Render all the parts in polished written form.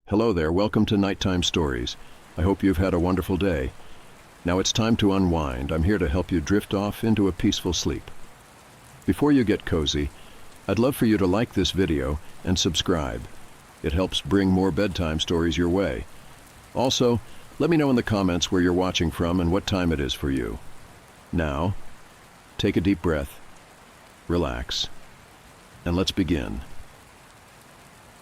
Hello there, welcome to Nighttime Stories. I hope you've had a wonderful day. Now it's time to unwind. I'm here to help you drift off into a peaceful sleep. Before you get cozy, I'd love for you to like this video and subscribe. It helps bring more bedtime stories your way. Also, let me know in the comments where you're watching from and what time it is for you. Now, take a deep breath, relax, and let's begin.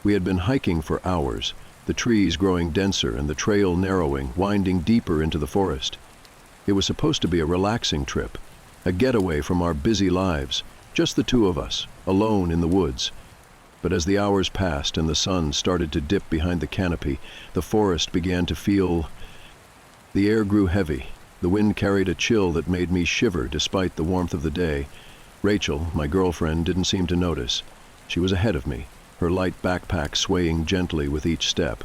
We had been hiking for hours, the trees growing denser and the trail narrowing, winding deeper into the forest. It was supposed to be a relaxing trip, a getaway from our busy lives, just the two of us, alone in the woods. But as the hours passed and the sun started to dip behind the canopy, the forest began to feel... The air grew heavy. The wind carried a chill that made me shiver despite the warmth of the day. Rachel, my girlfriend, didn't seem to notice. She was ahead of me, her light backpack swaying gently with each step.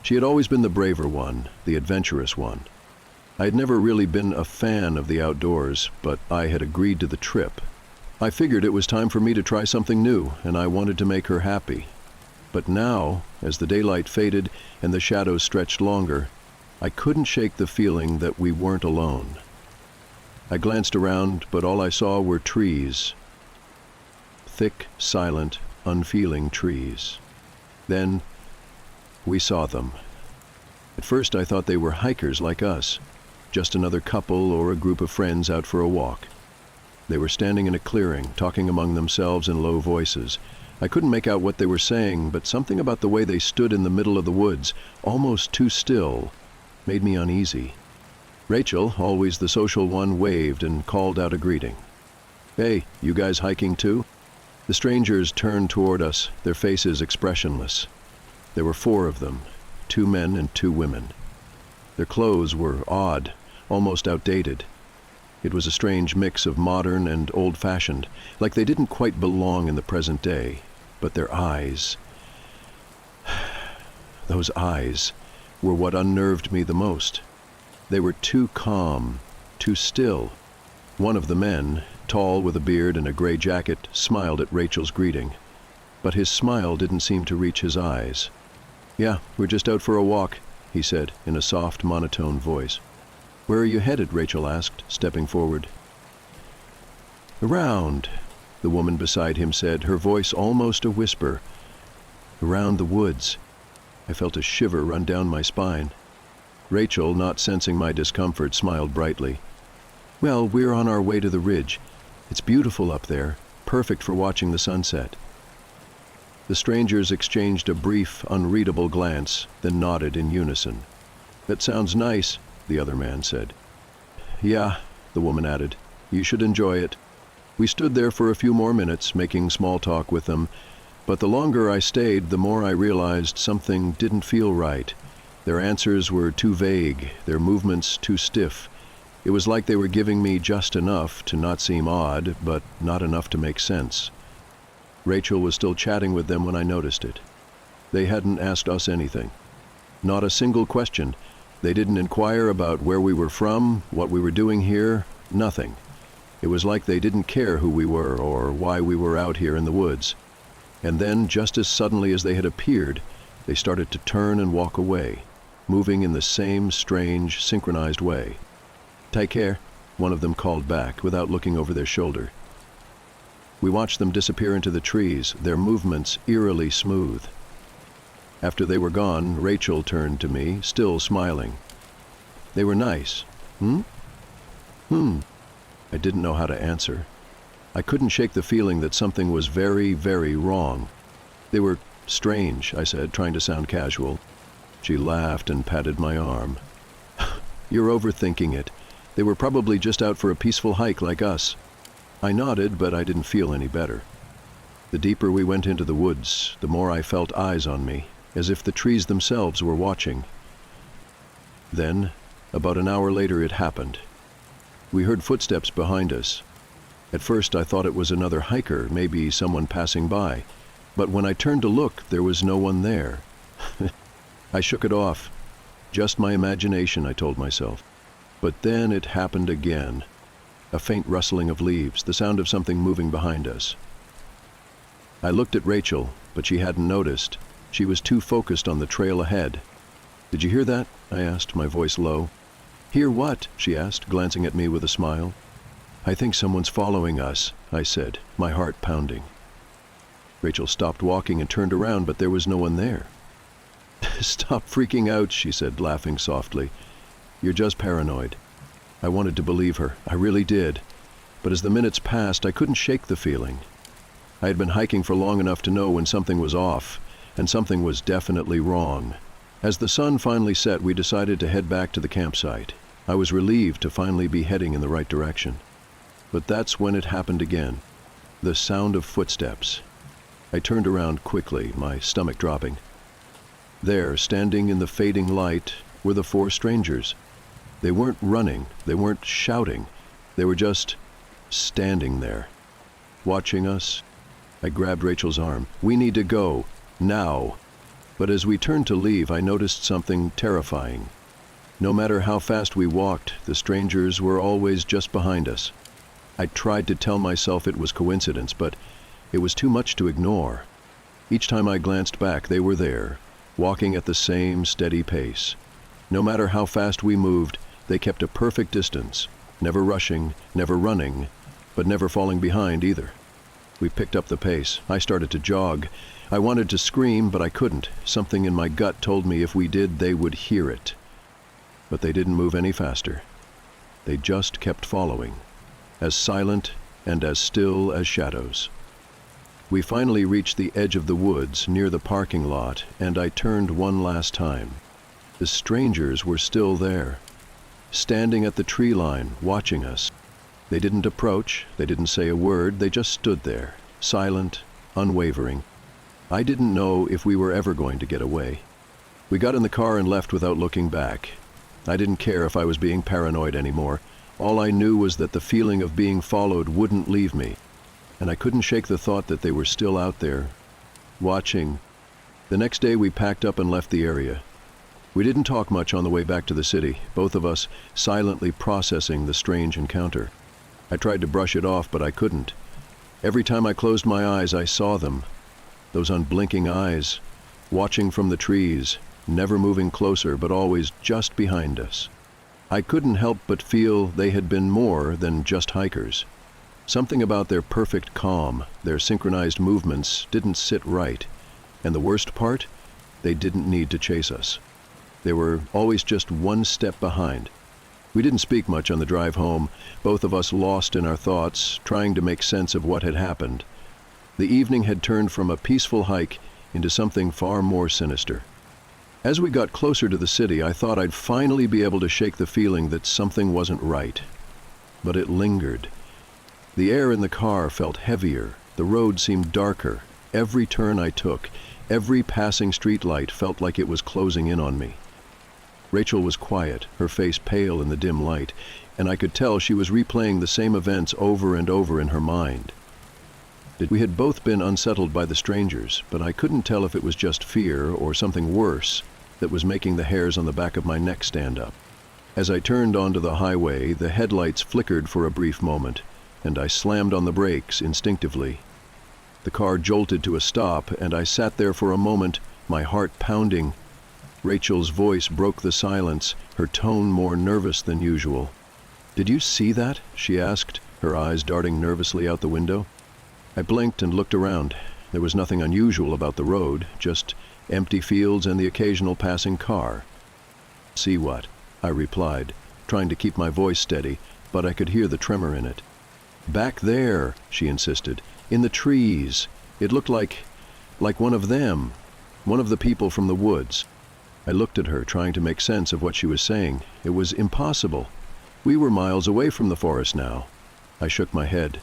She had always been the braver one, the adventurous one. I had never really been a fan of the outdoors, but I had agreed to the trip. I figured it was time for me to try something new, and I wanted to make her happy. But now, as the daylight faded and the shadows stretched longer, I couldn't shake the feeling that we weren't alone. I glanced around, but all I saw were trees. Thick, silent, unfeeling trees. Then, we saw them. At first I thought they were hikers like us, just another couple or a group of friends out for a walk. They were standing in a clearing, talking among themselves in low voices. I couldn't make out what they were saying, but something about the way they stood in the middle of the woods, almost too still, made me uneasy. Rachel, always the social one, waved and called out a greeting. "Hey, you guys hiking too?" The strangers turned toward us, their faces expressionless. There were 4 of them, 2 men and 2 women. Their clothes were odd, almost outdated. It was a strange mix of modern and old-fashioned, like they didn't quite belong in the present day. But their eyes... those eyes were what unnerved me the most. They were too calm, too still. One of the men, tall with a beard and a gray jacket, smiled at Rachel's greeting. But his smile didn't seem to reach his eyes. "Yeah, we're just out for a walk," he said in a soft, monotone voice. "Where are you headed?" Rachel asked, stepping forward. "Around," the woman beside him said, her voice almost a whisper. "Around the woods." I felt a shiver run down my spine. Rachel, not sensing my discomfort, smiled brightly. "Well, we're on our way to the ridge. It's beautiful up there, perfect for watching the sunset." The strangers exchanged a brief, unreadable glance, then nodded in unison. "That sounds nice," the other man said. "Yeah," the woman added. "You should enjoy it." We stood there for a few more minutes, making small talk with them, but the longer I stayed, the more I realized something didn't feel right. Their answers were too vague, their movements too stiff. It was like they were giving me just enough to not seem odd, but not enough to make sense. Rachel was still chatting with them when I noticed it. They hadn't asked us anything. Not a single question. They didn't inquire about where we were from, what we were doing here, nothing. It was like they didn't care who we were or why we were out here in the woods. And then, just as suddenly as they had appeared, they started to turn and walk away, moving in the same strange, synchronized way. "Take care," one of them called back, without looking over their shoulder. We watched them disappear into the trees, their movements eerily smooth. After they were gone, Rachel turned to me, still smiling. "They were nice. Hmm?" I didn't know how to answer. I couldn't shake the feeling that something was very, very wrong. "They were strange," I said, trying to sound casual. She laughed and patted my arm. "You're overthinking it. They were probably just out for a peaceful hike like us." I nodded, but I didn't feel any better. The deeper we went into the woods, the more I felt eyes on me, as if the trees themselves were watching. Then, about an hour later, it happened. We heard footsteps behind us. At first I thought it was another hiker, maybe someone passing by, but when I turned to look, there was no one there. I shook it off. Just my imagination, I told myself. But then it happened again. A faint rustling of leaves, the sound of something moving behind us. I looked at Rachel, but she hadn't noticed. She was too focused on the trail ahead. "Did you hear that?" I asked, my voice low. "Hear what?" she asked, glancing at me with a smile. "I think someone's following us," I said, my heart pounding. Rachel stopped walking and turned around, but there was no one there. "Stop freaking out," she said, laughing softly. "You're just paranoid." I wanted to believe her. I really did. But as the minutes passed, I couldn't shake the feeling. I had been hiking for long enough to know when something was off, and something was definitely wrong. As the sun finally set, we decided to head back to the campsite. I was relieved to finally be heading in the right direction. But that's when it happened again. The sound of footsteps. I turned around quickly, my stomach dropping. There, standing in the fading light, were the 4 strangers. They weren't running, they weren't shouting, they were just standing there, watching us. I grabbed Rachel's arm. "We need to go, now." But as we turned to leave, I noticed something terrifying. No matter how fast we walked, the strangers were always just behind us. I tried to tell myself it was coincidence, but it was too much to ignore. Each time I glanced back, they were there, walking at the same steady pace. No matter how fast we moved, they kept a perfect distance, never rushing, never running, but never falling behind either. We picked up the pace. I started to jog. I wanted to scream, but I couldn't. Something in my gut told me if we did, they would hear it. But they didn't move any faster. They just kept following, as silent and as still as shadows. We finally reached the edge of the woods near the parking lot, and I turned one last time. The strangers were still there, standing at the tree line, watching us. They didn't approach, they didn't say a word, they just stood there, silent, unwavering. I didn't know if we were ever going to get away. We got in the car and left without looking back. I didn't care if I was being paranoid anymore. All I knew was that the feeling of being followed wouldn't leave me, and I couldn't shake the thought that they were still out there, watching. The next day we packed up and left the area. We didn't talk much on the way back to the city, both of us silently processing the strange encounter. I tried to brush it off, but I couldn't. Every time I closed my eyes, I saw them. Those unblinking eyes, watching from the trees, never moving closer, but always just behind us. I couldn't help but feel they had been more than just hikers. Something about their perfect calm, their synchronized movements, didn't sit right. And the worst part? They didn't need to chase us. They were always just one step behind. We didn't speak much on the drive home, both of us lost in our thoughts, trying to make sense of what had happened. The evening had turned from a peaceful hike into something far more sinister. As we got closer to the city, I thought I'd finally be able to shake the feeling that something wasn't right. But it lingered. The air in the car felt heavier, the road seemed darker. Every turn I took, every passing streetlight felt like it was closing in on me. Rachel was quiet, her face pale in the dim light, and I could tell she was replaying the same events over and over in her mind. We had both been unsettled by the strangers, but I couldn't tell if it was just fear or something worse that was making the hairs on the back of my neck stand up. As I turned onto the highway, the headlights flickered for a brief moment, and I slammed on the brakes instinctively. The car jolted to a stop, and I sat there for a moment, my heart pounding. Rachel's voice broke the silence, her tone more nervous than usual. "Did you see that?" she asked, her eyes darting nervously out the window. I blinked and looked around. There was nothing unusual about the road, just empty fields and the occasional passing car. "See what?" I replied, trying to keep my voice steady, but I could hear the tremor in it. "Back there," she insisted, "in the trees. It looked like one of them, one of the people from the woods." I looked at her, trying to make sense of what she was saying. It was impossible. We were miles away from the forest now. I shook my head.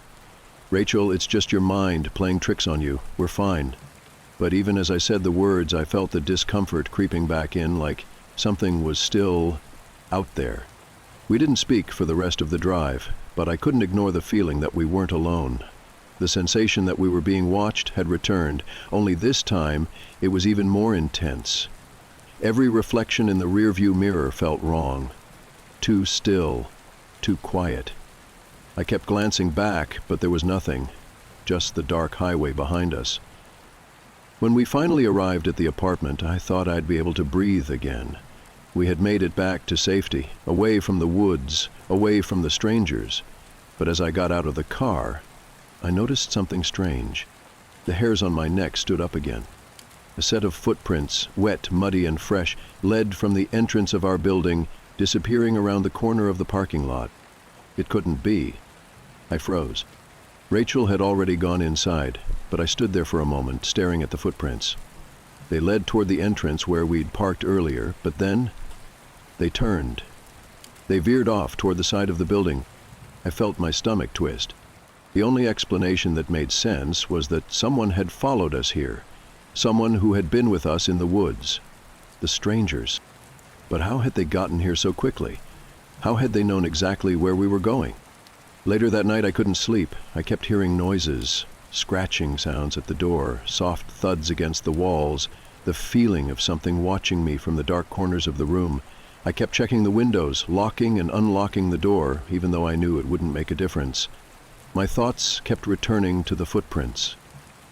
"Rachel, it's just your mind playing tricks on you. We're fine." But even as I said the words, I felt the discomfort creeping back in, like something was still out there. We didn't speak for the rest of the drive, but I couldn't ignore the feeling that we weren't alone. The sensation that we were being watched had returned, only this time it was even more intense. Every reflection in the rearview mirror felt wrong. Too still, too quiet. I kept glancing back, but there was nothing, just the dark highway behind us. When we finally arrived at the apartment, I thought I'd be able to breathe again. We had made it back to safety, away from the woods, away from the strangers. But as I got out of the car, I noticed something strange. The hairs on my neck stood up again. A set of footprints, wet, muddy, and fresh, led from the entrance of our building, disappearing around the corner of the parking lot. It couldn't be. I froze. Rachel had already gone inside, but I stood there for a moment, staring at the footprints. They led toward the entrance where we'd parked earlier, but then they turned. They veered off toward the side of the building. I felt my stomach twist. The only explanation that made sense was that someone had followed us here. Someone who had been with us in the woods. The strangers. But how had they gotten here so quickly? How had they known exactly where we were going? Later that night I couldn't sleep. I kept hearing noises, scratching sounds at the door, soft thuds against the walls, the feeling of something watching me from the dark corners of the room. I kept checking the windows, locking and unlocking the door, even though I knew it wouldn't make a difference. My thoughts kept returning to the footprints.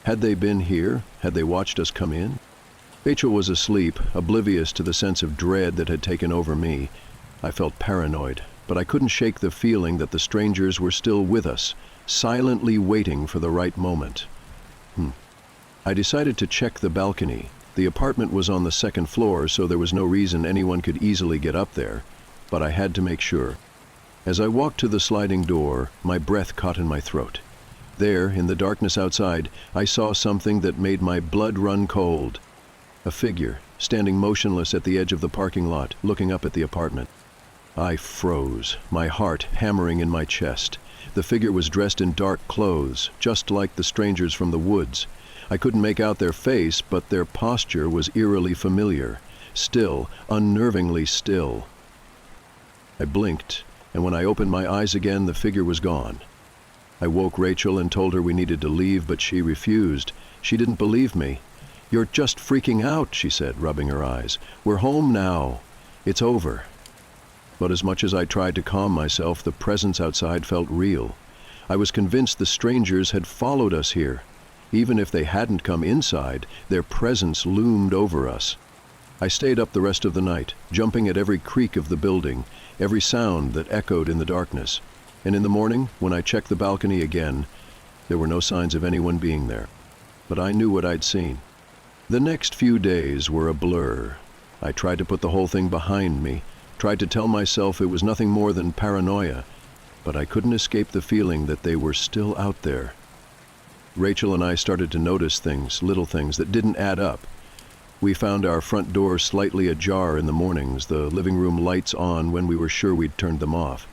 Had they been here? Had they watched us come in? Rachel was asleep, oblivious to the sense of dread that had taken over me. I felt paranoid, but I couldn't shake the feeling that the strangers were still with us, silently waiting for the right moment. I decided to check the balcony. The apartment was on the second floor, so there was no reason anyone could easily get up there, but I had to make sure. As I walked to the sliding door, my breath caught in my throat. There, in the darkness outside, I saw something that made my blood run cold. A figure, standing motionless at the edge of the parking lot, looking up at the apartment. I froze, my heart hammering in my chest. The figure was dressed in dark clothes, just like the strangers from the woods. I couldn't make out their face, but their posture was eerily familiar. Still, unnervingly still. I blinked, and when I opened my eyes again, the figure was gone. I woke Rachel and told her we needed to leave, but she refused. She didn't believe me. "You're just freaking out," she said, rubbing her eyes. "We're home now. It's over." But as much as I tried to calm myself, the presence outside felt real. I was convinced the strangers had followed us here. Even if they hadn't come inside, their presence loomed over us. I stayed up the rest of the night, jumping at every creak of the building, every sound that echoed in the darkness. And in the morning, when I checked the balcony again, there were no signs of anyone being there. But I knew what I'd seen. The next few days were a blur. I tried to put the whole thing behind me, tried to tell myself it was nothing more than paranoia, but I couldn't escape the feeling that they were still out there. Rachel and I started to notice things, little things that didn't add up. We found our front door slightly ajar in the mornings, the living room lights on when we were sure we'd turned them off.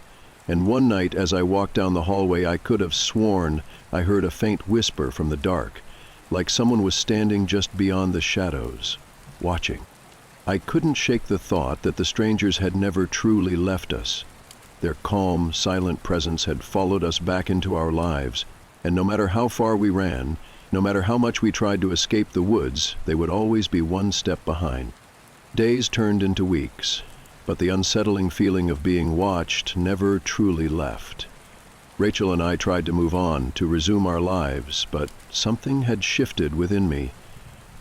And one night, as I walked down the hallway, I could have sworn I heard a faint whisper from the dark, like someone was standing just beyond the shadows, watching. I couldn't shake the thought that the strangers had never truly left us. Their calm, silent presence had followed us back into our lives, and no matter how far we ran, no matter how much we tried to escape the woods, they would always be one step behind. Days turned into weeks, but the unsettling feeling of being watched never truly left. Rachel and I tried to move on, to resume our lives, but something had shifted within me.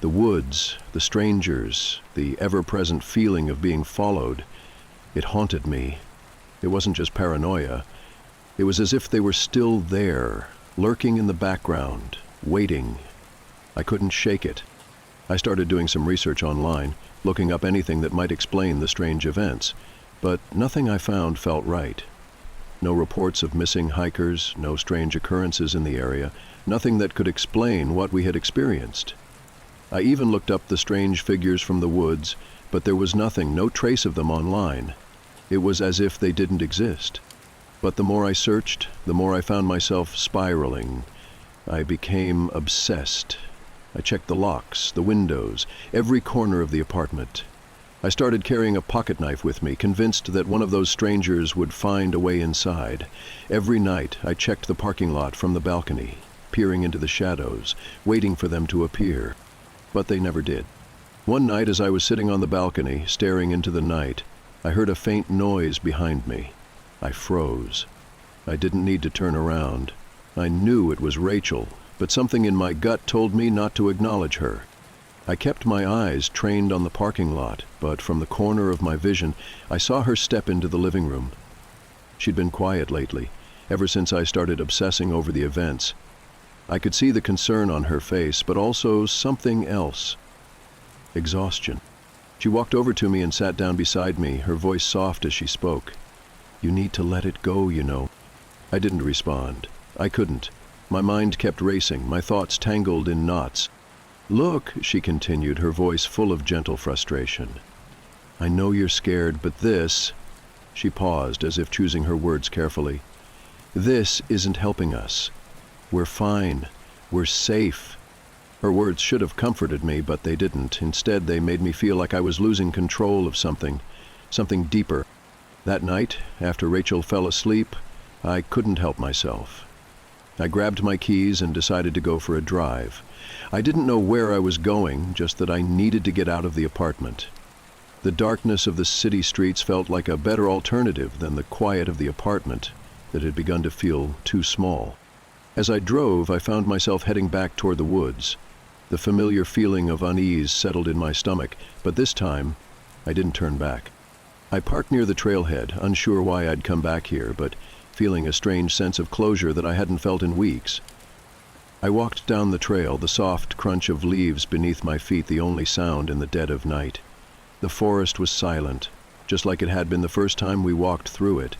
The woods, the strangers, the ever-present feeling of being followed, it haunted me. It wasn't just paranoia. It was as if they were still there, lurking in the background, waiting. I couldn't shake it. I started doing some research online, looking up anything that might explain the strange events, but nothing I found felt right. No reports of missing hikers, no strange occurrences in the area, nothing that could explain what we had experienced. I even looked up the strange figures from the woods, but there was nothing, no trace of them online. It was as if they didn't exist. But the more I searched, the more I found myself spiraling. I became obsessed. I checked the locks, the windows, every corner of the apartment. I started carrying a pocket knife with me, convinced that one of those strangers would find a way inside. Every night I checked the parking lot from the balcony, peering into the shadows, waiting for them to appear. But they never did. One night as I was sitting on the balcony, staring into the night, I heard a faint noise behind me. I froze. I didn't need to turn around. I knew it was Rachel, but something in my gut told me not to acknowledge her. I kept my eyes trained on the parking lot, but from the corner of my vision, I saw her step into the living room. She'd been quiet lately, ever since I started obsessing over the events. I could see the concern on her face, but also something else. Exhaustion. She walked over to me and sat down beside me, her voice soft as she spoke. "You need to let it go, you know." I didn't respond. I couldn't. My mind kept racing, my thoughts tangled in knots. "Look," she continued, her voice full of gentle frustration. "I know you're scared, but this—" She paused, as if choosing her words carefully. "This isn't helping us. We're fine. We're safe." Her words should have comforted me, but they didn't. Instead, they made me feel like I was losing control of something deeper. That night, after Rachel fell asleep, I couldn't help myself. I grabbed my keys and decided to go for a drive. I didn't know where I was going, just that I needed to get out of the apartment. The darkness of the city streets felt like a better alternative than the quiet of the apartment that had begun to feel too small. As I drove, I found myself heading back toward the woods. The familiar feeling of unease settled in my stomach, but this time, I didn't turn back. I parked near the trailhead, unsure why I'd come back here, but feeling a strange sense of closure that I hadn't felt in weeks. I walked down the trail, the soft crunch of leaves beneath my feet the only sound in the dead of night. The forest was silent, just like it had been the first time we walked through it.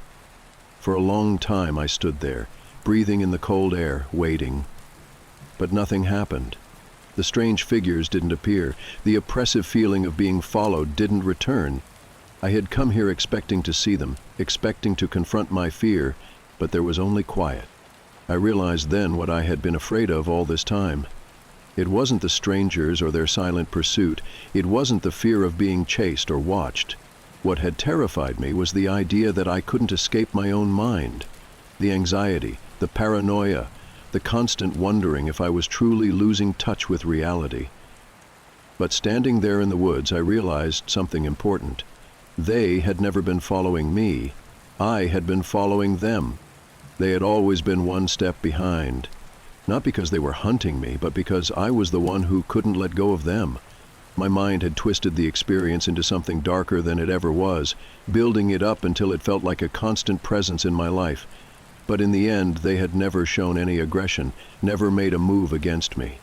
For a long time I stood there, breathing in the cold air, waiting. But nothing happened. The strange figures didn't appear. The oppressive feeling of being followed didn't return. I had come here expecting to see them, expecting to confront my fear, but there was only quiet. I realized then what I had been afraid of all this time. It wasn't the strangers or their silent pursuit. It wasn't the fear of being chased or watched. What had terrified me was the idea that I couldn't escape my own mind. The anxiety, the paranoia, the constant wondering if I was truly losing touch with reality. But standing there in the woods, I realized something important. They had never been following me. I had been following them. They had always been one step behind. Not because they were hunting me, but because I was the one who couldn't let go of them. My mind had twisted the experience into something darker than it ever was, building it up until it felt like a constant presence in my life. But in the end, they had never shown any aggression, never made a move against me.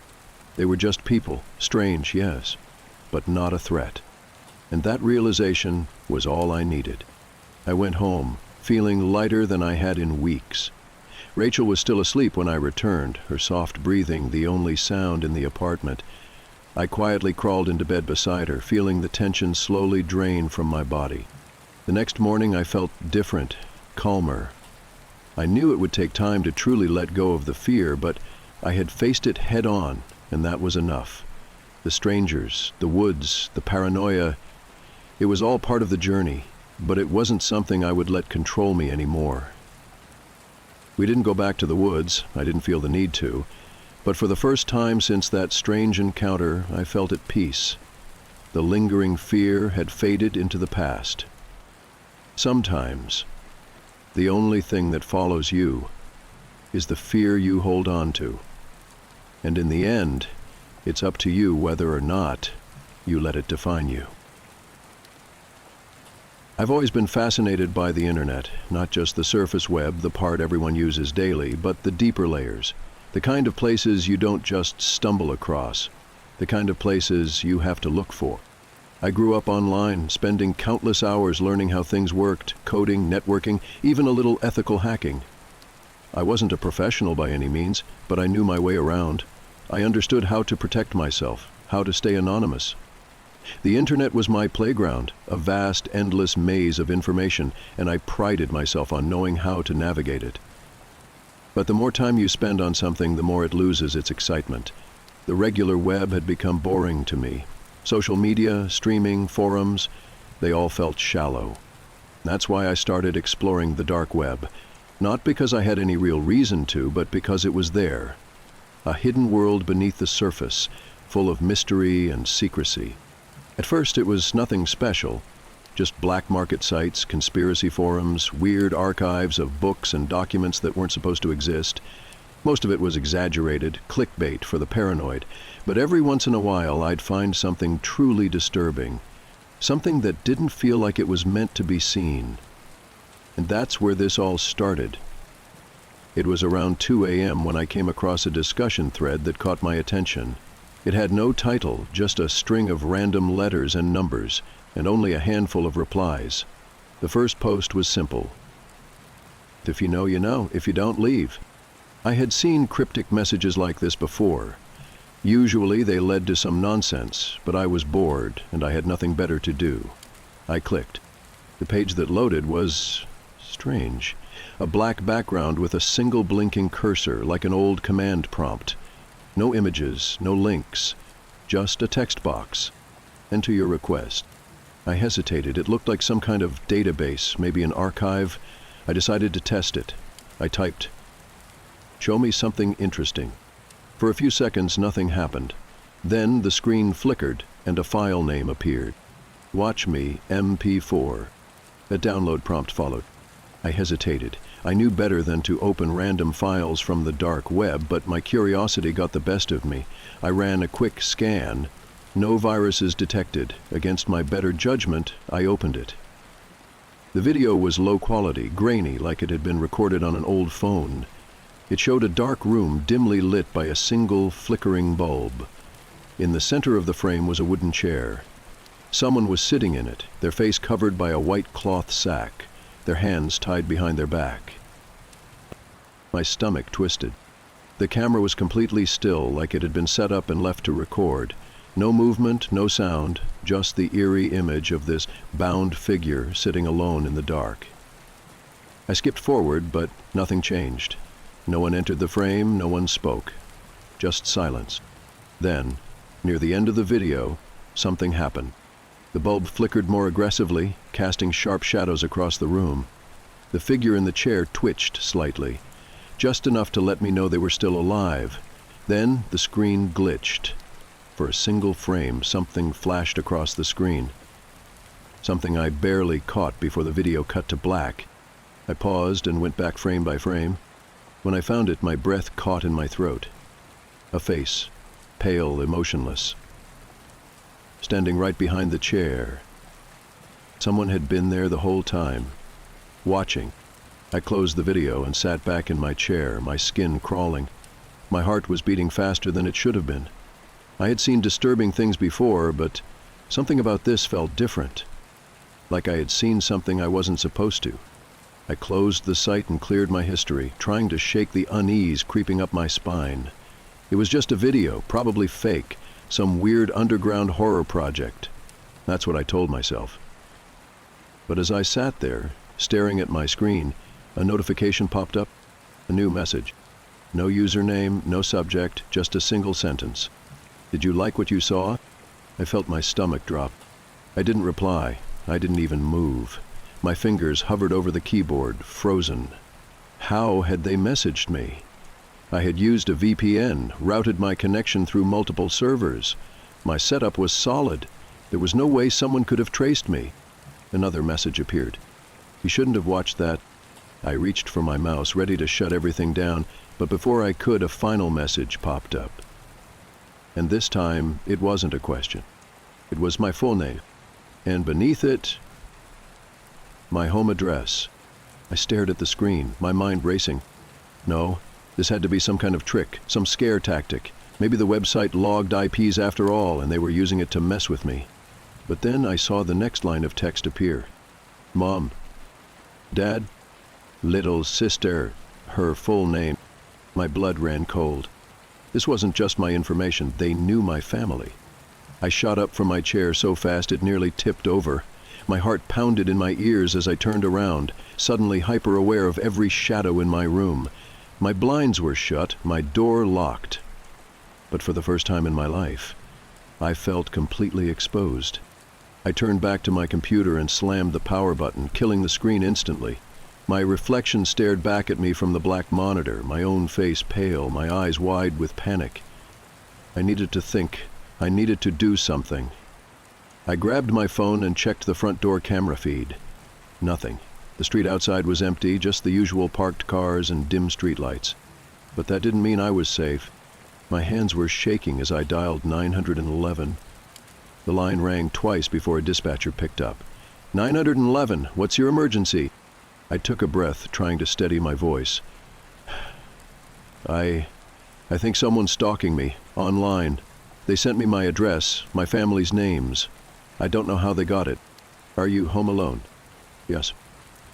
They were just people, strange, yes, but not a threat. And that realization was all I needed. I went home, feeling lighter than I had in weeks. Rachel was still asleep when I returned, her soft breathing the only sound in the apartment. I quietly crawled into bed beside her, feeling the tension slowly drain from my body. The next morning I felt different, calmer. I knew it would take time to truly let go of the fear, but I had faced it head on, and that was enough. The strangers, the woods, the paranoia, it was all part of the journey, but it wasn't something I would let control me anymore. We didn't go back to the woods. I didn't feel the need to. But for the first time since that strange encounter, I felt at peace. The lingering fear had faded into the past. Sometimes, the only thing that follows you is the fear you hold on to. And in the end, it's up to you whether or not you let it define you. I've always been fascinated by the internet, not just the surface web, the part everyone uses daily, but the deeper layers, the kind of places you don't just stumble across, the kind of places you have to look for. I grew up online, spending countless hours learning how things worked, coding, networking, even a little ethical hacking. I wasn't a professional by any means, but I knew my way around. I understood how to protect myself, how to stay anonymous. The internet was my playground, a vast, endless maze of information, and I prided myself on knowing how to navigate it. But the more time you spend on something, the more it loses its excitement. The regular web had become boring to me. Social media, streaming, forums, they all felt shallow. That's why I started exploring the dark web. Not because I had any real reason to, but because it was there. A hidden world beneath the surface, full of mystery and secrecy. At first it was nothing special, just black market sites, conspiracy forums, weird archives of books and documents that weren't supposed to exist. Most of it was exaggerated, clickbait for the paranoid, but every once in a while I'd find something truly disturbing, something that didn't feel like it was meant to be seen. And that's where this all started. It was around 2 a.m. when I came across a discussion thread that caught my attention. It had no title, just a string of random letters and numbers, and only a handful of replies. The first post was simple. If you know, you know. If you don't, leave. I had seen cryptic messages like this before. Usually they led to some nonsense, but I was bored and I had nothing better to do. I clicked. The page that loaded was strange. A black background with a single blinking cursor like an old command prompt. No images, no links, just a text box. Enter your request. I hesitated. It looked like some kind of database, maybe an archive. I decided to test it. I typed, "Show me something interesting." For a few seconds, nothing happened. Then the screen flickered and a file name appeared. "Watch me, MP4. A download prompt followed. I hesitated. I knew better than to open random files from the dark web, but my curiosity got the best of me. I ran a quick scan. No viruses detected. Against my better judgment, I opened it. The video was low quality, grainy, like it had been recorded on an old phone. It showed a dark room dimly lit by a single flickering bulb. In the center of the frame was a wooden chair. Someone was sitting in it, their face covered by a white cloth sack, their hands tied behind their back. My stomach twisted. The camera was completely still, like it had been set up and left to record. No movement, no sound, just the eerie image of this bound figure sitting alone in the dark. I skipped forward, but nothing changed. No one entered the frame, no one spoke. Just silence. Then, near the end of the video, something happened. The bulb flickered more aggressively, casting sharp shadows across the room. The figure in the chair twitched slightly, just enough to let me know they were still alive. Then the screen glitched. For a single frame, something flashed across the screen. Something I barely caught before the video cut to black. I paused and went back frame by frame. When I found it, my breath caught in my throat. A face, pale, emotionless, standing right behind the chair. Someone had been there the whole time, watching. I closed the video and sat back in my chair, my skin crawling. My heart was beating faster than it should have been. I had seen disturbing things before, but something about this felt different. Like I had seen something I wasn't supposed to. I closed the site and cleared my history, trying to shake the unease creeping up my spine. It was just a video, probably fake, some weird underground horror project. That's what I told myself. But as I sat there, staring at my screen, a notification popped up, a new message. No username, no subject, just a single sentence. "Did you like what you saw?" I felt my stomach drop. I didn't reply. I didn't even move. My fingers hovered over the keyboard, frozen. How had they messaged me? I had used a VPN, routed my connection through multiple servers. My setup was solid. There was no way someone could have traced me. Another message appeared. "You shouldn't have watched that." I reached for my mouse, ready to shut everything down, but before I could, a final message popped up. And this time, it wasn't a question. It was my full name. And beneath it, my home address. I stared at the screen, my mind racing. No, this had to be some kind of trick, some scare tactic. Maybe the website logged IPs after all, and they were using it to mess with me. But then I saw the next line of text appear. "Mom. Dad. Little sister." Her full name. My blood ran cold. This wasn't just my information, they knew my family. I shot up from my chair so fast it nearly tipped over. My heart pounded in my ears as I turned around, suddenly hyper-aware of every shadow in my room. My blinds were shut, my door locked. But for the first time in my life, I felt completely exposed. I turned back to my computer and slammed the power button, killing the screen instantly. My reflection stared back at me from the black monitor, my own face pale, my eyes wide with panic. I needed to think. I needed to do something. I grabbed my phone and checked the front door camera feed. Nothing. The street outside was empty, just the usual parked cars and dim streetlights. But that didn't mean I was safe. My hands were shaking as I dialed 911. The line rang twice before a dispatcher picked up. 911, what's your emergency? I took a breath, trying to steady my voice. I think someone's stalking me, online. They sent me my address, my family's names. I don't know how they got it. Are you home alone? Yes.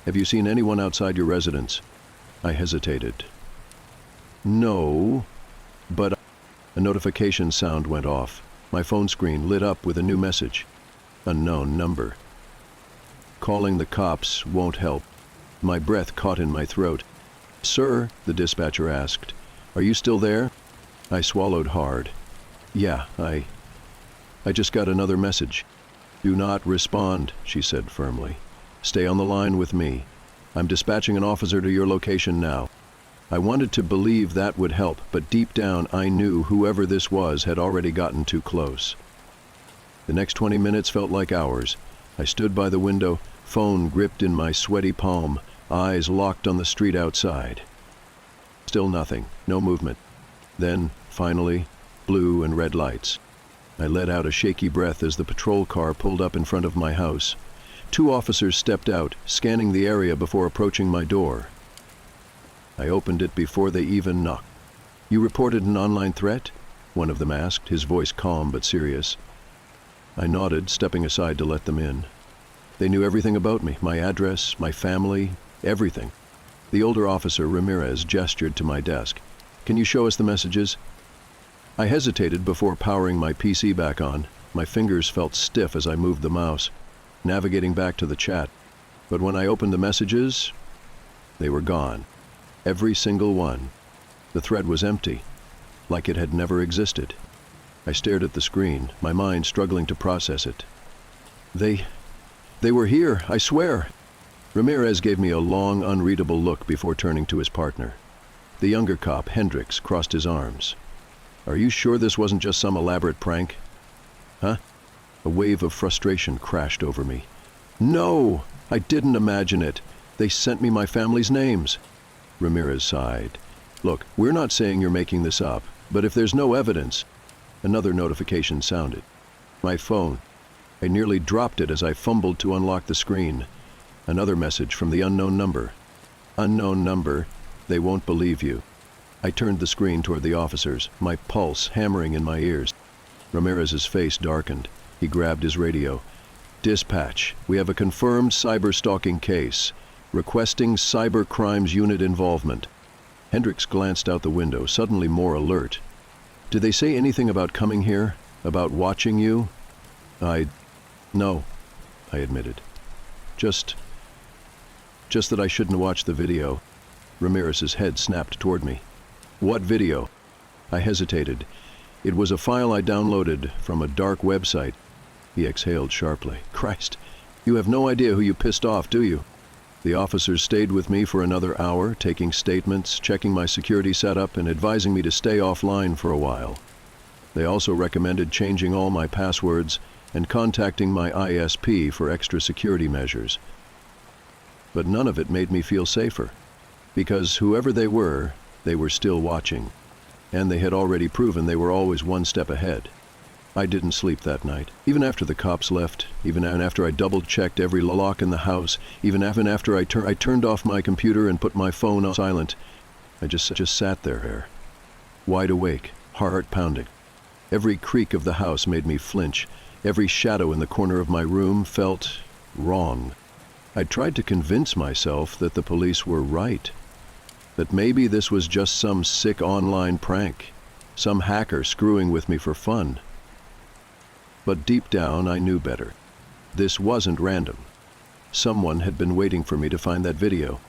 Have you seen anyone outside your residence? I hesitated. No, but a notification sound went off. My phone screen lit up with a new message. Unknown number. Calling the cops won't help. My breath caught in my throat. Sir, the dispatcher asked, are you still there? I swallowed hard. Yeah, I just got another message. Do not respond, she said firmly. Stay on the line with me. I'm dispatching an officer to your location now. I wanted to believe that would help, but deep down I knew whoever this was had already gotten too close. The next 20 minutes felt like hours. I stood by the window, phone gripped in my sweaty palm, eyes locked on the street outside. Still nothing, no movement. Then, finally, blue and red lights. I let out a shaky breath as the patrol car pulled up in front of my house. 2 officers stepped out, scanning the area before approaching my door. I opened it before they even knocked. You reported an online threat? One of them asked, his voice calm but serious. I nodded, stepping aside to let them in. They knew everything about me, my address, my family, everything. The older officer, Ramirez, gestured to my desk. Can you show us the messages? I hesitated before powering my PC back on. My fingers felt stiff as I moved the mouse, navigating back to the chat. But when I opened the messages, they were gone. Every single one. The thread was empty, like it had never existed. I stared at the screen, my mind struggling to process it. They were here, I swear. Ramirez gave me a long, unreadable look before turning to his partner. The younger cop, Hendricks, crossed his arms. Are you sure this wasn't just some elaborate prank? Huh? A wave of frustration crashed over me. No! I didn't imagine it. They sent me my family's names. Ramirez sighed. Look, we're not saying you're making this up, but if there's no evidence... Another notification sounded. My phone. I nearly dropped it as I fumbled to unlock the screen. Another message from the unknown number. Unknown number. They won't believe you. I turned the screen toward the officers, my pulse hammering in my ears. Ramirez's face darkened. He grabbed his radio. Dispatch, we have a confirmed cyber-stalking case. Requesting cyber crimes unit involvement. Hendricks glanced out the window, suddenly more alert. Did they say anything about coming here? About watching you? No, I admitted. Just that I shouldn't watch the video. Ramirez's head snapped toward me. What video? I hesitated. It was a file I downloaded from a dark website. He exhaled sharply. Christ, you have no idea who you pissed off, do you? The officers stayed with me for another hour, taking statements, checking my security setup, and advising me to stay offline for a while. They also recommended changing all my passwords and contacting my ISP for extra security measures. But none of it made me feel safer, because whoever they were still watching, and they had already proven they were always one step ahead. I didn't sleep that night. Even after the cops left, even after I double-checked every lock in the house, even after I turned off my computer and put my phone on silent, I just sat there, wide awake, heart pounding. Every creak of the house made me flinch. Every shadow in the corner of my room felt wrong. I tried to convince myself that the police were right, that maybe this was just some sick online prank, some hacker screwing with me for fun. But deep down, I knew better. This wasn't random. Someone had been waiting for me to find that video.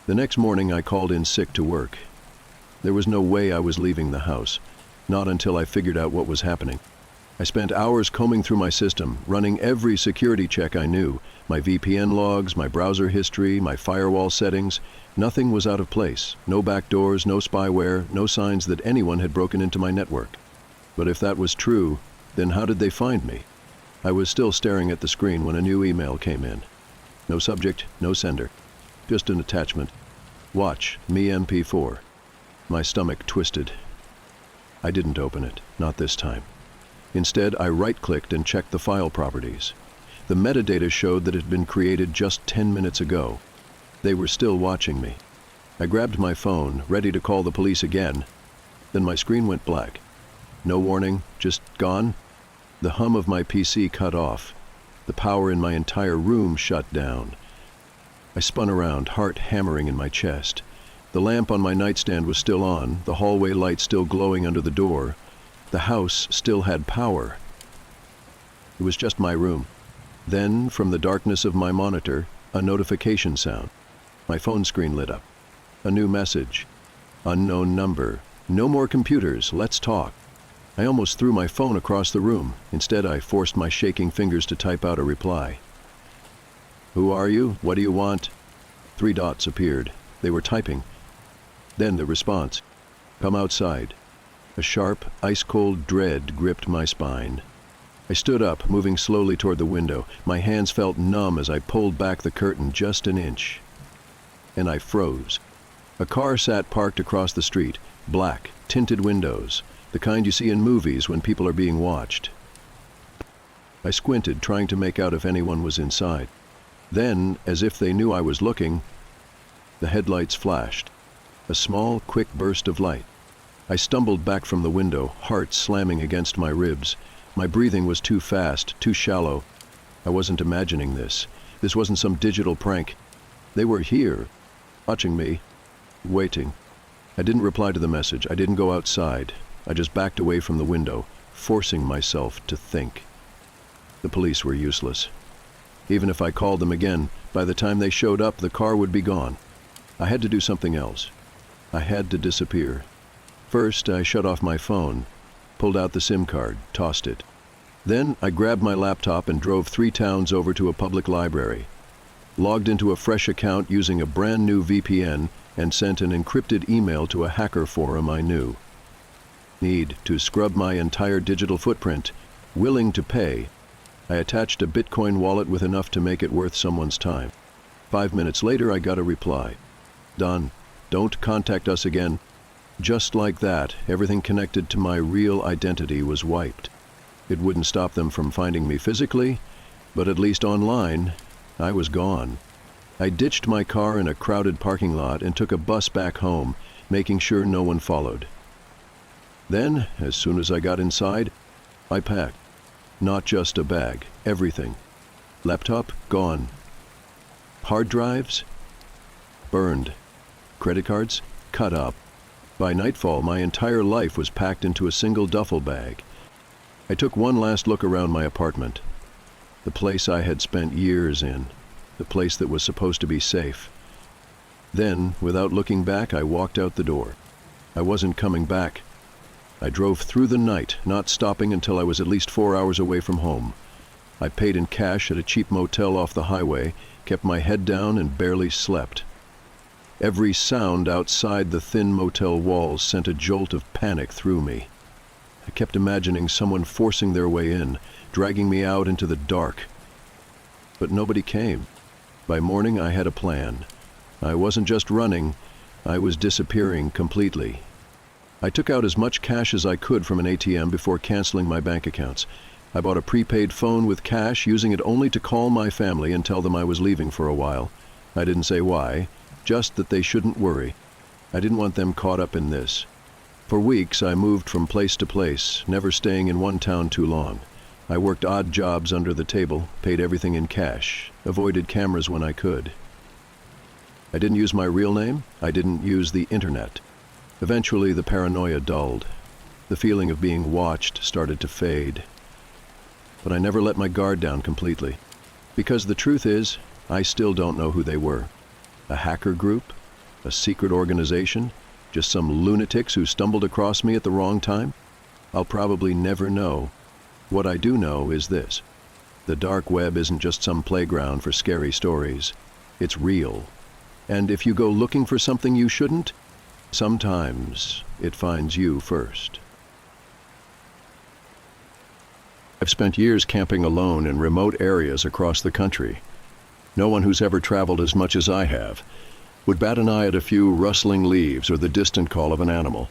The next morning, I called in sick to work. There was no way I was leaving the house, not until I figured out what was happening. I spent hours combing through my system, running every security check I knew, my VPN logs, my browser history, my firewall settings. Nothing was out of place. No backdoors, no spyware, no signs that anyone had broken into my network. But if that was true, then how did they find me? I was still staring at the screen when a new email came in. No subject, no sender. Just an attachment. Watch, me MP4. My stomach twisted. I didn't open it, not this time. Instead, I right-clicked and checked the file properties. The metadata showed that it had been created just 10 minutes ago. They were still watching me. I grabbed my phone, ready to call the police again. Then my screen went black. No warning, just gone. The hum of my PC cut off. The power in my entire room shut down. I spun around, heart hammering in my chest. The lamp on my nightstand was still on, the hallway light still glowing under the door. The house still had power. It was just my room. Then, from the darkness of my monitor, a notification sound. My phone screen lit up. A new message. Unknown number. No more computers. Let's talk. I almost threw my phone across the room. Instead, I forced my shaking fingers to type out a reply. Who are you? What do you want? 3 dots appeared. They were typing. Then the response. Come outside. A sharp, ice-cold dread gripped my spine. I stood up, moving slowly toward the window. My hands felt numb as I pulled back the curtain just an inch. And I froze. A car sat parked across the street, black, tinted windows, the kind you see in movies when people are being watched. I squinted, trying to make out if anyone was inside. Then, as if they knew I was looking, the headlights flashed. A small, quick burst of light. I stumbled back from the window, heart slamming against my ribs. My breathing was too fast, too shallow. I wasn't imagining this. This wasn't some digital prank. They were here, watching me, waiting. I didn't reply to the message. I didn't go outside. I just backed away from the window, forcing myself to think. The police were useless. Even if I called them again, by the time they showed up, the car would be gone. I had to do something else. I had to disappear. First, I shut off my phone, pulled out the SIM card, tossed it. Then, I grabbed my laptop and drove 3 towns over to a public library. Logged into a fresh account using a brand new VPN and sent an encrypted email to a hacker forum I knew. Need to scrub my entire digital footprint. Willing to pay. I attached a Bitcoin wallet with enough to make it worth someone's time. 5 minutes later, I got a reply. Done. Don't contact us again. Just like that, everything connected to my real identity was wiped. It wouldn't stop them from finding me physically, but at least online, I was gone. I ditched my car in a crowded parking lot and took a bus back home, making sure no one followed. Then, as soon as I got inside, I packed. Not just a bag, everything. Laptop, gone. Hard drives, burned. Credit cards, cut up. By nightfall, my entire life was packed into a single duffel bag. I took one last look around my apartment. The place I had spent years in. The place that was supposed to be safe. Then, without looking back, I walked out the door. I wasn't coming back. I drove through the night, not stopping until I was at least 4 hours away from home. I paid in cash at a cheap motel off the highway, kept my head down and barely slept. Every sound outside the thin motel walls sent a jolt of panic through me. I kept imagining someone forcing their way in, dragging me out into the dark. But nobody came. By morning, I had a plan. I wasn't just running, I was disappearing completely. I took out as much cash as I could from an ATM before canceling my bank accounts. I bought a prepaid phone with cash, using it only to call my family and tell them I was leaving for a while. I didn't say why, just that they shouldn't worry. I didn't want them caught up in this. For weeks, I moved from place to place, never staying in one town too long. I worked odd jobs under the table, paid everything in cash, avoided cameras when I could. I didn't use my real name. I didn't use the internet. Eventually, the paranoia dulled. The feeling of being watched started to fade. But I never let my guard down completely. Because the truth is, I still don't know who they were. A hacker group? A secret organization? Just some lunatics who stumbled across me at the wrong time? I'll probably never know. What I do know is this. The dark web isn't just some playground for scary stories. It's real. And if you go looking for something you shouldn't, sometimes it finds you first. I've spent years camping alone in remote areas across the country. No one who's ever traveled as much as I have. would bat an eye at a few rustling leaves or the distant call of an animal,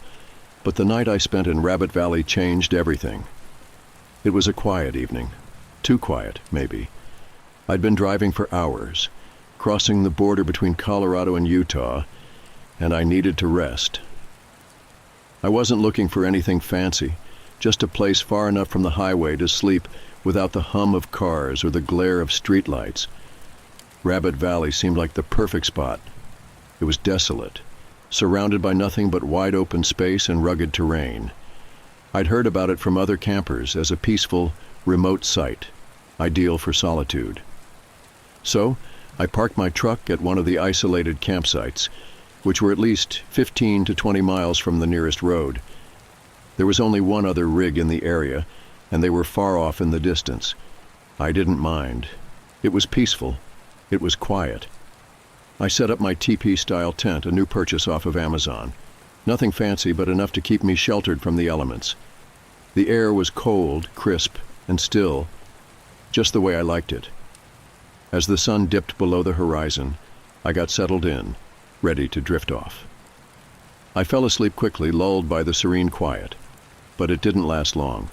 but the night I spent in Rabbit Valley changed everything. It was a quiet evening. Too quiet, maybe. I'd been driving for hours, crossing the border between Colorado and Utah, and I needed to rest. I wasn't looking for anything fancy, just a place far enough from the highway to sleep without the hum of cars or the glare of streetlights. Rabbit Valley seemed like the perfect spot. It was desolate, surrounded by nothing but wide open space and rugged terrain. I'd heard about it from other campers as a peaceful, remote site, ideal for solitude. So, I parked my truck at one of the isolated campsites, which were at least 15 to 20 miles from the nearest road. There was only one other rig in the area, and they were far off in the distance. I didn't mind. It was peaceful. It was quiet. I set up my teepee-style tent, a new purchase off of Amazon. Nothing fancy, but enough to keep me sheltered from the elements. The air was cold, crisp, and still, just the way I liked it. As the sun dipped below the horizon, I got settled in, ready to drift off. I fell asleep quickly, lulled by the serene quiet, but it didn't last long.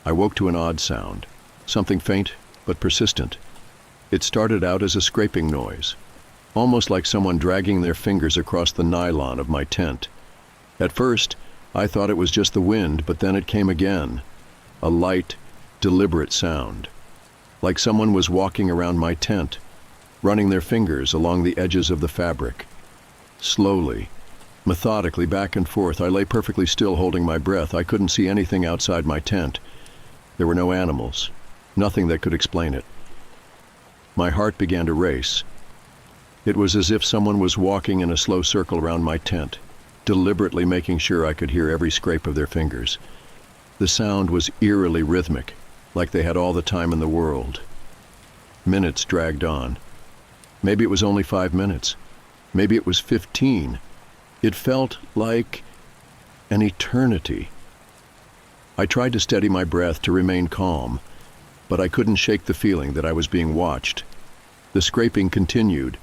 I woke to an odd sound, something faint but persistent. It started out as a scraping noise, almost like someone dragging their fingers across the nylon of my tent. At first, I thought it was just the wind, but then it came again, a light, deliberate sound, like someone was walking around my tent, running their fingers along the edges of the fabric. Slowly, methodically, back and forth, I lay perfectly still, holding my breath. I couldn't see anything outside my tent. There were no animals, nothing that could explain it. My heart began to race. It was as if someone was walking in a slow circle around my tent, deliberately making sure I could hear every scrape of their fingers. The sound was eerily rhythmic, like they had all the time in the world. Minutes dragged on. Maybe it was only 5 minutes. Maybe it was 15. It felt like an eternity. I tried to steady my breath, to remain calm, but I couldn't shake the feeling that I was being watched. The scraping continued,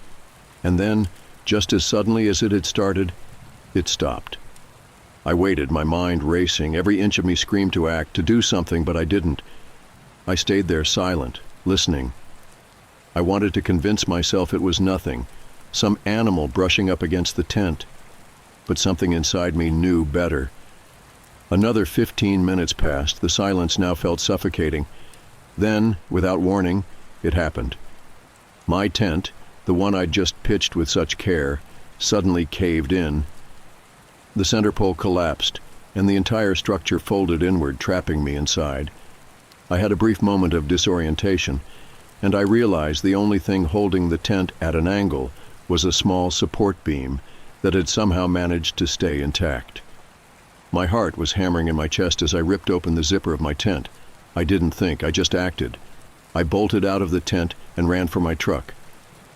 and then, just as suddenly as it had started, it stopped. I waited, my mind racing. Every inch of me screamed to act, to do something, but I didn't. I stayed there, silent, listening. I wanted to convince myself it was nothing, some animal brushing up against the tent, but something inside me knew better. Another 15 minutes passed. The silence now felt suffocating. Then, without warning, it happened. My tent, the one I'd just pitched with such care, suddenly caved in. The center pole collapsed, and the entire structure folded inward, trapping me inside. I had a brief moment of disorientation, and I realized the only thing holding the tent at an angle was a small support beam that had somehow managed to stay intact. My heart was hammering in my chest as I ripped open the zipper of my tent. I didn't think, I just acted. I bolted out of the tent and ran for my truck.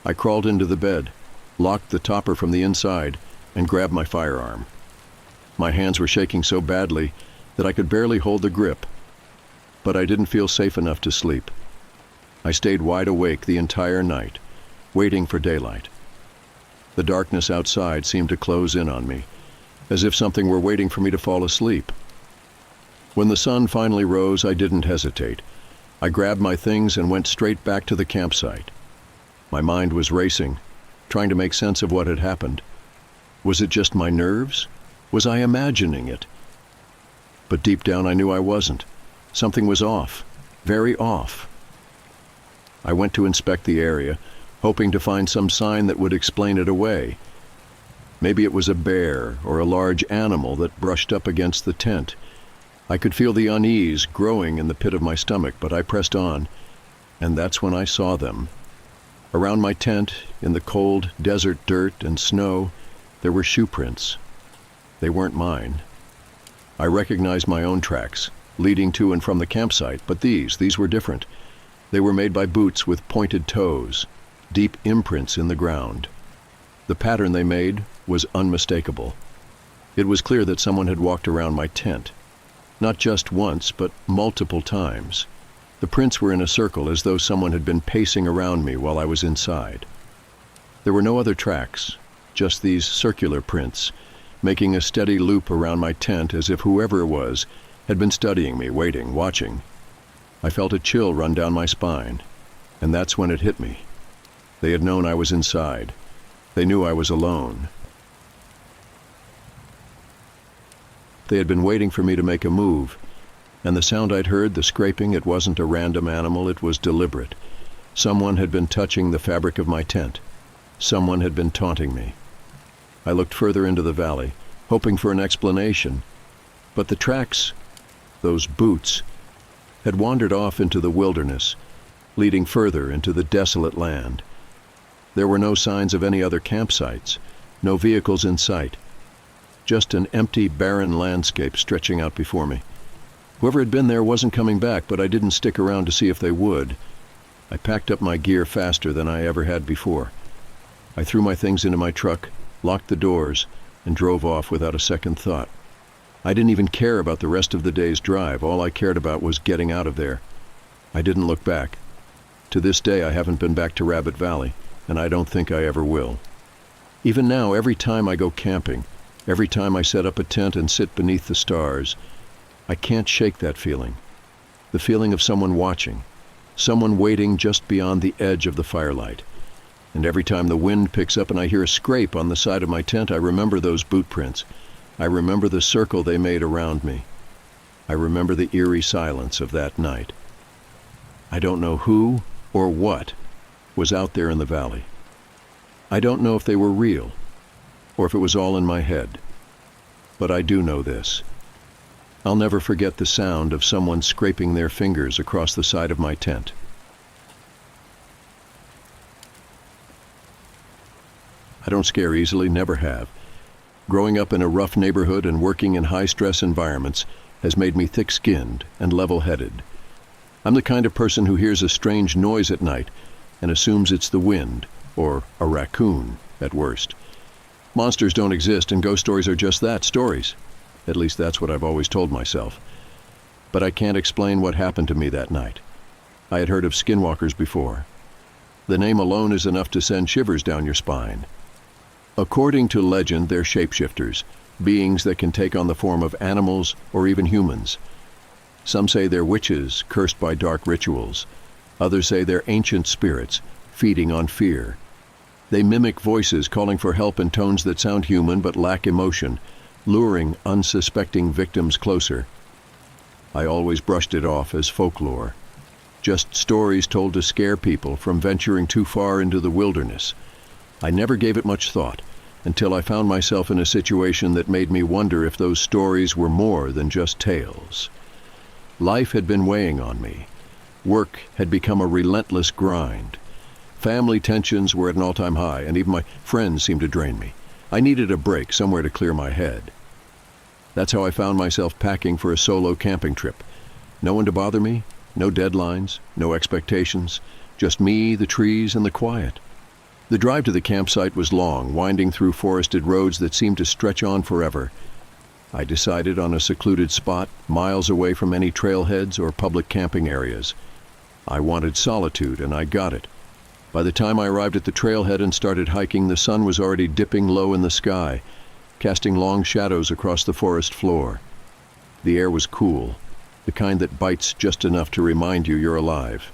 I crawled into the bed, locked the topper from the inside, and grabbed my firearm. My hands were shaking so badly that I could barely hold the grip, but I didn't feel safe enough to sleep. I stayed wide awake the entire night, waiting for daylight. The darkness outside seemed to close in on me, as if something were waiting for me to fall asleep. When the sun finally rose, I didn't hesitate. I grabbed my things and went straight back to the campsite. My mind was racing, trying to make sense of what had happened. Was it just my nerves? Was I imagining it? But deep down I knew I wasn't. Something was off, very off. I went to inspect the area, hoping to find some sign that would explain it away. Maybe it was a bear or a large animal that brushed up against the tent. I could feel the unease growing in the pit of my stomach, but I pressed on, and that's when I saw them. Around my tent, in the cold desert dirt and snow, there were shoe prints. They weren't mine. I recognized my own tracks, leading to and from the campsite, but these were different. They were made by boots with pointed toes, deep imprints in the ground. The pattern they made was unmistakable. It was clear that someone had walked around my tent, not just once, but multiple times. The prints were in a circle, as though someone had been pacing around me while I was inside. There were no other tracks, just these circular prints, making a steady loop around my tent as if whoever it was had been studying me, waiting, watching. I felt a chill run down my spine, and that's when it hit me. They had known I was inside. They knew I was alone. They had been waiting for me to make a move, and the sound I'd heard, the scraping, it wasn't a random animal, it was deliberate. Someone had been touching the fabric of my tent. Someone had been taunting me. I looked further into the valley, hoping for an explanation, but the tracks, those boots, had wandered off into the wilderness, leading further into the desolate land. There were no signs of any other campsites, no vehicles in sight, just an empty, barren landscape stretching out before me. Whoever had been there wasn't coming back, but I didn't stick around to see if they would. I packed up my gear faster than I ever had before. I threw my things into my truck, locked the doors, and drove off without a second thought. I didn't even care about the rest of the day's drive. All I cared about was getting out of there. I didn't look back. To this day, I haven't been back to Rabbit Valley, and I don't think I ever will. Even now, every time I go camping, every time I set up a tent and sit beneath the stars, I can't shake that feeling. The feeling of someone watching, someone waiting just beyond the edge of the firelight. And every time the wind picks up and I hear a scrape on the side of my tent, I remember those boot prints. I remember the circle they made around me. I remember the eerie silence of that night. I don't know who or what was out there in the valley. I don't know if they were real or if it was all in my head. But I do know this. I'll never forget the sound of someone scraping their fingers across the side of my tent. I don't scare easily, never have. Growing up in a rough neighborhood and working in high-stress environments has made me thick-skinned and level-headed. I'm the kind of person who hears a strange noise at night and assumes it's the wind, or a raccoon, at worst. Monsters don't exist, and ghost stories are just that, stories. At least that's what I've always told myself. But I can't explain what happened to me that night. I had heard of skinwalkers before. The name alone is enough to send shivers down your spine. According to legend, they're shapeshifters, beings that can take on the form of animals or even humans. Some say they're witches, cursed by dark rituals. Others say they're ancient spirits, feeding on fear. They mimic voices calling for help in tones that sound human but lack emotion, luring unsuspecting victims closer. I always brushed it off as folklore, just stories told to scare people from venturing too far into the wilderness. I never gave it much thought until I found myself in a situation that made me wonder if those stories were more than just tales. Life had been weighing on me. Work had become a relentless grind. Family tensions were at an all-time high, and even my friends seemed to drain me. I needed a break, somewhere to clear my head. That's how I found myself packing for a solo camping trip. No one to bother me, no deadlines, no expectations, just me, the trees, and the quiet. The drive to the campsite was long, winding through forested roads that seemed to stretch on forever. I decided on a secluded spot, miles away from any trailheads or public camping areas. I wanted solitude, and I got it. By the time I arrived at the trailhead and started hiking, the sun was already dipping low in the sky, casting long shadows across the forest floor. The air was cool, the kind that bites just enough to remind you you're alive.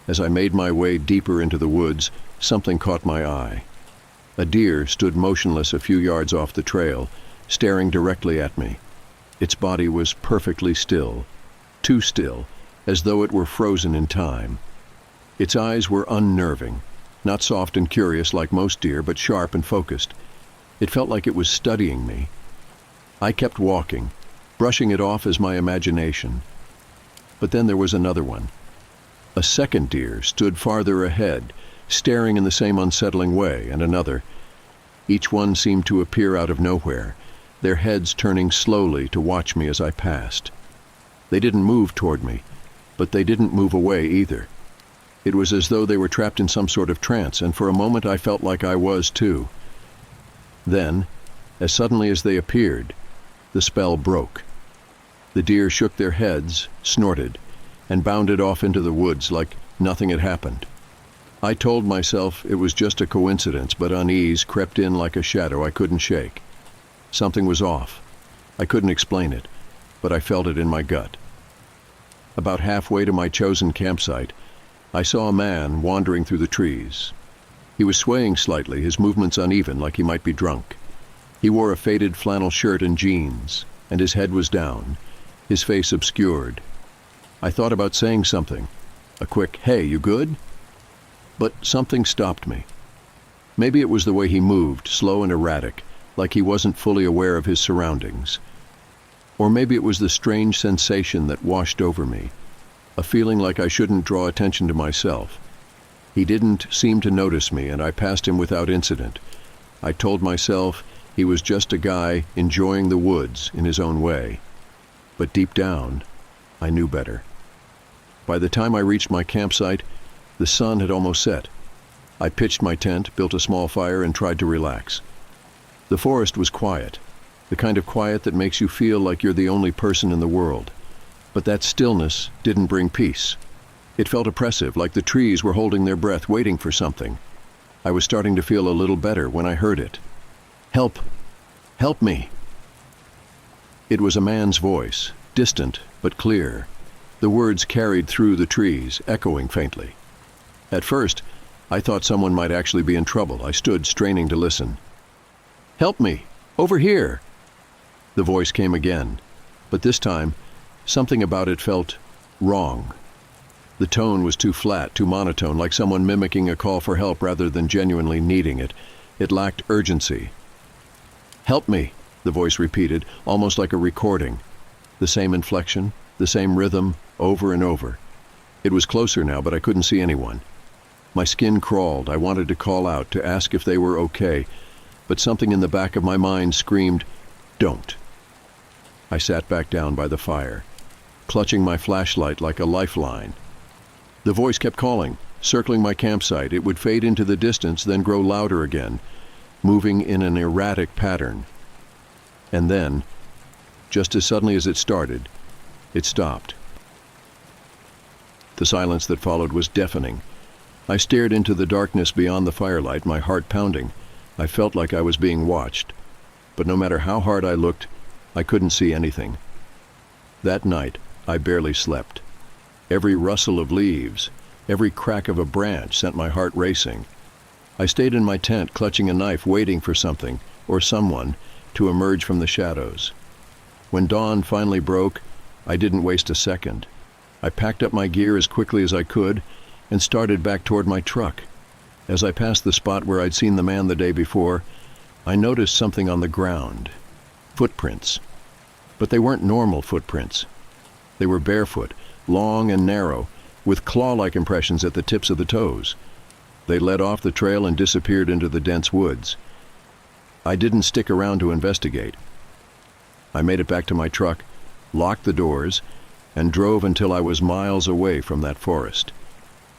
As I made my way deeper into the woods, something caught my eye. A deer stood motionless a few yards off the trail, staring directly at me. Its body was perfectly still, too still, as though it were frozen in time. Its eyes were unnerving, not soft and curious like most deer, but sharp and focused. It felt like it was studying me. I kept walking, brushing it off as my imagination. But then there was another one. A second deer stood farther ahead, staring in the same unsettling way, and another. Each one seemed to appear out of nowhere, their heads turning slowly to watch me as I passed. They didn't move toward me, but they didn't move away either. It was as though they were trapped in some sort of trance, and for a moment I felt like I was too. Then, as suddenly as they appeared, the spell broke. The deer shook their heads, snorted, and bounded off into the woods like nothing had happened. I told myself it was just a coincidence, but unease crept in like a shadow I couldn't shake. Something was off. I couldn't explain it, but I felt it in my gut. About halfway to my chosen campsite, I saw a man wandering through the trees. He was swaying slightly, his movements uneven, like he might be drunk. He wore a faded flannel shirt and jeans, and his head was down, his face obscured. I thought about saying something, a quick, "Hey, you good?" But something stopped me. Maybe it was the way he moved, slow and erratic, like he wasn't fully aware of his surroundings. Or maybe it was the strange sensation that washed over me, a feeling like I shouldn't draw attention to myself. He didn't seem to notice me, and I passed him without incident. I told myself he was just a guy enjoying the woods in his own way. But deep down, I knew better. By the time I reached my campsite, the sun had almost set. I pitched my tent, built a small fire, and tried to relax. The forest was quiet, the kind of quiet that makes you feel like you're the only person in the world. But that stillness didn't bring peace. It felt oppressive, like the trees were holding their breath, waiting for something. I was starting to feel a little better when I heard it. "Help! Help me!" It was a man's voice, distant but clear. The words carried through the trees, echoing faintly. At first, I thought someone might actually be in trouble. I stood, straining to listen. "Help me! Over here!" The voice came again, but this time, something about it felt wrong. The tone was too flat, too monotone, like someone mimicking a call for help rather than genuinely needing it. It lacked urgency. "Help me," the voice repeated, almost like a recording. The same inflection, the same rhythm, over and over. It was closer now, but I couldn't see anyone. My skin crawled. I wanted to call out, to ask if they were okay, but something in the back of my mind screamed, "Don't." I sat back down by the fire, clutching my flashlight like a lifeline. The voice kept calling, circling my campsite. It would fade into the distance, then grow louder again, moving in an erratic pattern. And then, just as suddenly as it started, it stopped. The silence that followed was deafening. I stared into the darkness beyond the firelight, my heart pounding. I felt like I was being watched. But no matter how hard I looked, I couldn't see anything. That night, I barely slept. Every rustle of leaves, every crack of a branch sent my heart racing. I stayed in my tent, clutching a knife, waiting for something, or someone, to emerge from the shadows. When dawn finally broke, I didn't waste a second. I packed up my gear as quickly as I could and started back toward my truck. As I passed the spot where I'd seen the man the day before, I noticed something on the ground. Footprints. But they weren't normal footprints. They were barefoot, long and narrow, with claw-like impressions at the tips of the toes. They led off the trail and disappeared into the dense woods. I didn't stick around to investigate. I made it back to my truck, locked the doors, and drove until I was miles away from that forest.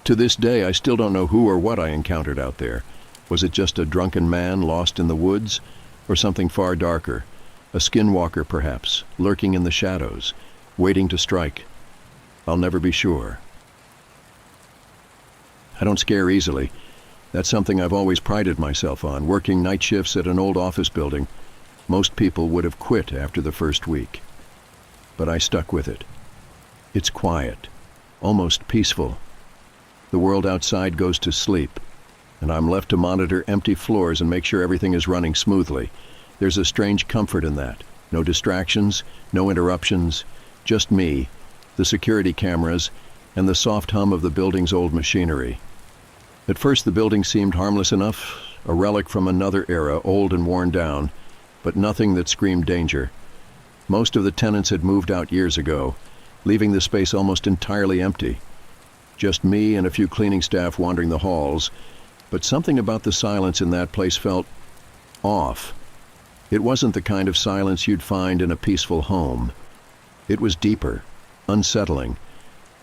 To this day, I still don't know who or what I encountered out there. Was it just a drunken man lost in the woods, or something far darker? A skinwalker, perhaps, lurking in the shadows, waiting to strike. I'll never be sure. I don't scare easily. That's something I've always prided myself on, working night shifts at an old office building. Most people would have quit after the first week. But I stuck with it. It's quiet, almost peaceful. The world outside goes to sleep, and I'm left to monitor empty floors and make sure everything is running smoothly. There's a strange comfort in that. No distractions, no interruptions, just me, the security cameras, and the soft hum of the building's old machinery. At first the building seemed harmless enough, a relic from another era, old and worn down, but nothing that screamed danger. Most of the tenants had moved out years ago, leaving the space almost entirely empty. Just me and a few cleaning staff wandering the halls, but something about the silence in that place felt off. It wasn't the kind of silence you'd find in a peaceful home. It was deeper, unsettling,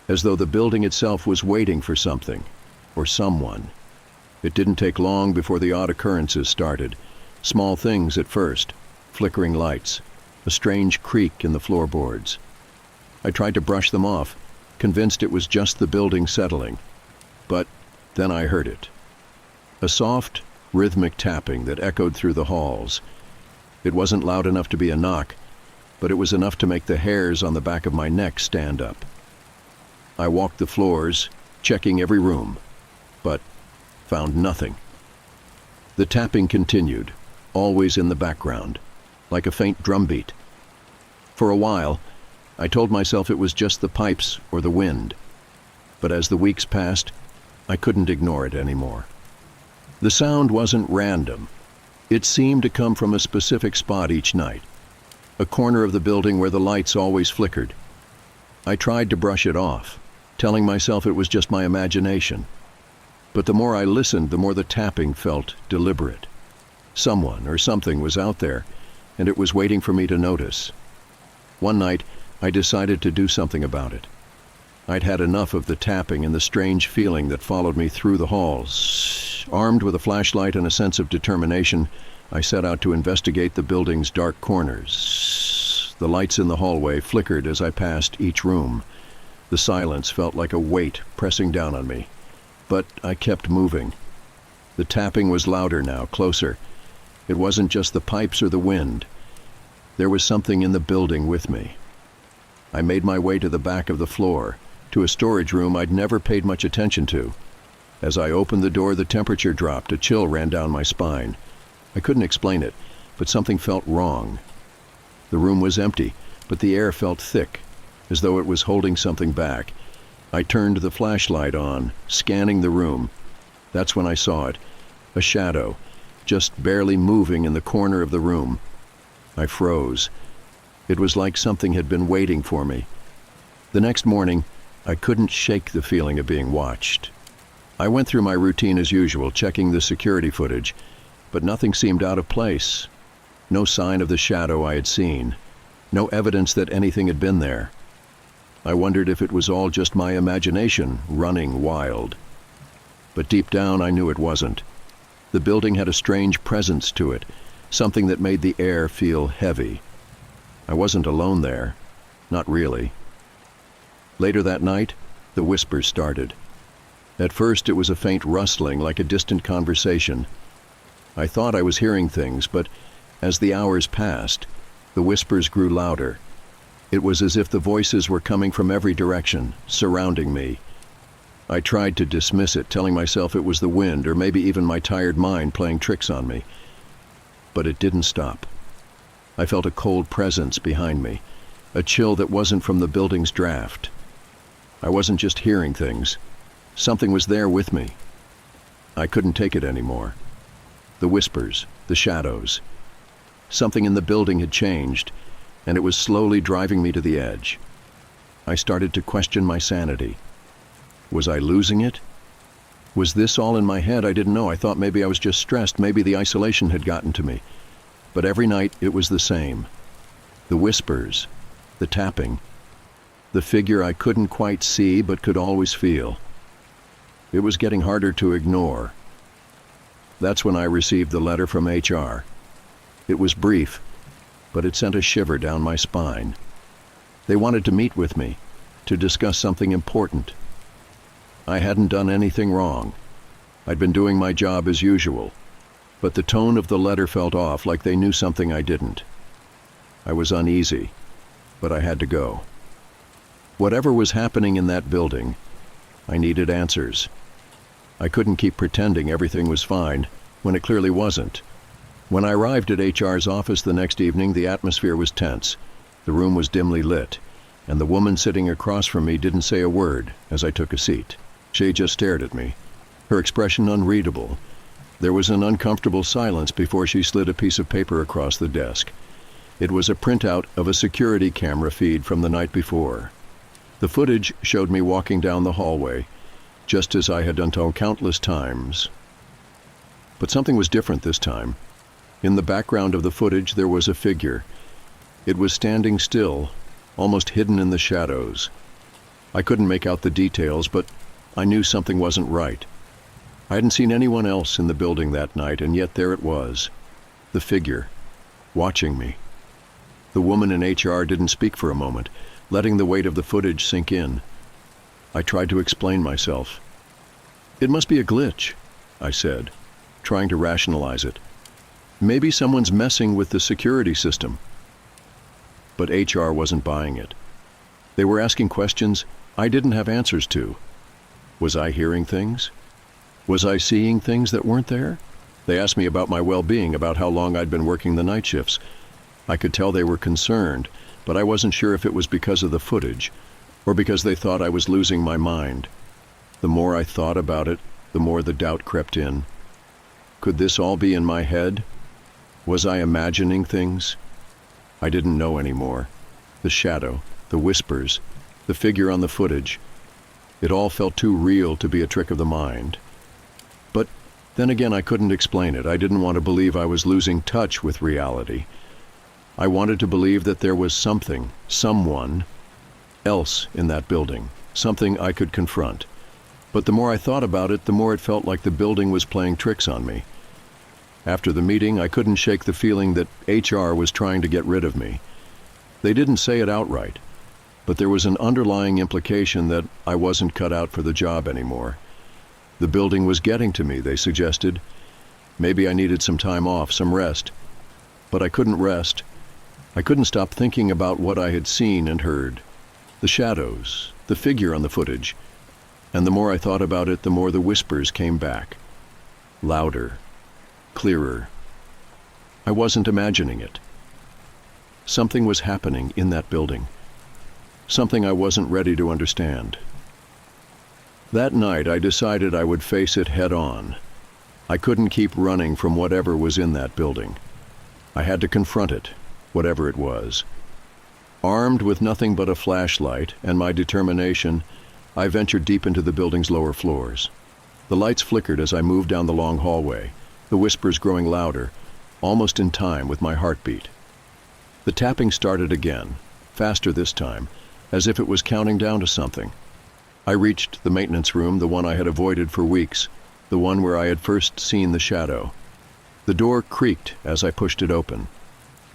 as though the building itself was waiting for something, or someone. It didn't take long before the odd occurrences started. Small things at first, flickering lights, a strange creak in the floorboards. I tried to brush them off, convinced it was just the building settling. But Then I heard it. A soft, rhythmic tapping that echoed through the halls. It wasn't loud enough to be a knock, but it was enough to make the hairs on the back of my neck stand up. I walked the floors, checking every room, but found nothing. The tapping continued, always in the background, like a faint drumbeat. For a while, I told myself it was just the pipes or the wind, but as the weeks passed, I couldn't ignore it anymore. The sound wasn't random. It seemed to come from a specific spot each night, a corner of the building where the lights always flickered. I tried to brush it off, telling myself it was just my imagination. But the more I listened, the more the tapping felt deliberate. Someone or something was out there, and it was waiting for me to notice. One night, I decided to do something about it. I'd had enough of the tapping and the strange feeling that followed me through the halls. Armed with a flashlight and a sense of determination, I set out to investigate the building's dark corners. The lights in the hallway flickered as I passed each room. The silence felt like a weight pressing down on me. But I kept moving. The tapping was louder now, closer. It wasn't just the pipes or the wind. There was something in the building with me. I made my way to the back of the floor, to a storage room I'd never paid much attention to. As I opened the door, the temperature dropped. A chill ran down my spine. I couldn't explain it, but something felt wrong. The room was empty, but the air felt thick, as though it was holding something back. I turned the flashlight on, scanning the room. That's when I saw it, a shadow, just barely moving in the corner of the room. I froze. It was like something had been waiting for me. The next morning, I couldn't shake the feeling of being watched. I went through my routine as usual, checking the security footage, but nothing seemed out of place. No sign of the shadow I had seen. No evidence that anything had been there. I wondered if it was all just my imagination running wild. But deep down I knew it wasn't. The building had a strange presence to it, something that made the air feel heavy. I wasn't alone there. Not really. Later that night, the whispers started. At first it was a faint rustling, like a distant conversation. I thought I was hearing things, but as the hours passed, the whispers grew louder. It was as if the voices were coming from every direction, surrounding me. I tried to dismiss it, telling myself it was the wind or maybe even my tired mind playing tricks on me. But it didn't stop. I felt a cold presence behind me, a chill that wasn't from the building's draft. I wasn't just hearing things. Something was there with me. I couldn't take it anymore. The whispers, the shadows. Something in the building had changed, and it was slowly driving me to the edge. I started to question my sanity. Was I losing it? Was this all in my head? I didn't know. I thought maybe I was just stressed. Maybe the isolation had gotten to me. But every night it was the same. The whispers, the tapping, the figure I couldn't quite see but could always feel. It was getting harder to ignore. That's when I received the letter from HR. It was brief, but it sent a shiver down my spine. They wanted to meet with me, to discuss something important. I hadn't done anything wrong. I'd been doing my job as usual, but the tone of the letter felt off, like they knew something I didn't. I was uneasy, but I had to go. Whatever was happening in that building, I needed answers. I couldn't keep pretending everything was fine when it clearly wasn't. When I arrived at HR's office the next evening, the atmosphere was tense. The room was dimly lit, and the woman sitting across from me didn't say a word as I took a seat. She just stared at me, her expression unreadable. There was an uncomfortable silence before she slid a piece of paper across the desk. It was a printout of a security camera feed from the night before. The footage showed me walking down the hallway, just as I had done so countless times. But something was different this time. In the background of the footage there was a figure. It was standing still, almost hidden in the shadows. I couldn't make out the details, but I knew something wasn't right. I hadn't seen anyone else in the building that night, and yet there it was. The figure, watching me. The woman in HR didn't speak for a moment, letting the weight of the footage sink in. I tried to explain myself. It must be a glitch, I said, trying to rationalize it. Maybe someone's messing with the security system. But HR wasn't buying it. They were asking questions I didn't have answers to. Was I hearing things? Was I seeing things that weren't there? They asked me about my well-being, about how long I'd been working the night shifts. I could tell they were concerned, but I wasn't sure if it was because of the footage or because they thought I was losing my mind. The more I thought about it, the more the doubt crept in. Could this all be in my head? Was I imagining things? I didn't know anymore. The shadow, the whispers, the figure on the footage. It all felt too real to be a trick of the mind. But then again, I couldn't explain it. I didn't want to believe I was losing touch with reality. I wanted to believe that there was something, someone else in that building, something I could confront. But the more I thought about it, the more it felt like the building was playing tricks on me. After the meeting, I couldn't shake the feeling that HR was trying to get rid of me. They didn't say it outright, but there was an underlying implication that I wasn't cut out for the job anymore. The building was getting to me, they suggested. Maybe I needed some time off, some rest. But I couldn't rest. I couldn't stop thinking about what I had seen and heard. The shadows, the figure on the footage. And the more I thought about it, the more the whispers came back. Louder, clearer. I wasn't imagining it. Something was happening in that building. Something I wasn't ready to understand. That night, I decided I would face it head on. I couldn't keep running from whatever was in that building. I had to confront it, whatever it was. Armed with nothing but a flashlight and my determination, I ventured deep into the building's lower floors. The lights flickered as I moved down the long hallway, the whispers growing louder, almost in time with my heartbeat. The tapping started again, faster this time, as if it was counting down to something. I reached the maintenance room, the one I had avoided for weeks, the one where I had first seen the shadow. The door creaked as I pushed it open.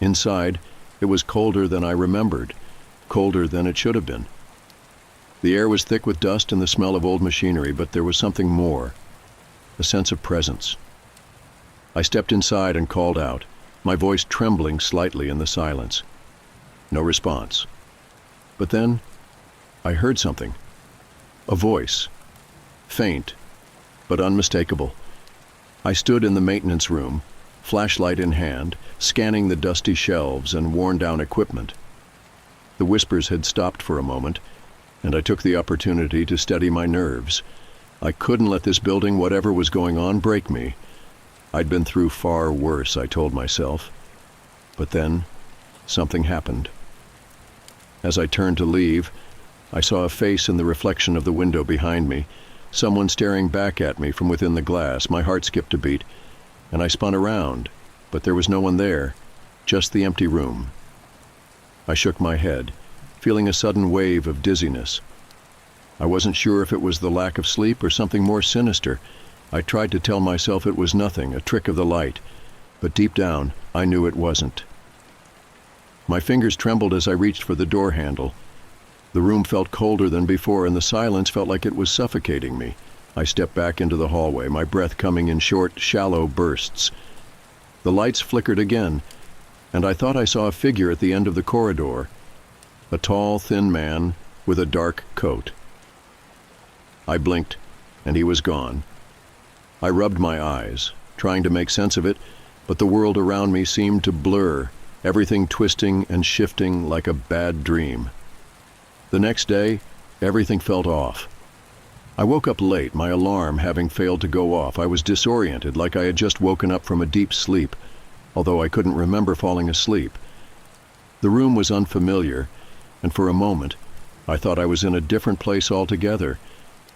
Inside, it was colder than I remembered, colder than it should have been. The air was thick with dust and the smell of old machinery, but there was something more, a sense of presence. I stepped inside and called out, my voice trembling slightly in the silence. No response. But then, I heard something. A voice. Faint, but unmistakable. I stood in the maintenance room, flashlight in hand, scanning the dusty shelves and worn-down equipment. The whispers had stopped for a moment, and I took the opportunity to steady my nerves. I couldn't let this building, whatever was going on, break me. I'd been through far worse, I told myself. But then, something happened. As I turned to leave, I saw a face in the reflection of the window behind me, someone staring back at me from within the glass. My heart skipped a beat, and I spun around, but there was no one there, just the empty room. I shook my head, feeling a sudden wave of dizziness. I wasn't sure if it was the lack of sleep or something more sinister. I tried to tell myself it was nothing, a trick of the light, but deep down, I knew it wasn't. My fingers trembled as I reached for the door handle. The room felt colder than before, and the silence felt like it was suffocating me. I stepped back into the hallway, my breath coming in short, shallow bursts. The lights flickered again, and I thought I saw a figure at the end of the corridor, a tall, thin man with a dark coat. I blinked, and he was gone. I rubbed my eyes, trying to make sense of it, but the world around me seemed to blur, everything twisting and shifting like a bad dream. The next day, everything felt off. I woke up late, my alarm having failed to go off. I was disoriented, like I had just woken up from a deep sleep, although I couldn't remember falling asleep. The room was unfamiliar, and for a moment, I thought I was in a different place altogether.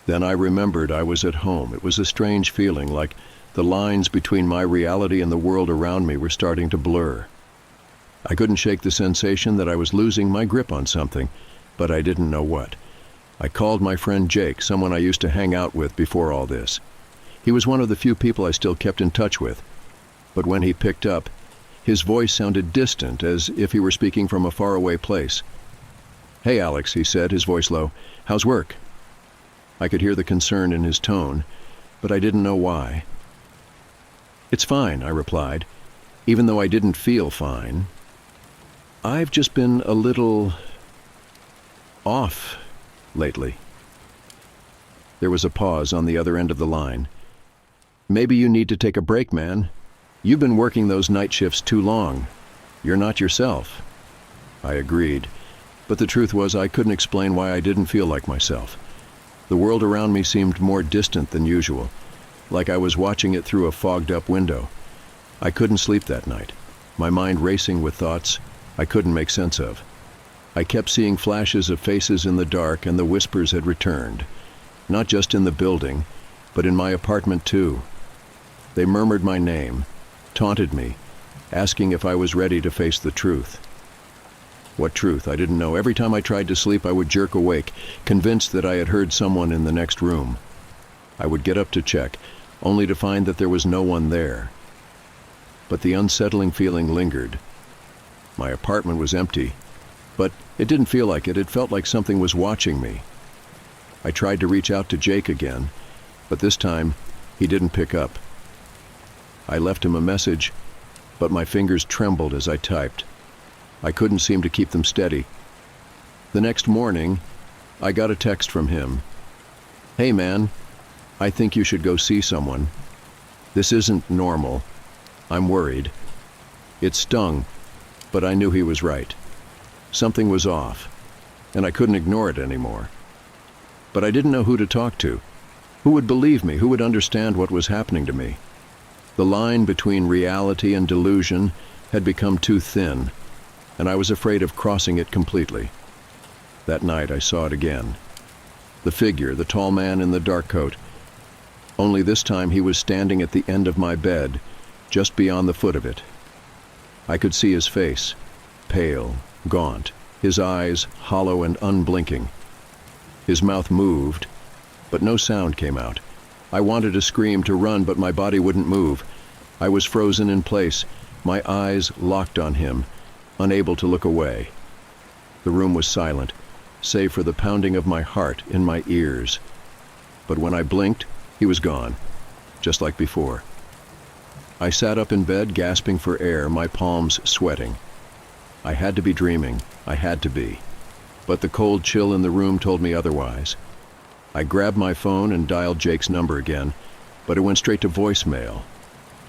Then I remembered I was at home. It was a strange feeling, like the lines between my reality and the world around me were starting to blur. I couldn't shake the sensation that I was losing my grip on something, but I didn't know what. I called my friend Jake, someone I used to hang out with before all this. He was one of the few people I still kept in touch with. But when he picked up, his voice sounded distant, as if he were speaking from a faraway place. "Hey, Alex," he said, his voice low. "How's work?" I could hear the concern in his tone, but I didn't know why. "It's fine," I replied, even though I didn't feel fine. "I've just been a little off lately." There was a pause on the other end of the line. "Maybe you need to take a break, man. You've been working those night shifts too long. You're not yourself." I agreed, but the truth was I couldn't explain why I didn't feel like myself. The world around me seemed more distant than usual, like I was watching it through a fogged-up window. I couldn't sleep that night, my mind racing with thoughts I couldn't make sense of. I kept seeing flashes of faces in the dark, and the whispers had returned, not just in the building, but in my apartment too. They murmured my name, taunted me, asking if I was ready to face the truth. What truth? I didn't know. Every time I tried to sleep, I would jerk awake, convinced that I had heard someone in the next room. I would get up to check, only to find that there was no one there. But the unsettling feeling lingered. My apartment was empty, but it didn't feel like it. It felt like something was watching me. I tried to reach out to Jake again, but this time he didn't pick up. I left him a message, but my fingers trembled as I typed. I couldn't seem to keep them steady. The next morning, I got a text from him. "Hey man, I think you should go see someone. This isn't normal. I'm worried." It stung, but I knew he was right. Something was off, and I couldn't ignore it anymore. But I didn't know who to talk to. Who would believe me? Who would understand what was happening to me? The line between reality and delusion had become too thin, and I was afraid of crossing it completely. That night I saw it again. The figure, the tall man in the dark coat. Only this time he was standing at the end of my bed, just beyond the foot of it. I could see his face, pale, gaunt, his eyes hollow and unblinking. His mouth moved, but no sound came out. I wanted to scream, to run, but my body wouldn't move. I was frozen in place, my eyes locked on him, unable to look away. The room was silent, save for the pounding of my heart in my ears. But when I blinked, he was gone, just like before. I sat up in bed, gasping for air, my palms sweating. I had to be dreaming. I had to be. But the cold chill in the room told me otherwise. I grabbed my phone and dialed Jake's number again, but it went straight to voicemail.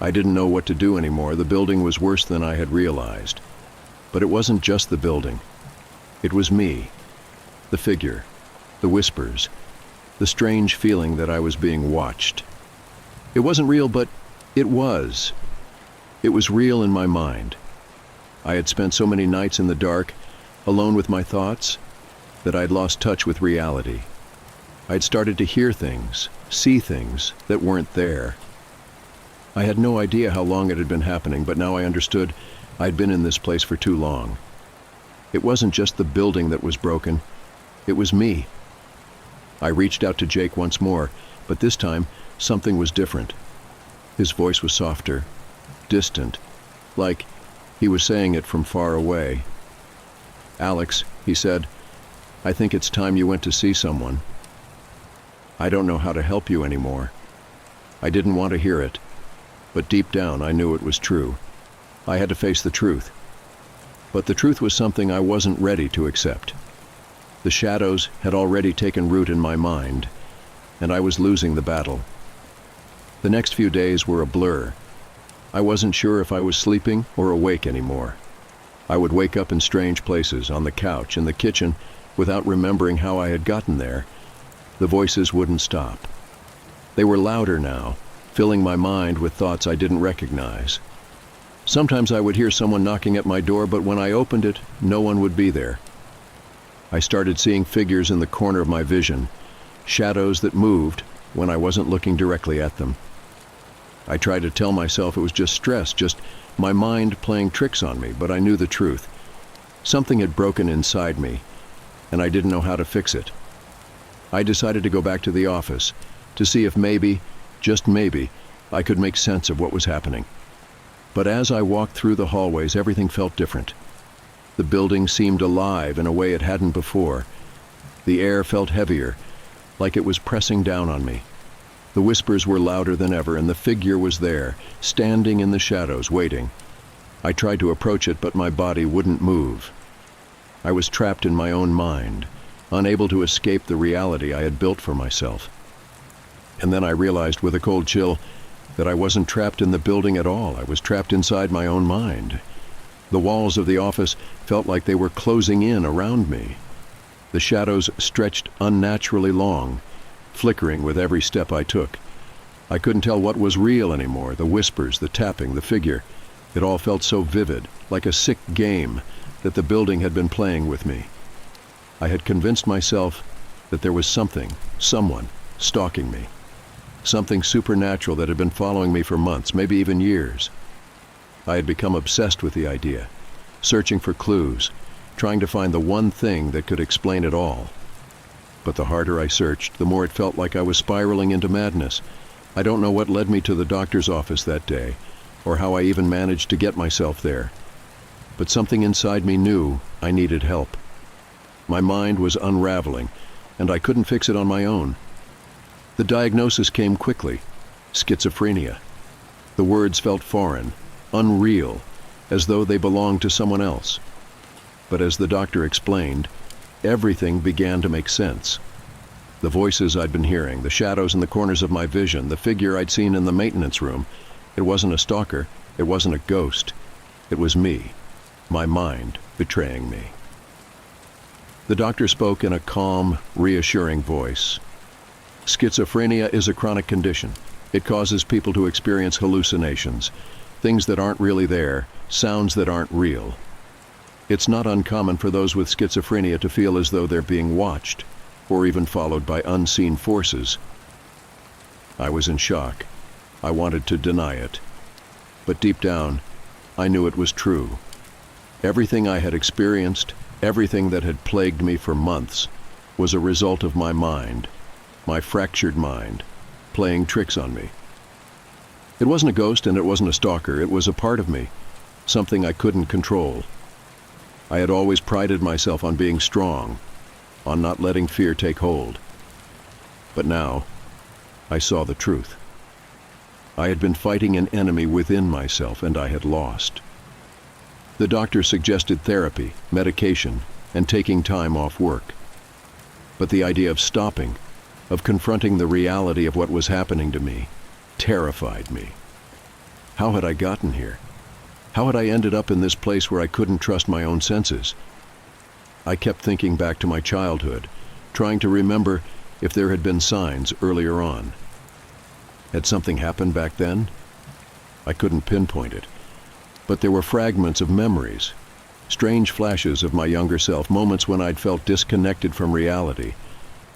I didn't know what to do anymore. The building was worse than I had realized. But it wasn't just the building. It was me. The figure. The whispers. The strange feeling that I was being watched. It wasn't real, but it was. It was real in my mind. I had spent so many nights in the dark, alone with my thoughts, that I'd lost touch with reality. I'd started to hear things, see things that weren't there. I had no idea how long it had been happening, but now I understood I'd been in this place for too long. It wasn't just the building that was broken. It was me. I reached out to Jake once more, but this time something was different. His voice was softer, distant, like he was saying it from far away. "Alex," he said, "I think it's time you went to see someone. I don't know how to help you anymore." I didn't want to hear it, but deep down I knew it was true. I had to face the truth. But the truth was something I wasn't ready to accept. The shadows had already taken root in my mind, and I was losing the battle. The next few days were a blur. I wasn't sure if I was sleeping or awake anymore. I would wake up in strange places, on the couch, in the kitchen, without remembering how I had gotten there. The voices wouldn't stop. They were louder now, filling my mind with thoughts I didn't recognize. Sometimes I would hear someone knocking at my door, but when I opened it, no one would be there. I started seeing figures in the corner of my vision, shadows that moved when I wasn't looking directly at them. I tried to tell myself it was just stress, just my mind playing tricks on me, but I knew the truth. Something had broken inside me, and I didn't know how to fix it. I decided to go back to the office to see if maybe, just maybe, I could make sense of what was happening. But as I walked through the hallways, everything felt different. The building seemed alive in a way it hadn't before. The air felt heavier, like it was pressing down on me. The whispers were louder than ever, and the figure was there, standing in the shadows, waiting. I tried to approach it, but my body wouldn't move. I was trapped in my own mind, unable to escape the reality I had built for myself. And then I realized with a cold chill that I wasn't trapped in the building at all. I was trapped inside my own mind. The walls of the office felt like they were closing in around me. The shadows stretched unnaturally long, flickering with every step I took. I couldn't tell what was real anymore, the whispers, the tapping, the figure. It all felt so vivid, like a sick game that the building had been playing with me. I had convinced myself that there was something, someone, stalking me. Something supernatural that had been following me for months, maybe even years. I had become obsessed with the idea, searching for clues, trying to find the one thing that could explain it all. But the harder I searched, the more it felt like I was spiraling into madness. I don't know what led me to the doctor's office that day, or how I even managed to get myself there. But something inside me knew I needed help. My mind was unraveling, and I couldn't fix it on my own. The diagnosis came quickly: schizophrenia. The words felt foreign, unreal, as though they belonged to someone else. But as the doctor explained, everything began to make sense. The voices I'd been hearing, the shadows in the corners of my vision, the figure I'd seen in the maintenance room, it wasn't a stalker, it wasn't a ghost. It was me, my mind, betraying me. The doctor spoke in a calm, reassuring voice. Schizophrenia is a chronic condition. It causes people to experience hallucinations, things that aren't really there, sounds that aren't real. It's not uncommon for those with schizophrenia to feel as though they're being watched, or even followed by unseen forces. I was in shock. I wanted to deny it. But deep down, I knew it was true. Everything I had experienced, everything that had plagued me for months, was a result of my mind, my fractured mind, playing tricks on me. It wasn't a ghost and it wasn't a stalker. It was a part of me, something I couldn't control. I had always prided myself on being strong, on not letting fear take hold. But now, I saw the truth. I had been fighting an enemy within myself, and I had lost. The doctor suggested therapy, medication, and taking time off work. But the idea of stopping, of confronting the reality of what was happening to me, terrified me. How had I gotten here? How had I ended up in this place where I couldn't trust my own senses? I kept thinking back to my childhood, trying to remember if there had been signs earlier on. Had something happened back then? I couldn't pinpoint it, but there were fragments of memories, strange flashes of my younger self, moments when I'd felt disconnected from reality,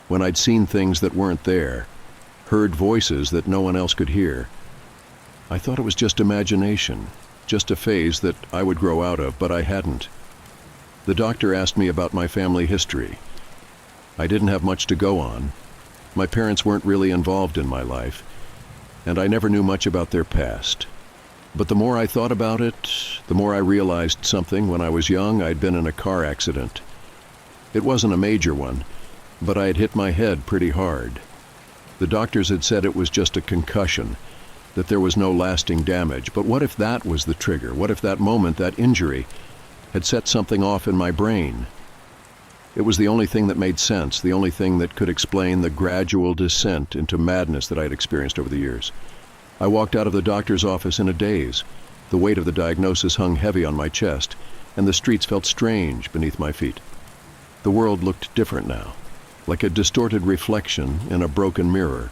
when I'd seen things that weren't there, heard voices that no one else could hear. I thought it was just imagination, just a phase that I would grow out of, but I hadn't. The doctor asked me about my family history. I didn't have much to go on. My parents weren't really involved in my life, and I never knew much about their past. But the more I thought about it, the more I realized something. When I was young, I'd been in a car accident. It wasn't a major one, but I had hit my head pretty hard. The doctors had said it was just a concussion, that there was no lasting damage. But what if that was the trigger? What if that moment, that injury, had set something off in my brain? It was the only thing that made sense, the only thing that could explain the gradual descent into madness that I had experienced over the years. I walked out of the doctor's office in a daze. The weight of the diagnosis hung heavy on my chest, and the streets felt strange beneath my feet. The world looked different now, like a distorted reflection in a broken mirror.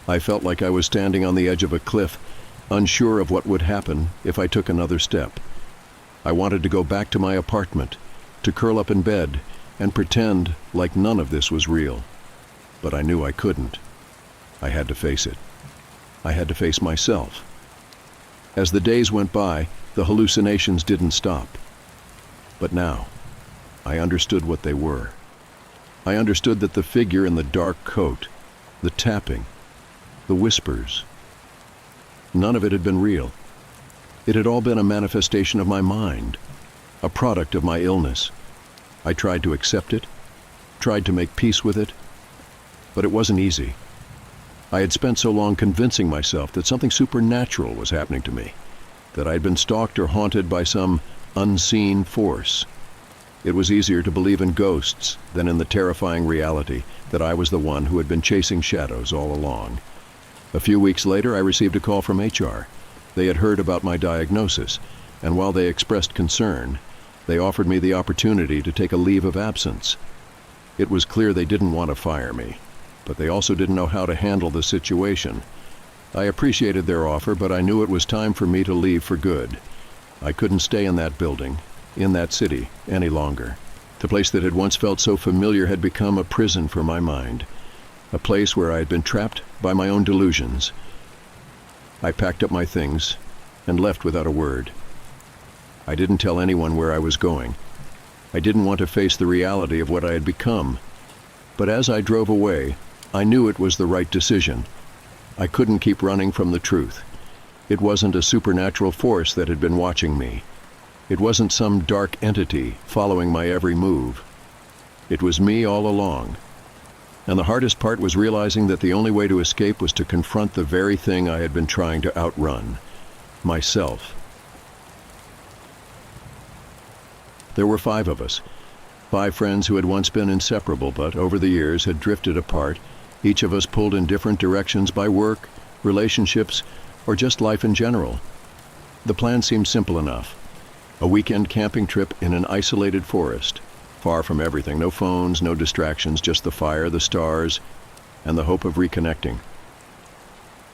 I felt like I was standing on the edge of a cliff, unsure of what would happen if I took another step. I wanted to go back to my apartment, to curl up in bed, and pretend like none of this was real. But I knew I couldn't. I had to face it. I had to face myself. As the days went by, the hallucinations didn't stop. But now, I understood what they were. I understood that the figure in the dark coat, the tapping, the whispers, none of it had been real. It had all been a manifestation of my mind, a product of my illness. I tried to accept it, tried to make peace with it, but it wasn't easy. I had spent so long convincing myself that something supernatural was happening to me, that I had been stalked or haunted by some unseen force. It was easier to believe in ghosts than in the terrifying reality that I was the one who had been chasing shadows all along. A few weeks later, I received a call from HR. They had heard about my diagnosis, and while they expressed concern, they offered me the opportunity to take a leave of absence. It was clear they didn't want to fire me, but they also didn't know how to handle the situation. I appreciated their offer, but I knew it was time for me to leave for good. I couldn't stay in that building, in that city, any longer. The place that had once felt so familiar had become a prison for my mind, a place where I had been trapped by my own delusions. I packed up my things and left without a word. I didn't tell anyone where I was going. I didn't want to face the reality of what I had become. But as I drove away, I knew it was the right decision. I couldn't keep running from the truth. It wasn't a supernatural force that had been watching me. It wasn't some dark entity following my every move. It was me all along. And the hardest part was realizing that the only way to escape was to confront the very thing I had been trying to outrun, myself. There were 5 of us, 5 friends who had once been inseparable but over the years had drifted apart, each of us pulled in different directions by work, relationships, or just life in general. The plan seemed simple enough. A weekend camping trip in an isolated forest, far from everything, no phones, no distractions, just the fire, the stars, and the hope of reconnecting.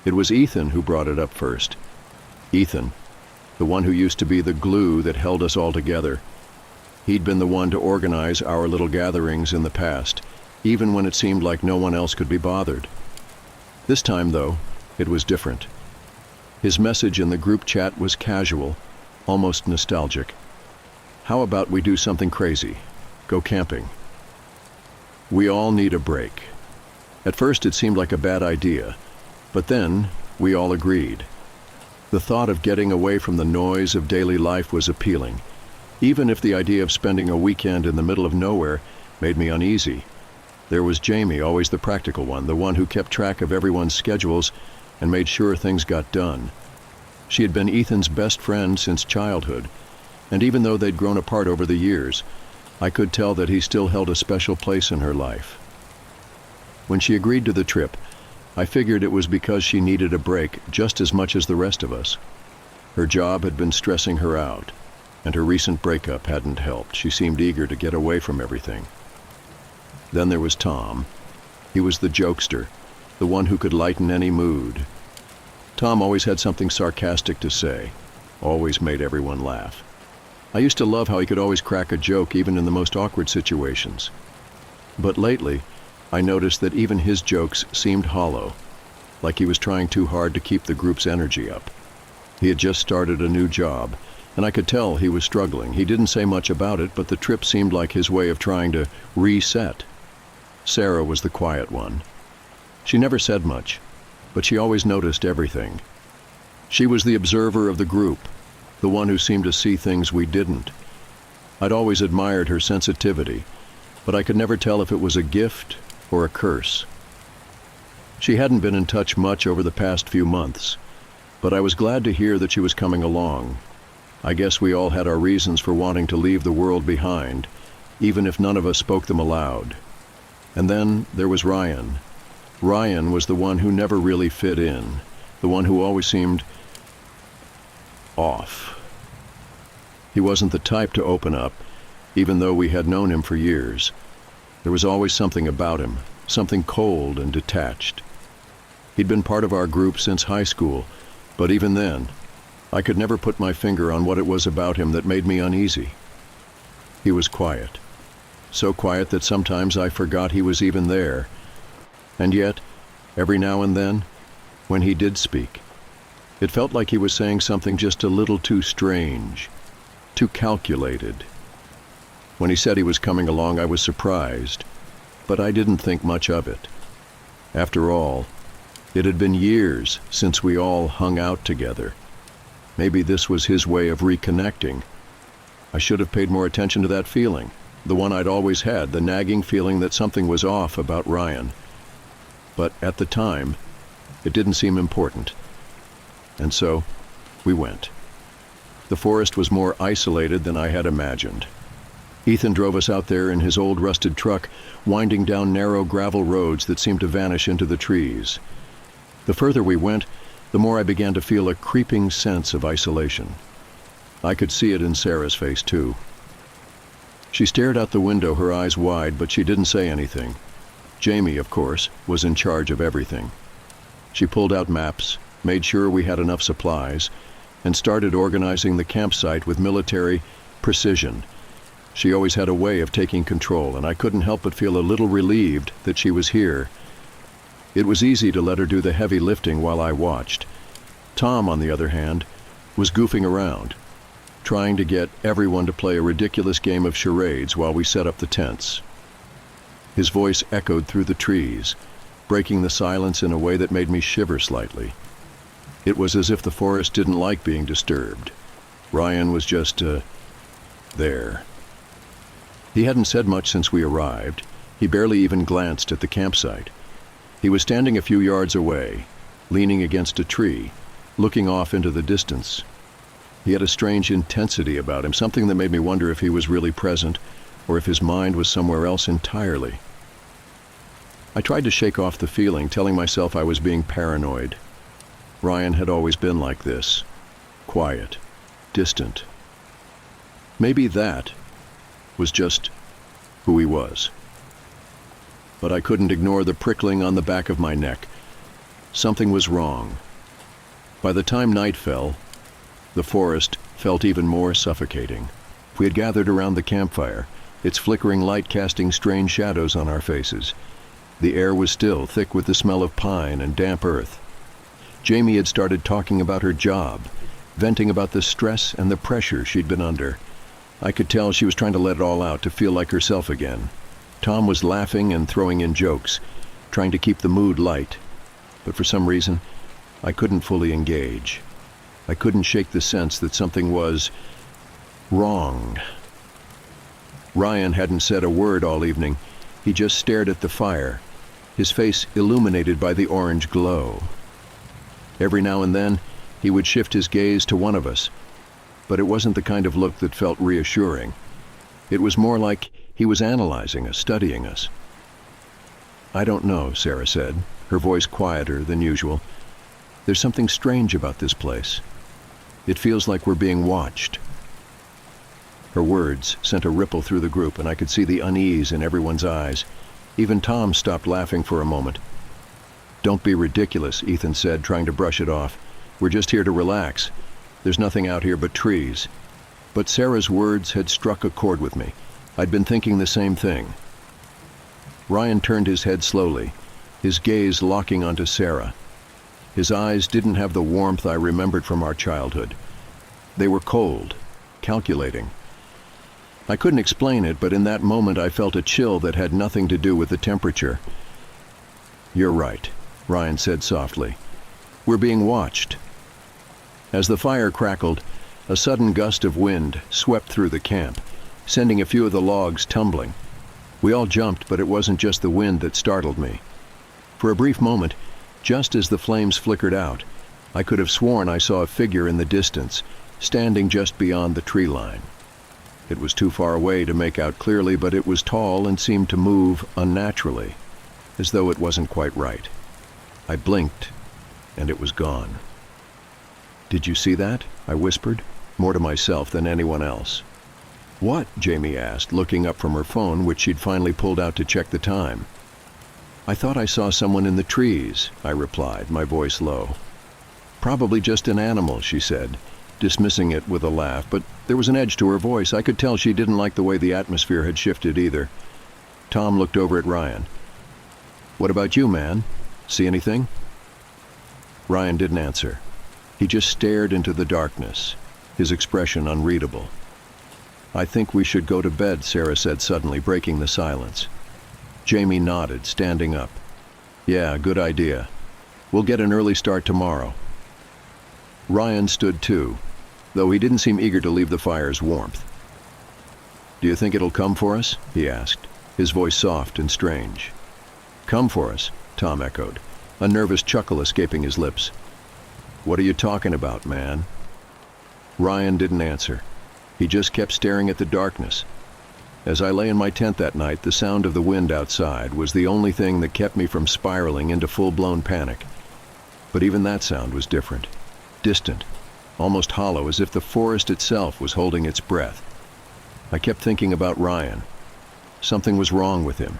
It was Ethan who brought it up first. Ethan, the one who used to be the glue that held us all together. He'd been the one to organize our little gatherings in the past, even when it seemed like no one else could be bothered. This time, though, it was different. His message in the group chat was casual, almost nostalgic. How about we do something crazy? Go camping. We all need a break. At first it seemed like a bad idea, but then we all agreed. The thought of getting away from the noise of daily life was appealing, even if the idea of spending a weekend in the middle of nowhere made me uneasy. There was Jamie, always the practical one, the one who kept track of everyone's schedules and made sure things got done. She had been Ethan's best friend since childhood, and even though they'd grown apart over the years, I could tell that he still held a special place in her life. When she agreed to the trip, I figured it was because she needed a break just as much as the rest of us. Her job had been stressing her out, and her recent breakup hadn't helped. She seemed eager to get away from everything. Then there was Tom. He was the jokester, the one who could lighten any mood. Tom always had something sarcastic to say, always made everyone laugh. I used to love how he could always crack a joke even in the most awkward situations. But lately, I noticed that even his jokes seemed hollow, like he was trying too hard to keep the group's energy up. He had just started a new job, and I could tell he was struggling. He didn't say much about it, but the trip seemed like his way of trying to reset. Sarah was the quiet one. She never said much, but she always noticed everything. She was the observer of the group, the one who seemed to see things we didn't. I'd always admired her sensitivity, but I could never tell if it was a gift or a curse. She hadn't been in touch much over the past few months, but I was glad to hear that she was coming along. I guess we all had our reasons for wanting to leave the world behind, even if none of us spoke them aloud. And then there was Ryan. Ryan was the one who never really fit in, the one who always seemed off. He wasn't the type to open up, even though we had known him for years. There was always something about him, something cold and detached. He'd been part of our group since high school, but even then, I could never put my finger on what it was about him that made me uneasy. He was quiet, so quiet that sometimes I forgot he was even there. And yet, every now and then, when he did speak, it felt like he was saying something just a little too strange, too calculated. When he said he was coming along, I was surprised, but I didn't think much of it. After all, it had been years since we all hung out together. Maybe this was his way of reconnecting. I should have paid more attention to that feeling, the one I'd always had, the nagging feeling that something was off about Ryan. But at the time, It didn't seem important. And so, we went. The forest was more isolated than I had imagined. Ethan drove us out there in his old rusted truck, winding down narrow gravel roads that seemed to vanish into the trees. The further we went, the more I began to feel a creeping sense of isolation. I could see it in Sarah's face, too. She stared out the window, her eyes wide, but she didn't say anything. Jamie, of course, was in charge of everything. She pulled out maps, made sure we had enough supplies, and started organizing the campsite with military precision. She always had a way of taking control, and I couldn't help but feel a little relieved that she was here. It was easy to let her do the heavy lifting while I watched. Tom, on the other hand, was goofing around, trying to get everyone to play a ridiculous game of charades while we set up the tents. His voice echoed through the trees, breaking the silence in a way that made me shiver slightly. It was as if the forest didn't like being disturbed. Ryan was just, there. He hadn't said much since we arrived. He barely even glanced at the campsite. He was standing a few yards away, leaning against a tree, looking off into the distance. He had a strange intensity about him, something that made me wonder if he was really present or if his mind was somewhere else entirely. I tried to shake off the feeling, telling myself I was being paranoid. Ryan had always been like this, quiet, distant. Maybe that was just who he was. But I couldn't ignore the prickling on the back of my neck. Something was wrong. By the time night fell, the forest felt even more suffocating. We had gathered around the campfire, its flickering light casting strange shadows on our faces. The air was still, thick with the smell of pine and damp earth. Jamie had started talking about her job, venting about the stress and the pressure she'd been under. I could tell she was trying to let it all out, to feel like herself again. Tom was laughing and throwing in jokes, trying to keep the mood light. But for some reason, I couldn't fully engage. I couldn't shake the sense that something was wrong. Ryan hadn't said a word all evening. He just stared at the fire, his face illuminated by the orange glow. Every now and then, he would shift his gaze to one of us, but it wasn't the kind of look that felt reassuring. It was more like he was analyzing us, studying us. "I don't know," Sarah said, her voice quieter than usual. "There's something strange about this place. It feels like we're being watched." Her words sent a ripple through the group, and I could see the unease in everyone's eyes. Even Tom stopped laughing for a moment. "Don't be ridiculous," Ethan said, trying to brush it off. "We're just here to relax. There's nothing out here but trees." But Sarah's words had struck a chord with me. I'd been thinking the same thing. Ryan turned his head slowly, his gaze locking onto Sarah. His eyes didn't have the warmth I remembered from our childhood. They were cold, calculating. I couldn't explain it, but in that moment I felt a chill that had nothing to do with the temperature. "You're right," Ryan said softly. "We're being watched." As the fire crackled, a sudden gust of wind swept through the camp, sending a few of the logs tumbling. We all jumped, but it wasn't just the wind that startled me. For a brief moment, just as the flames flickered out, I could have sworn I saw a figure in the distance, standing just beyond the tree line. It was too far away to make out clearly, but it was tall and seemed to move unnaturally, as though it wasn't quite right. I blinked, and it was gone. "Did you see that?" I whispered, more to myself than anyone else. "What?" Jamie asked, looking up from her phone, which she'd finally pulled out to check the time. "I thought I saw someone in the trees," I replied, my voice low. "Probably just an animal," she said, dismissing it with a laugh, but there was an edge to her voice. I could tell she didn't like the way the atmosphere had shifted either. Tom looked over at Ryan. "What about you, man? See anything?" Ryan didn't answer. He just stared into the darkness, his expression unreadable. "I think we should go to bed," Sarah said suddenly, breaking the silence. Jamie nodded, standing up. "Yeah, good idea. We'll get an early start tomorrow." Ryan stood too, though he didn't seem eager to leave the fire's warmth. "Do you think it'll come for us?" he asked, his voice soft and strange. "Come for us," Tom echoed. a nervous chuckle escaping his lips. "What are you talking about, man?" Ryan didn't answer. He just kept staring at the darkness. As I lay in my tent that night, the sound of the wind outside was the only thing that kept me from spiraling into full-blown panic. But even that sound was different, distant, almost hollow, as if the forest itself was holding its breath. I kept thinking about Ryan. Something was wrong with him.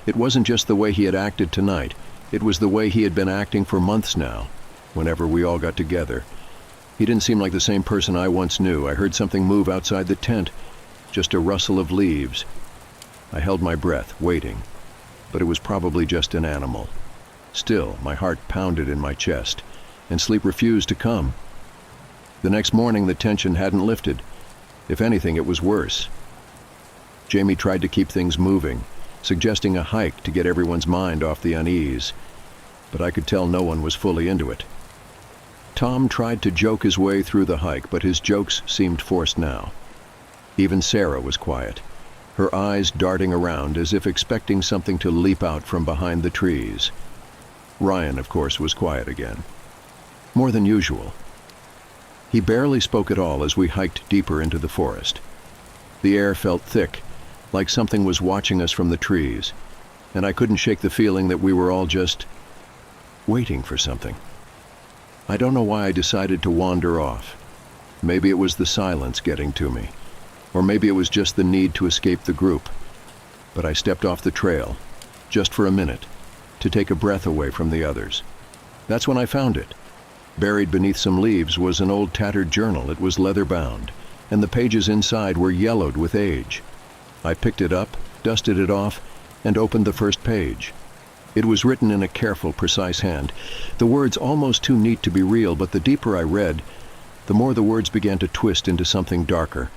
It wasn't just the way he had acted tonight. It was the way he had been acting for months now, whenever we all got together. He didn't seem like the same person I once knew. I heard something move outside the tent, just a rustle of leaves. I held my breath, waiting, but it was probably just an animal. Still, my heart pounded in my chest, and sleep refused to come. The next morning, the tension hadn't lifted. If anything, it was worse. Jamie tried to keep things moving, suggesting a hike to get everyone's mind off the unease, but I could tell no one was fully into it. Tom tried to joke his way through the hike, but his jokes seemed forced now. Even Sarah was quiet, her eyes darting around as if expecting something to leap out from behind the trees. Ryan, of course, was quiet again. More than usual. He barely spoke at all as we hiked deeper into the forest. The air felt thick, like something was watching us from the trees, and I couldn't shake the feeling that we were all just waiting for something. I don't know why I decided to wander off. Maybe it was the silence getting to me, or maybe it was just the need to escape the group. But I stepped off the trail, just for a minute, to take a breath away from the others. That's when I found it. Buried beneath some leaves was an old tattered journal. It was leather-bound, and the pages inside were yellowed with age. I picked it up, dusted it off, and opened the first page. It was written in a careful, precise hand, the words almost too neat to be real, but the deeper I read, the more the words began to twist into something darker.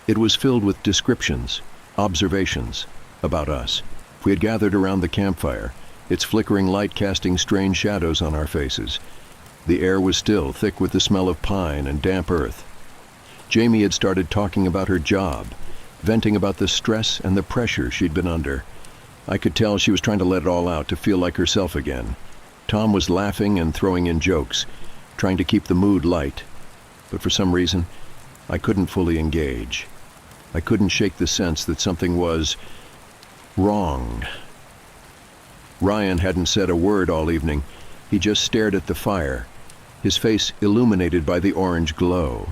It was filled with descriptions, observations, about us. We had gathered around the campfire, its flickering light casting strange shadows on our faces. The air was still, thick with the smell of pine and damp earth. Jamie had started talking about her job, venting about the stress and the pressure she'd been under. I could tell she was trying to let it all out, to feel like herself again. Tom was laughing and throwing in jokes, trying to keep the mood light. But for some reason, I couldn't fully engage. I couldn't shake the sense that something was wrong. Ryan hadn't said a word all evening. He just stared at the fire, his face illuminated by the orange glow.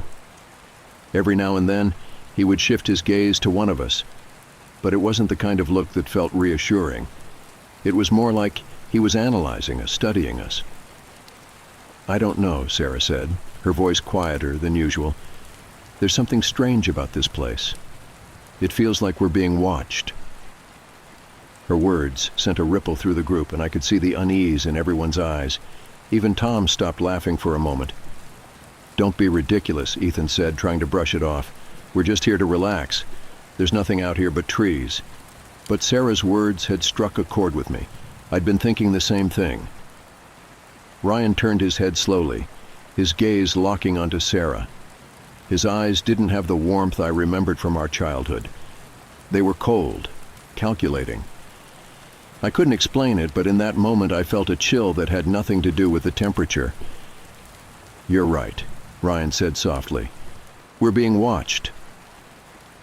Every now and then, he would shift his gaze to one of us, but it wasn't the kind of look that felt reassuring. It was more like he was analyzing us, studying us. "I don't know," Sarah said, her voice quieter than usual. "There's something strange about this place. It feels like we're being watched." Her words sent a ripple through the group, and I could see the unease in everyone's eyes. Even Tom stopped laughing for a moment. "Don't be ridiculous," Ethan said, trying to brush it off. "We're just here to relax. There's nothing out here but trees." But Sarah's words had struck a chord with me. I'd been thinking the same thing. Ryan turned his head slowly, his gaze locking onto Sarah. His eyes didn't have the warmth I remembered from our childhood. They were cold, calculating. I couldn't explain it, but in that moment I felt a chill that had nothing to do with the temperature. "You're right," Ryan said softly. "We're being watched."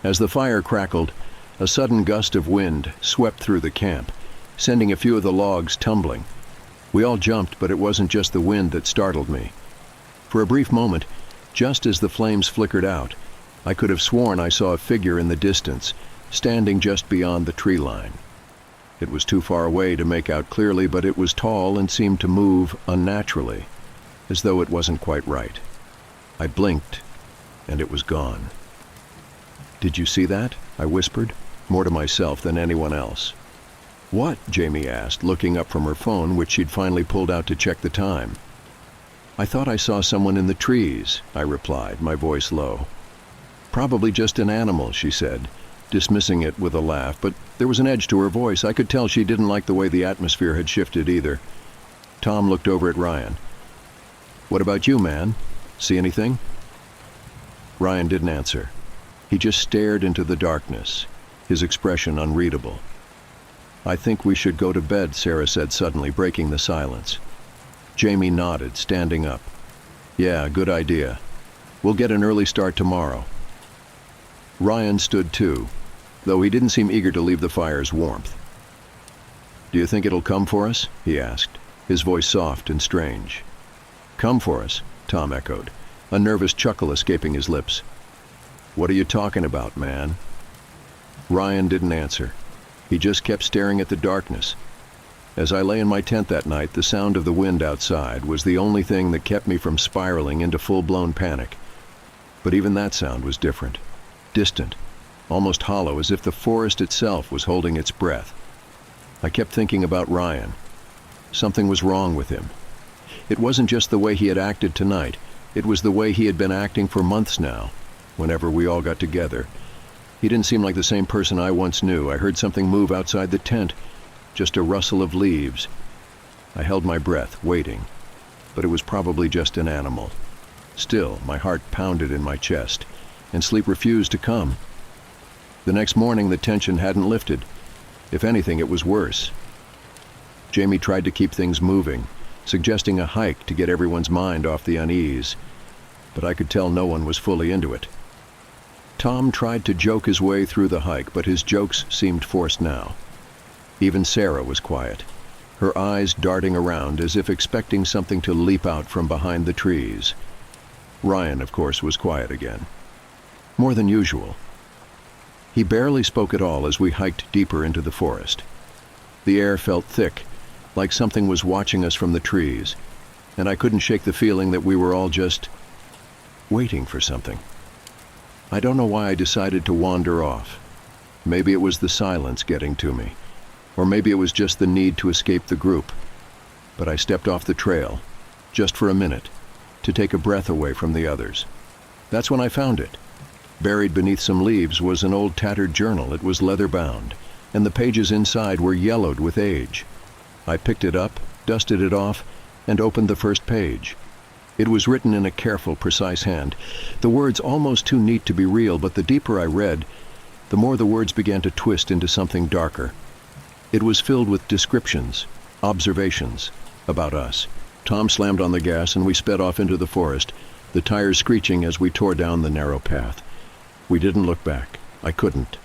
As the fire crackled, a sudden gust of wind swept through the camp, sending a few of the logs tumbling. We all jumped, but it wasn't just the wind that startled me. For a brief moment, just as the flames flickered out, I could have sworn I saw a figure in the distance, standing just beyond the tree line. It was too far away to make out clearly, but it was tall and seemed to move unnaturally, as though it wasn't quite right. I blinked, and it was gone. "Did you see that?" I whispered, more to myself than anyone else. "What?" Jamie asked, looking up from her phone, which she'd finally pulled out to check the time. "I thought I saw someone in the trees," I replied, my voice low. "Probably just an animal," she said, dismissing it with a laugh, but there was an edge to her voice. I could tell she didn't like the way the atmosphere had shifted either. Tom looked over at Ryan. "What about you, man? See anything?" Ryan didn't answer. He just stared into the darkness, his expression unreadable. "I think we should go to bed," Sarah said suddenly, breaking the silence. Jamie nodded, standing up. "Yeah, good idea. We'll get an early start tomorrow." Ryan stood too, though he didn't seem eager to leave the fire's warmth. "Do you think it'll come for us?" he asked, his voice soft and strange. "Come for us?" Tom echoed, a nervous chuckle escaping his lips. "What are you talking about, man?" Ryan didn't answer. He just kept staring at the darkness. As I lay in my tent that night, the sound of the wind outside was the only thing that kept me from spiraling into full-blown panic. But even that sound was different, distant, almost hollow, as if the forest itself was holding its breath. I kept thinking about Ryan. Something was wrong with him. It wasn't just the way he had acted tonight. It was the way he had been acting for months now, whenever we all got together. He didn't seem like the same person I once knew. I heard something move outside the tent, just a rustle of leaves. I held my breath, waiting, but it was probably just an animal. Still, my heart pounded in my chest, and sleep refused to come. The next morning, the tension hadn't lifted. If anything, it was worse. Jamie tried to keep things moving, suggesting a hike to get everyone's mind off the unease, but I could tell no one was fully into it. Tom tried to joke his way through the hike, but his jokes seemed forced now. Even Sarah was quiet, her eyes darting around as if expecting something to leap out from behind the trees. Ryan, of course, was quiet again. More than usual. He barely spoke at all as we hiked deeper into the forest. The air felt thick, like something was watching us from the trees, and I couldn't shake the feeling that we were all just waiting for something. I don't know why I decided to wander off. Maybe it was the silence getting to me, or maybe it was just the need to escape the group. But I stepped off the trail, just for a minute, to take a breath away from the others. That's when I found it. Buried beneath some leaves was an old tattered journal. It was leather-bound, and the pages inside were yellowed with age. I picked it up, dusted it off, and opened the first page. It was written in a careful, precise hand, the words almost too neat to be real, but the deeper I read, the more the words began to twist into something darker. It was filled with descriptions, observations, about us. Tom slammed on the gas and we sped off into the forest, the tires screeching as we tore down the narrow path. We didn't look back. I couldn't.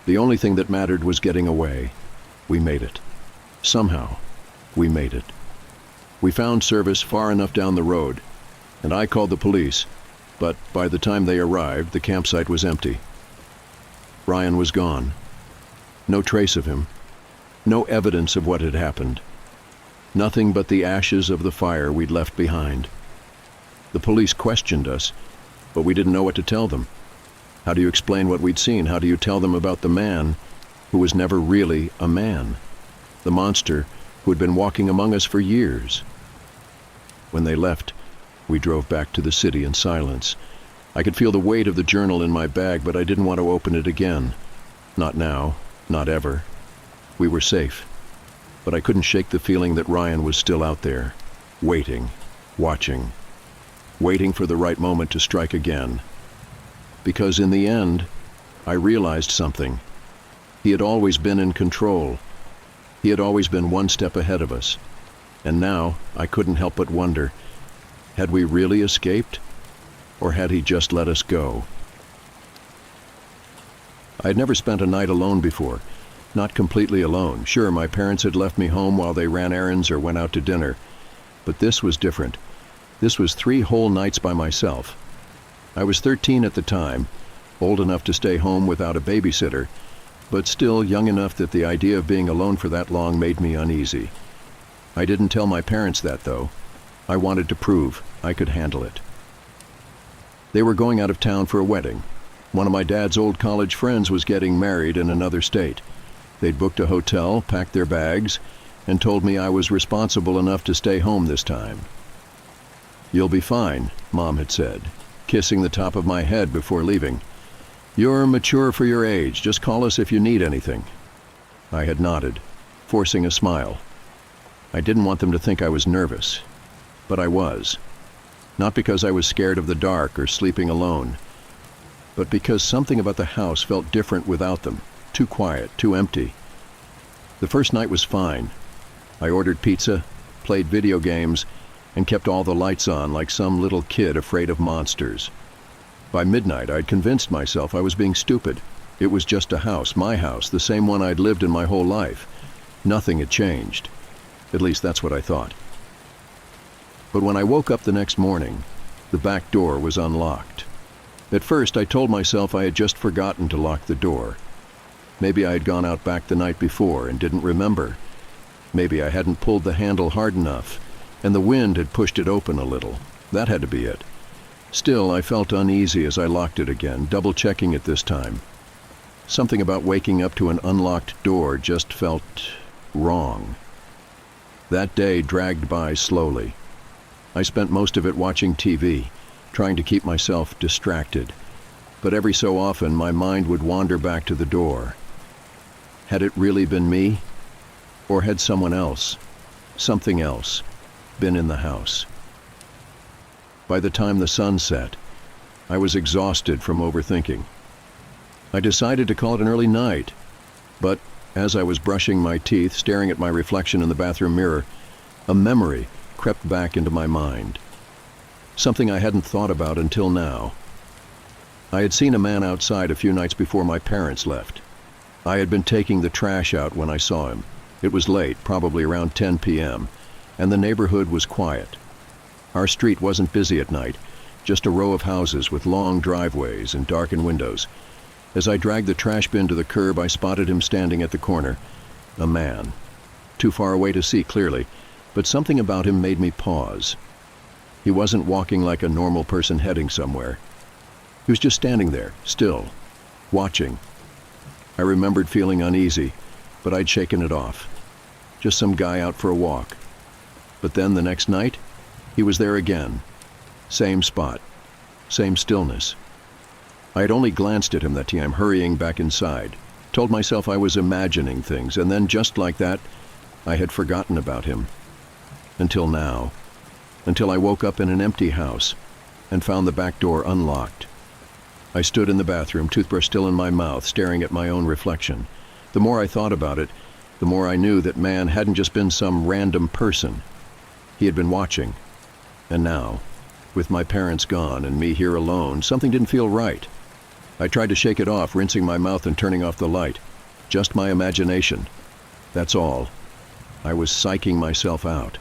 The only thing that mattered was getting away. We made it. Somehow, we made it. We found service far enough down the road, and I called the police, but by the time they arrived, the campsite was empty. Ryan was gone. No trace of him. No evidence of what had happened. Nothing but the ashes of the fire we'd left behind. The police questioned us, but we didn't know what to tell them. How do you explain what we'd seen? How do you tell them about the man who was never really a man? The monster who had been walking among us for years? When they left, we drove back to the city in silence. I could feel the weight of the journal in my bag, but I didn't want to open it again. Not now, not ever. We were safe, but I couldn't shake the feeling that Ryan was still out there, waiting, watching, waiting for the right moment to strike again. Because in the end, I realized something. He had always been in control. He had always been one step ahead of us. And now I couldn't help but wonder, had we really escaped? Or had he just let us go? I had never spent a night alone before, not completely alone. Sure, my parents had left me home while they ran errands or went out to dinner, but this was different. This was 3 whole nights by myself. I was 13 at the time, old enough to stay home without a babysitter, but still young enough that the idea of being alone for that long made me uneasy. I didn't tell my parents that, though. I wanted to prove I could handle it. They were going out of town for a wedding. One of my dad's old college friends was getting married in another state. They'd booked a hotel, packed their bags, and told me I was responsible enough to stay home this time. "You'll be fine," Mom had said, kissing the top of my head before leaving. "You're mature for your age. Just call us if you need anything." I had nodded, forcing a smile. I didn't want them to think I was nervous, but I was. Not because I was scared of the dark or sleeping alone, but because something about the house felt different without them, too quiet, too empty. The first night was fine. I ordered pizza, played video games, and kept all the lights on like some little kid afraid of monsters. By midnight, I'd convinced myself I was being stupid. It was just a house, my house, the same one I'd lived in my whole life. Nothing had changed. At least that's what I thought. But when I woke up the next morning, the back door was unlocked. At first, I told myself I had just forgotten to lock the door. Maybe I had gone out back the night before and didn't remember. Maybe I hadn't pulled the handle hard enough, and the wind had pushed it open a little. That had to be it. Still, I felt uneasy as I locked it again, double-checking it this time. Something about waking up to an unlocked door just felt wrong. That day dragged by slowly. I spent most of it watching TV, trying to keep myself distracted. But every so often, my mind would wander back to the door. Had it really been me? Or had someone else, something else, been in the house? By the time the sun set, I was exhausted from overthinking. I decided to call it an early night, but as I was brushing my teeth, staring at my reflection in the bathroom mirror, a memory crept back into my mind. Something I hadn't thought about until now. I had seen a man outside a few nights before my parents left. I had been taking the trash out when I saw him. It was late, probably around 10 p.m., and the neighborhood was quiet. Our street wasn't busy at night, just a row of houses with long driveways and darkened windows. As I dragged the trash bin to the curb, I spotted him standing at the corner. A man. Too far away to see clearly, but something about him made me pause. He wasn't walking like a normal person heading somewhere. He was just standing there, still, watching. I remembered feeling uneasy, but I'd shaken it off. Just some guy out for a walk. But then the next night, he was there again. Same spot, same stillness. I had only glanced at him that time, hurrying back inside. Told myself I was imagining things, and then just like that, I had forgotten about him. Until now. Until I woke up in an empty house and found the back door unlocked. I stood in the bathroom, toothbrush still in my mouth, staring at my own reflection. The more I thought about it, the more I knew that man hadn't just been some random person. He had been watching. And now, with my parents gone and me here alone, something didn't feel right. I tried to shake it off, rinsing my mouth and turning off the light. Just my imagination. That's all. I was psyching myself out.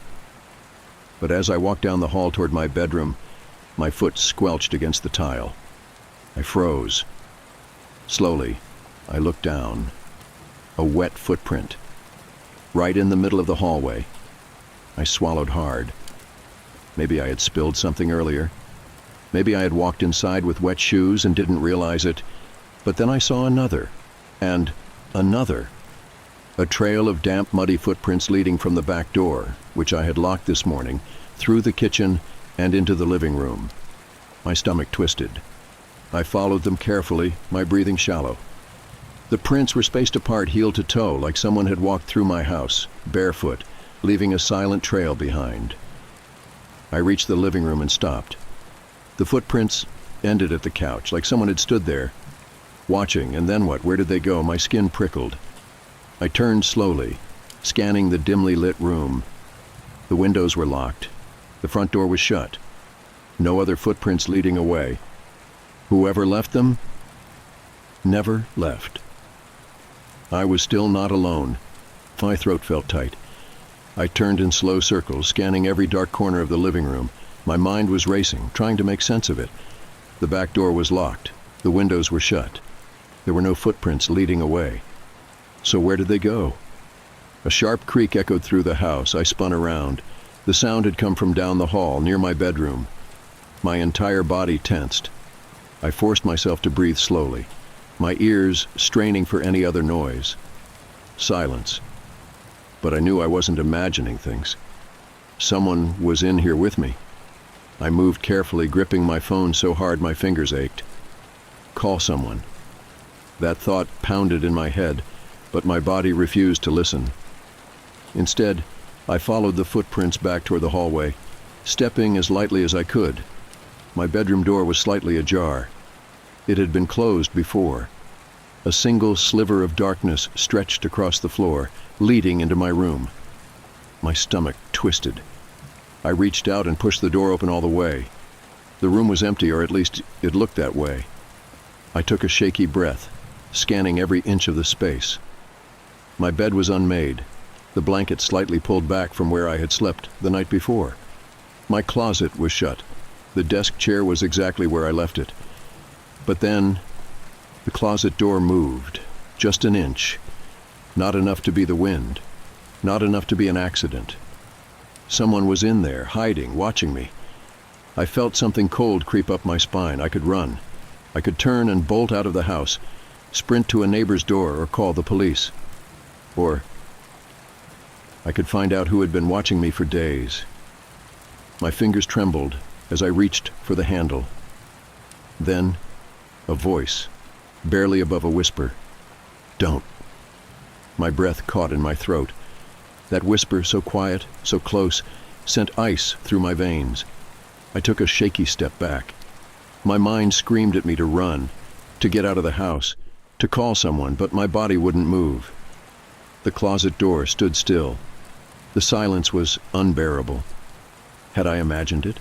But as I walked down the hall toward my bedroom, my foot squelched against the tile. I froze. Slowly, I looked down. A wet footprint. Right in the middle of the hallway. I swallowed hard. Maybe I had spilled something earlier. Maybe I had walked inside with wet shoes and didn't realize it. But then I saw another. And another. A trail of damp, muddy footprints leading from the back door, which I had locked this morning, through the kitchen and into the living room. My stomach twisted. I followed them carefully, my breathing shallow. The prints were spaced apart heel to toe, like someone had walked through my house, barefoot, leaving a silent trail behind. I reached the living room and stopped. The footprints ended at the couch, like someone had stood there, watching, and then what? Where did they go? My skin prickled. I turned slowly, scanning the dimly lit room. The windows were locked. The front door was shut. No other footprints leading away. Whoever left them never left. I was still not alone. My throat felt tight. I turned in slow circles, scanning every dark corner of the living room. My mind was racing, trying to make sense of it. The back door was locked. The windows were shut. There were no footprints leading away. So where did they go? A sharp creak echoed through the house. I spun around. The sound had come from down the hall, near my bedroom. My entire body tensed. I forced myself to breathe slowly, my ears straining for any other noise. Silence. But I knew I wasn't imagining things. Someone was in here with me. I moved carefully, gripping my phone so hard my fingers ached. Call someone. That thought pounded in my head, but my body refused to listen. Instead, I followed the footprints back toward the hallway, stepping as lightly as I could. My bedroom door was slightly ajar. It had been closed before. A single sliver of darkness stretched across the floor, leading into my room. My stomach twisted. I reached out and pushed the door open all the way. The room was empty, or at least it looked that way. I took a shaky breath, scanning every inch of the space. My bed was unmade, the blanket slightly pulled back from where I had slept the night before. My closet was shut. The desk chair was exactly where I left it. But then, the closet door moved, just an inch. Not enough to be the wind, not enough to be an accident. Someone was in there, hiding, watching me. I felt something cold creep up my spine. I could run. I could turn and bolt out of the house, sprint to a neighbor's door, or call the police. Or I could find out who had been watching me for days. My fingers trembled as I reached for the handle. Then, a voice, barely above a whisper. "Don't." My breath caught in my throat. That whisper, so quiet, so close, sent ice through my veins. I took a shaky step back. My mind screamed at me to run, to get out of the house, to call someone, but my body wouldn't move. The closet door stood still. The silence was unbearable. Had I imagined it?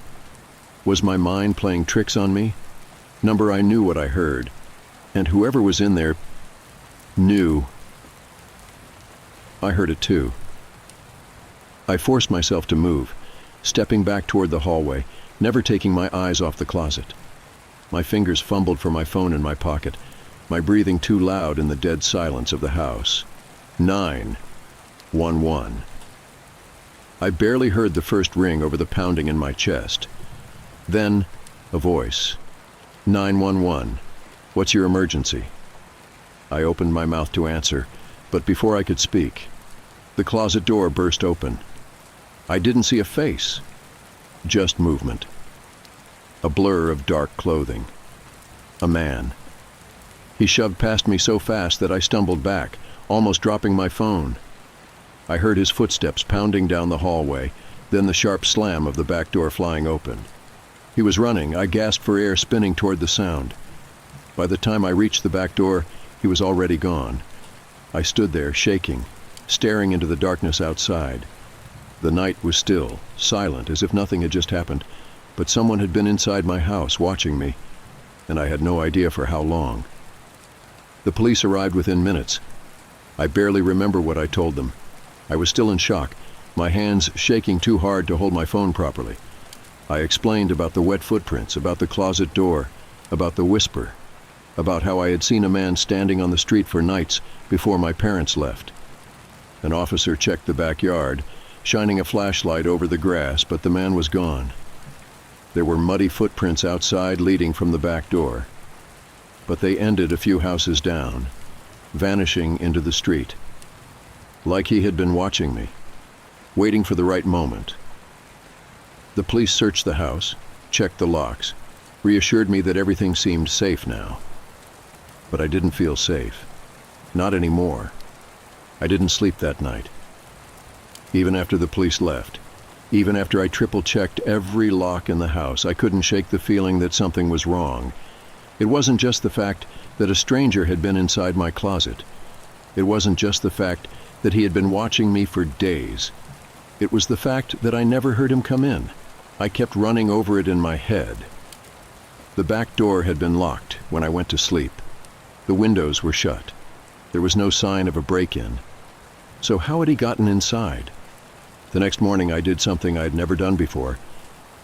Was my mind playing tricks on me? I knew what I heard, and whoever was in there knew. I heard it too. I forced myself to move, stepping back toward the hallway, never taking my eyes off the closet. My fingers fumbled for my phone in my pocket, my breathing too loud in the dead silence of the house. 911. I barely heard the first ring over the pounding in my chest. Then, a voice. 911. What's your emergency? I opened my mouth to answer, but before I could speak, the closet door burst open. I didn't see a face, just movement. A blur of dark clothing. A man. He shoved past me so fast that I stumbled back, almost dropping my phone. I heard his footsteps pounding down the hallway, then the sharp slam of the back door flying open. He was running. I gasped for air, spinning toward the sound. By the time I reached the back door, he was already gone. I stood there, shaking, staring into the darkness outside. The night was still, silent, as if nothing had just happened, but someone had been inside my house watching me, and I had no idea for how long. The police arrived within minutes. I barely remember what I told them. I was still in shock, my hands shaking too hard to hold my phone properly. I explained about the wet footprints, about the closet door, about the whisper, about how I had seen a man standing on the street for nights before my parents left. An officer checked the backyard, shining a flashlight over the grass, but the man was gone. There were muddy footprints outside leading from the back door, but they ended a few houses down, vanishing into the street. Like he had been watching me, waiting for the right moment. The police searched the house, checked the locks, reassured me that everything seemed safe now. But I didn't feel safe. Not anymore. I didn't sleep that night. Even after the police left, even after I triple-checked every lock in the house, I couldn't shake the feeling that something was wrong. It wasn't just the fact that a stranger had been inside my closet. It wasn't just the fact that he had been watching me for days. It was the fact that I never heard him come in. I kept running over it in my head. The back door had been locked when I went to sleep. The windows were shut. There was no sign of a break-in. So how had he gotten inside? The next morning I did something I'd never done before.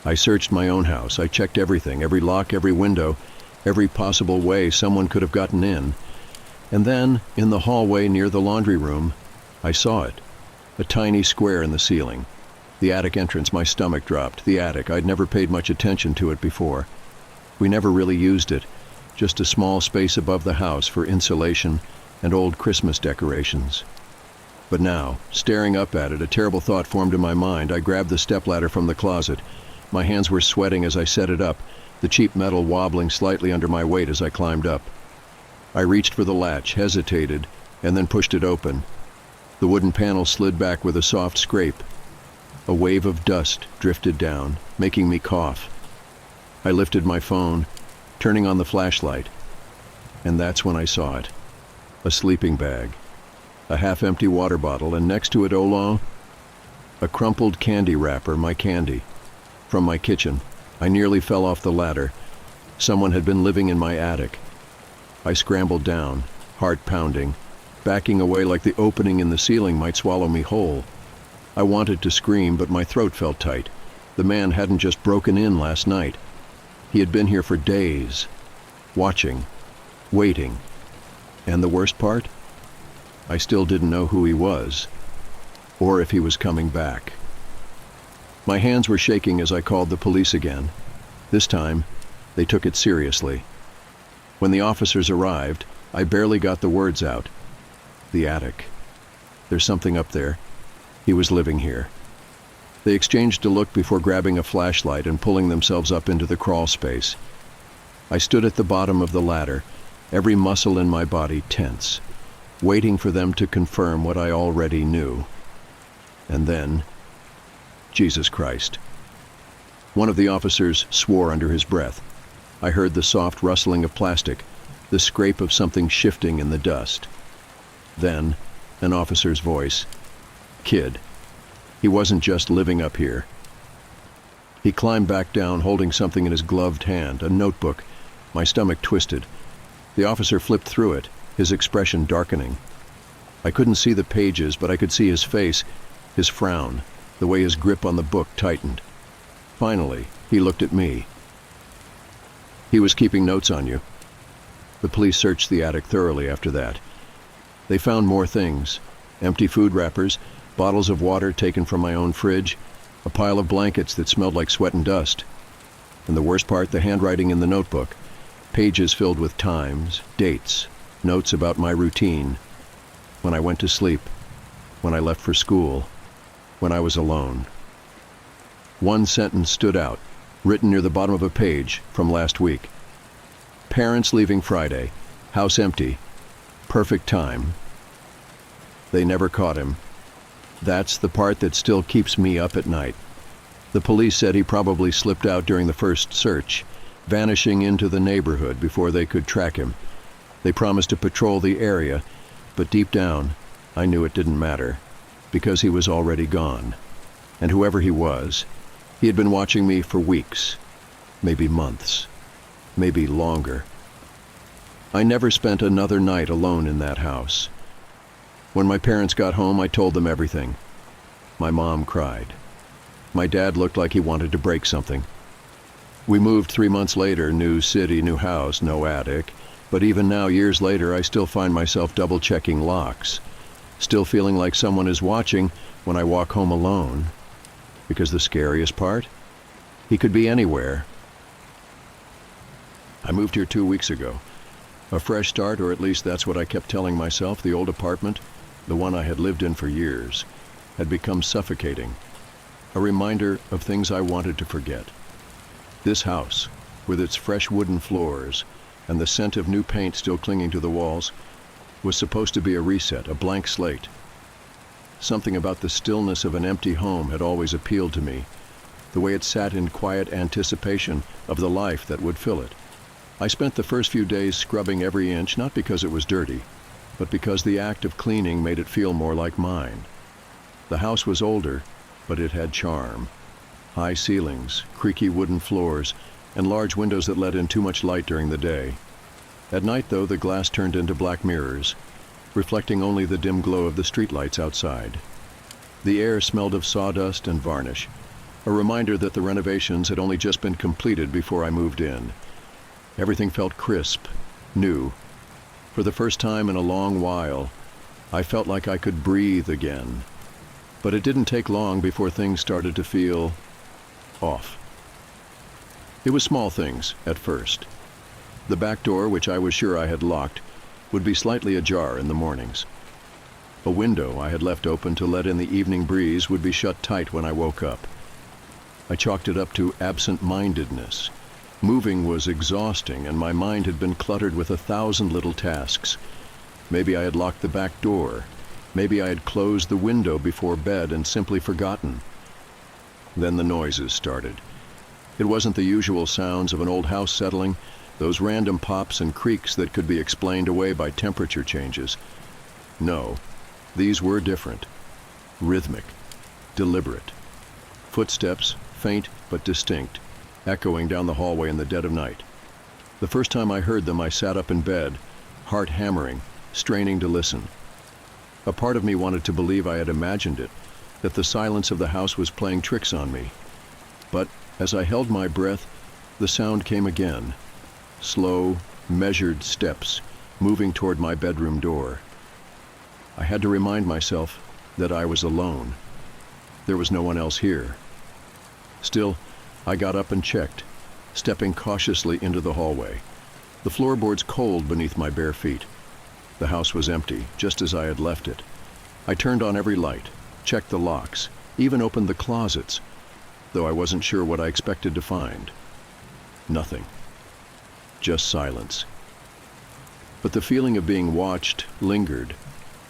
I searched my own house. I checked everything, every lock, every window, every possible way someone could have gotten in. And then, in the hallway near the laundry room, I saw it. A tiny square in the ceiling. The attic entrance. My stomach dropped. The attic. I'd never paid much attention to it before. We never really used it. Just a small space above the house for insulation and old Christmas decorations. But now, staring up at it, a terrible thought formed in my mind. I grabbed the stepladder from the closet. My hands were sweating as I set it up, the cheap metal wobbling slightly under my weight as I climbed up. I reached for the latch, hesitated, and then pushed it open. The wooden panel slid back with a soft scrape. A wave of dust drifted down, making me cough. I lifted my phone, turning on the flashlight, and that's when I saw it. a sleeping bag, a half-empty water bottle, and next to it, oh, a crumpled candy wrapper, my candy. From my kitchen, I nearly fell off the ladder. Someone had been living in my attic. I scrambled down, heart pounding, backing away like the opening in the ceiling might swallow me whole. I wanted to scream, but my throat felt tight. The man hadn't just broken in last night. He had been here for days, watching, waiting. And the worst part? I still didn't know who he was, or if he was coming back. My hands were shaking as I called the police again. This time, they took it seriously. When the officers arrived, I barely got the words out. The attic. There's something up there. He was living here. They exchanged a look before grabbing a flashlight and pulling themselves up into the crawl space. I stood at the bottom of the ladder, every muscle in my body tense, waiting for them to confirm what I already knew. And then, Jesus Christ. One of the officers swore under his breath. I heard the soft rustling of plastic, the scrape of something shifting in the dust. Then, an officer's voice. Kid. He wasn't just living up here. He climbed back down, holding something in his gloved hand, a notebook. My stomach twisted. The officer flipped through it, his expression darkening. I couldn't see the pages, but I could see his face, his frown, the way his grip on the book tightened. Finally, he looked at me. He was keeping notes on you. The police searched the attic thoroughly after that. They found more things. Empty food wrappers, bottles of water taken from my own fridge, a pile of blankets that smelled like sweat and dust. And the worst part, the handwriting in the notebook. Pages filled with times, dates, notes about my routine. When I went to sleep, when I left for school, when I was alone. One sentence stood out, written near the bottom of a page from last week. Parents leaving Friday, house empty, perfect time. They never caught him. That's the part that still keeps me up at night. The police said he probably slipped out during the first search, vanishing into the neighborhood before they could track him. They promised to patrol the area, but deep down, I knew it didn't matter, because he was already gone. And whoever he was, he had been watching me for weeks, maybe months, maybe longer. I never spent another night alone in that house. When my parents got home, I told them everything. My mom cried. My dad looked like he wanted to break something. We moved 3 months later, new city, new house, no attic. But even now, years later, I still find myself double-checking locks. Still feeling like someone is watching when I walk home alone. Because the scariest part? He could be anywhere. I moved here 2 weeks ago. A fresh start, or at least that's what I kept telling myself. The old apartment, the one I had lived in for years, had become suffocating. A reminder of things I wanted to forget. This house, with its fresh wooden floors and the scent of new paint still clinging to the walls, was supposed to be a reset, a blank slate. Something about the stillness of an empty home had always appealed to me, the way it sat in quiet anticipation of the life that would fill it. I spent the first few days scrubbing every inch, not because it was dirty, but because the act of cleaning made it feel more like mine. The house was older, but it had charm. High ceilings, creaky wooden floors, and large windows that let in too much light during the day. At night, though, the glass turned into black mirrors, reflecting only the dim glow of the streetlights outside. The air smelled of sawdust and varnish, a reminder that the renovations had only just been completed before I moved in. Everything felt crisp, new. For the first time in a long while, I felt like I could breathe again. But it didn't take long before things started to feel off. It was small things at first. The back door, which I was sure I had locked, would be slightly ajar in the mornings. A window I had left open to let in the evening breeze would be shut tight when I woke up. I chalked it up to absent-mindedness. Moving was exhausting, and my mind had been cluttered with 1,000 little tasks. Maybe I had locked the back door. Maybe I had closed the window before bed and simply forgotten. Then the noises started. It wasn't the usual sounds of an old house settling, Those random pops and creaks that could be explained away by temperature changes. No, these were different. Rhythmic, deliberate. Footsteps, faint but distinct, echoing down the hallway in the dead of night. The first time I heard them, I sat up in bed, heart hammering, straining to listen. A part of me wanted to believe I had imagined it, that the silence of the house was playing tricks on me. But as I held my breath, the sound came again. Slow, measured steps moving toward my bedroom door. I had to remind myself that I was alone. There was no one else here. Still, I got up and checked, stepping cautiously into the hallway. The floorboards cold beneath my bare feet. The house was empty, just as I had left it. I turned on every light, checked the locks, even opened the closets, though I wasn't sure what I expected to find. Nothing. Just silence. But the feeling of being watched lingered,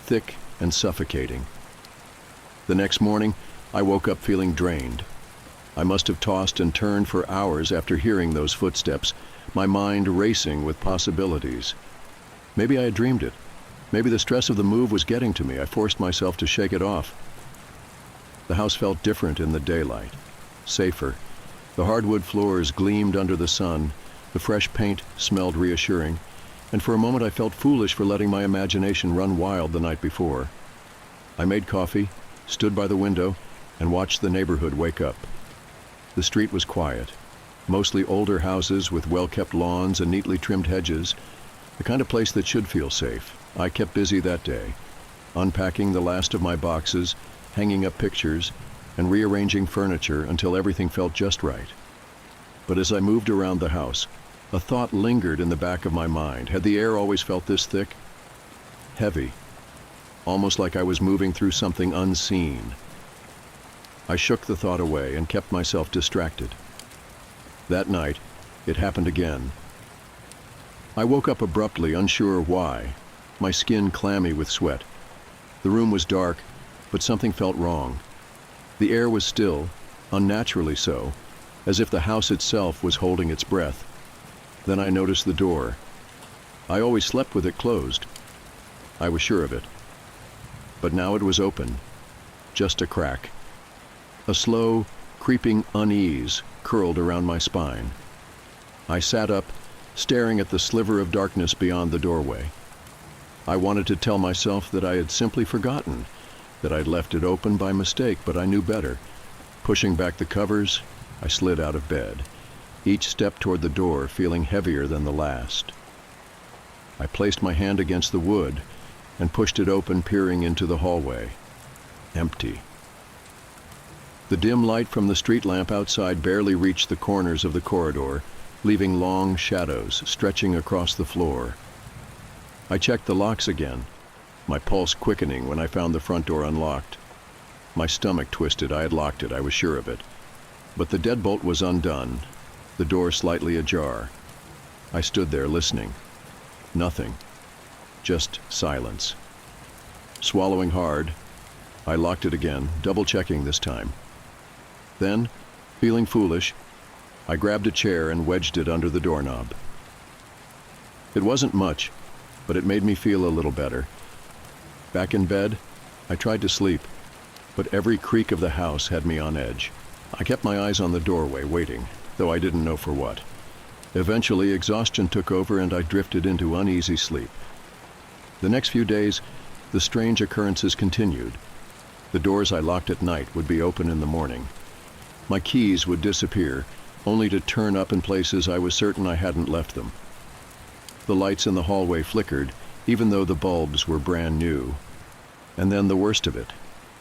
thick and suffocating. The next morning, I woke up feeling drained. I must have tossed and turned for hours after hearing those footsteps, my mind racing with possibilities. Maybe I had dreamed it. Maybe the stress of the move was getting to me. I forced myself to shake it off. The house felt different in the daylight, safer. The hardwood floors gleamed under the sun, the fresh paint smelled reassuring, and for a moment I felt foolish for letting my imagination run wild the night before. I made coffee, stood by the window, and watched the neighborhood wake up. The street was quiet, mostly older houses with well-kept lawns and neatly trimmed hedges, the kind of place that should feel safe. I kept busy that day, unpacking the last of my boxes, hanging up pictures, and rearranging furniture until everything felt just right. But as I moved around the house, a thought lingered in the back of my mind. Had the air always felt this thick? Heavy, almost like I was moving through something unseen. I shook the thought away and kept myself distracted. That night, it happened again. I woke up abruptly, unsure why, my skin clammy with sweat. The room was dark, but something felt wrong. The air was still, unnaturally so, as if the house itself was holding its breath. Then I noticed the door. I always slept with it closed. I was sure of it. But now it was open, just a crack. A slow, creeping unease curled around my spine. I sat up, staring at the sliver of darkness beyond the doorway. I wanted to tell myself that I had simply forgotten, that I'd left it open by mistake, but I knew better. Pushing back the covers, I slid out of bed, each step toward the door feeling heavier than the last. I placed my hand against the wood and pushed it open, peering into the hallway. Empty. The dim light from the street lamp outside barely reached the corners of the corridor, leaving long shadows stretching across the floor. I checked the locks again, my pulse quickening when I found the front door unlocked. My stomach twisted. I had locked it, I was sure of it. But the deadbolt was undone, the door slightly ajar. I stood there listening. Nothing. Just silence. Swallowing hard, I locked it again, double-checking this time. Then, feeling foolish, I grabbed a chair and wedged it under the doorknob. It wasn't much, but it made me feel a little better. Back in bed, I tried to sleep, but every creak of the house had me on edge. I kept my eyes on the doorway, waiting, though I didn't know for what. Eventually, exhaustion took over and I drifted into uneasy sleep. The next few days, the strange occurrences continued. The doors I locked at night would be open in the morning. My keys would disappear, only to turn up in places I was certain I hadn't left them. The lights in the hallway flickered, even though the bulbs were brand new. And then the worst of it.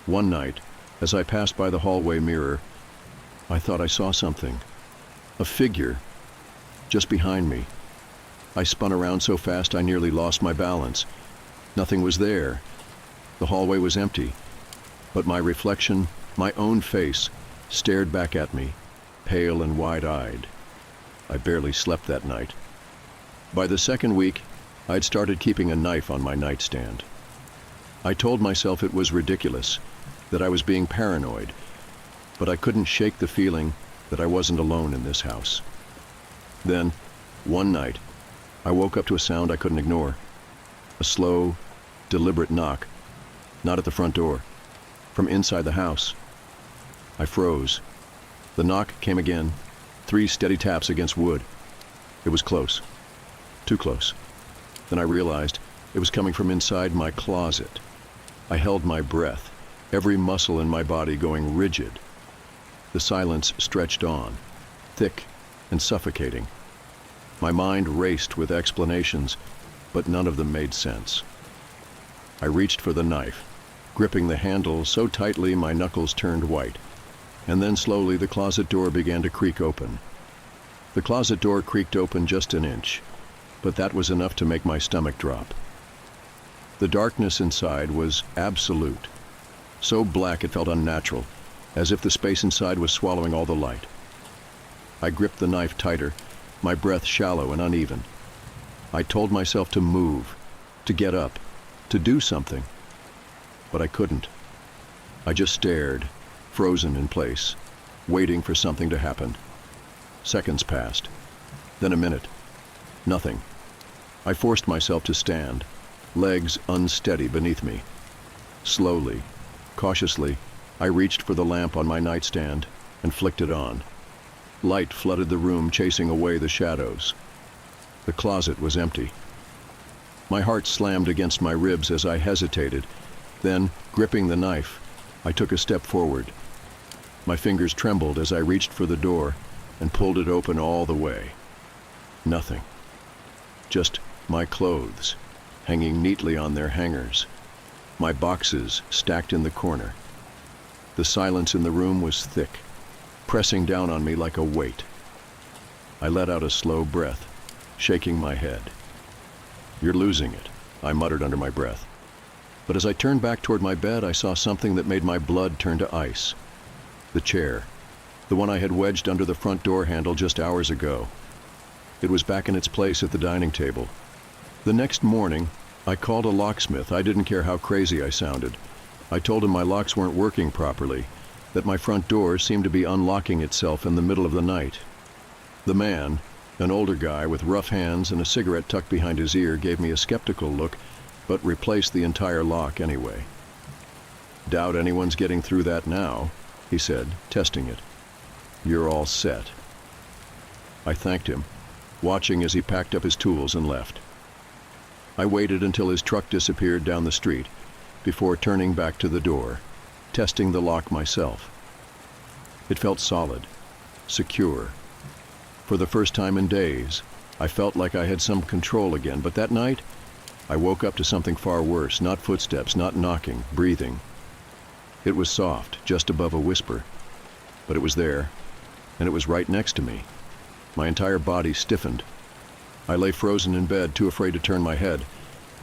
One night, as I passed by the hallway mirror, I thought I saw something. A figure, just behind me. I spun around so fast I nearly lost my balance. Nothing was there. The hallway was empty. But my reflection, my own face, stared back at me, pale and wide-eyed. I barely slept that night. By the second week, I'd started keeping a knife on my nightstand. I told myself it was ridiculous, that I was being paranoid, but I couldn't shake the feeling that I wasn't alone in this house. Then, One night, I woke up to a sound I couldn't ignore. A slow, deliberate knock, not at the front door, from inside the house. I froze. The knock came again, 3 steady taps against wood. It was close. Too close. Then I realized it was coming from inside my closet. I held my breath, every muscle in my body going rigid. The silence stretched on, thick and suffocating. My mind raced with explanations, but none of them made sense. I reached for the knife, gripping the handle so tightly my knuckles turned white, and then slowly the closet door began to creak open. The closet door creaked open just an inch, but that was enough to make my stomach drop. The darkness inside was absolute, so black it felt unnatural, as if the space inside was swallowing all the light. I gripped the knife tighter, my breath shallow and uneven. I told myself to move, to get up, to do something, but I couldn't. I just stared, frozen in place, waiting for something to happen. Seconds passed, then a minute. Nothing. I forced myself to stand, legs unsteady beneath me. Slowly, cautiously, I reached for the lamp on my nightstand and flicked it on. Light flooded the room, chasing away the shadows. The closet was empty. My heart slammed against my ribs as I hesitated. Then, gripping the knife, I took a step forward. My fingers trembled as I reached for the door and pulled it open all the way. Nothing. Just my clothes, hanging neatly on their hangers. My boxes stacked in the corner. The silence in the room was thick, pressing down on me like a weight. I let out a slow breath, shaking my head. "You're losing it," I muttered under my breath. But as I turned back toward my bed, I saw something that made my blood turn to ice. The chair, the one I had wedged under the front door handle just hours ago. It was back in its place at the dining table. The next morning, I called a locksmith. I didn't care how crazy I sounded. I told him my locks weren't working properly, that my front door seemed to be unlocking itself in the middle of the night. The man, an older guy with rough hands and a cigarette tucked behind his ear, gave me a skeptical look, but replaced the entire lock anyway. "Doubt anyone's getting through that now," he said, testing it. "You're all set." I thanked him, watching as he packed up his tools and left. I waited until his truck disappeared down the street before turning back to the door, testing the lock myself. It felt solid, secure. For the first time in days, I felt like I had some control again, but that night, I woke up to something far worse, not footsteps, not knocking, breathing. It was soft, just above a whisper, but it was there, and it was right next to me. My entire body stiffened. I lay frozen in bed, too afraid to turn my head.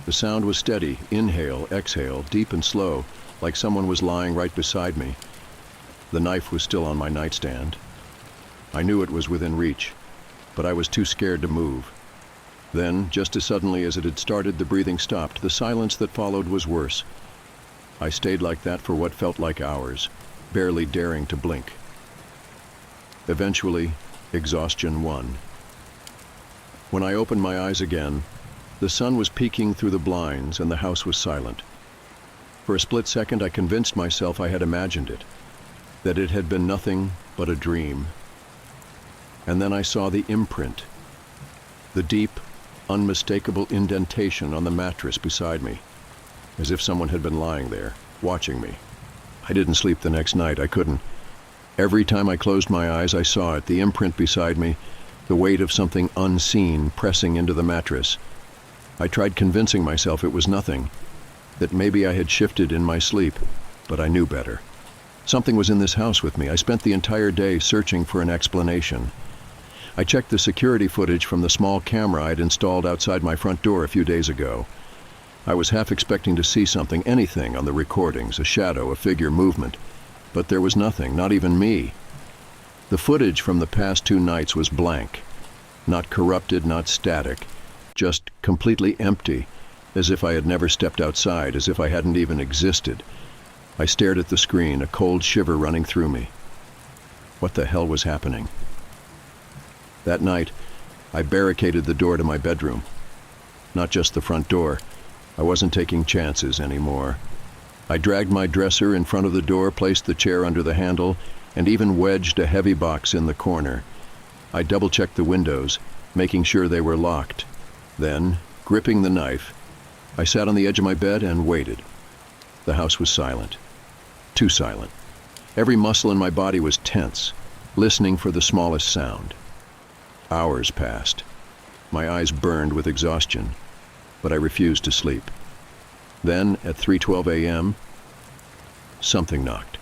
The sound was steady, inhale, exhale, deep and slow, like someone was lying right beside me. The knife was still on my nightstand. I knew it was within reach, but I was too scared to move. Then, just as suddenly as it had started, the breathing stopped. The silence that followed was worse. I stayed like that for what felt like hours, barely daring to blink. Eventually, exhaustion won. When I opened my eyes again, the sun was peeking through the blinds and the house was silent. For a split second, I convinced myself I had imagined it, that it had been nothing but a dream. And then I saw the imprint, the deep, unmistakable indentation on the mattress beside me, as if someone had been lying there, watching me. I didn't sleep the next night. I couldn't. Every time I closed my eyes, I saw it, the imprint beside me, the weight of something unseen pressing into the mattress. I tried convincing myself it was nothing, that maybe I had shifted in my sleep, but I knew better. Something was in this house with me. I spent the entire day searching for an explanation. I checked the security footage from the small camera I'd installed outside my front door a few days ago. I was half expecting to see something, anything on the recordings, a shadow, a figure, movement. But there was nothing, not even me. The footage from the past 2 nights was blank. Not corrupted, not static. Just completely empty, as if I had never stepped outside, as if I hadn't even existed. I stared at the screen, a cold shiver running through me. What the hell was happening? That night, I barricaded the door to my bedroom. Not just the front door. I wasn't taking chances anymore. I dragged my dresser in front of the door, placed the chair under the handle, and even wedged a heavy box in the corner. I double-checked the windows, making sure they were locked. Then, gripping the knife, I sat on the edge of my bed and waited. The house was silent. Too silent. Every muscle in my body was tense, listening for the smallest sound. Hours passed. My eyes burned with exhaustion, but I refused to sleep. Then, at 3:12 a.m., something knocked.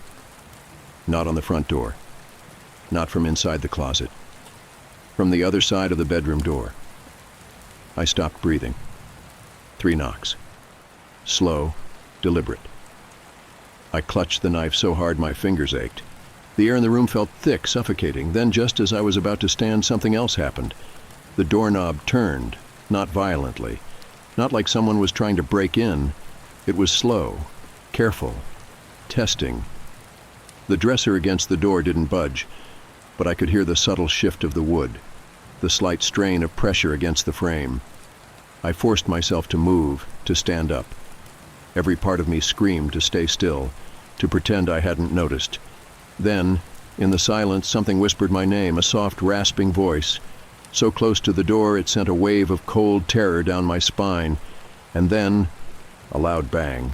Not on the front door. Not from inside the closet. From the other side of the bedroom door. I stopped breathing. 3 knocks. Slow, deliberate. I clutched the knife so hard my fingers ached. The air in the room felt thick, suffocating. Then, just as I was about to stand, something else happened. The doorknob turned, not violently. Not like someone was trying to break in. It was slow, careful, testing. The dresser against the door didn't budge, but I could hear the subtle shift of the wood, the slight strain of pressure against the frame. I forced myself to move, to stand up. Every part of me screamed to stay still, to pretend I hadn't noticed. Then, in the silence, something whispered my name, a soft, rasping voice. So close to the door it sent a wave of cold terror down my spine. And then, a loud bang.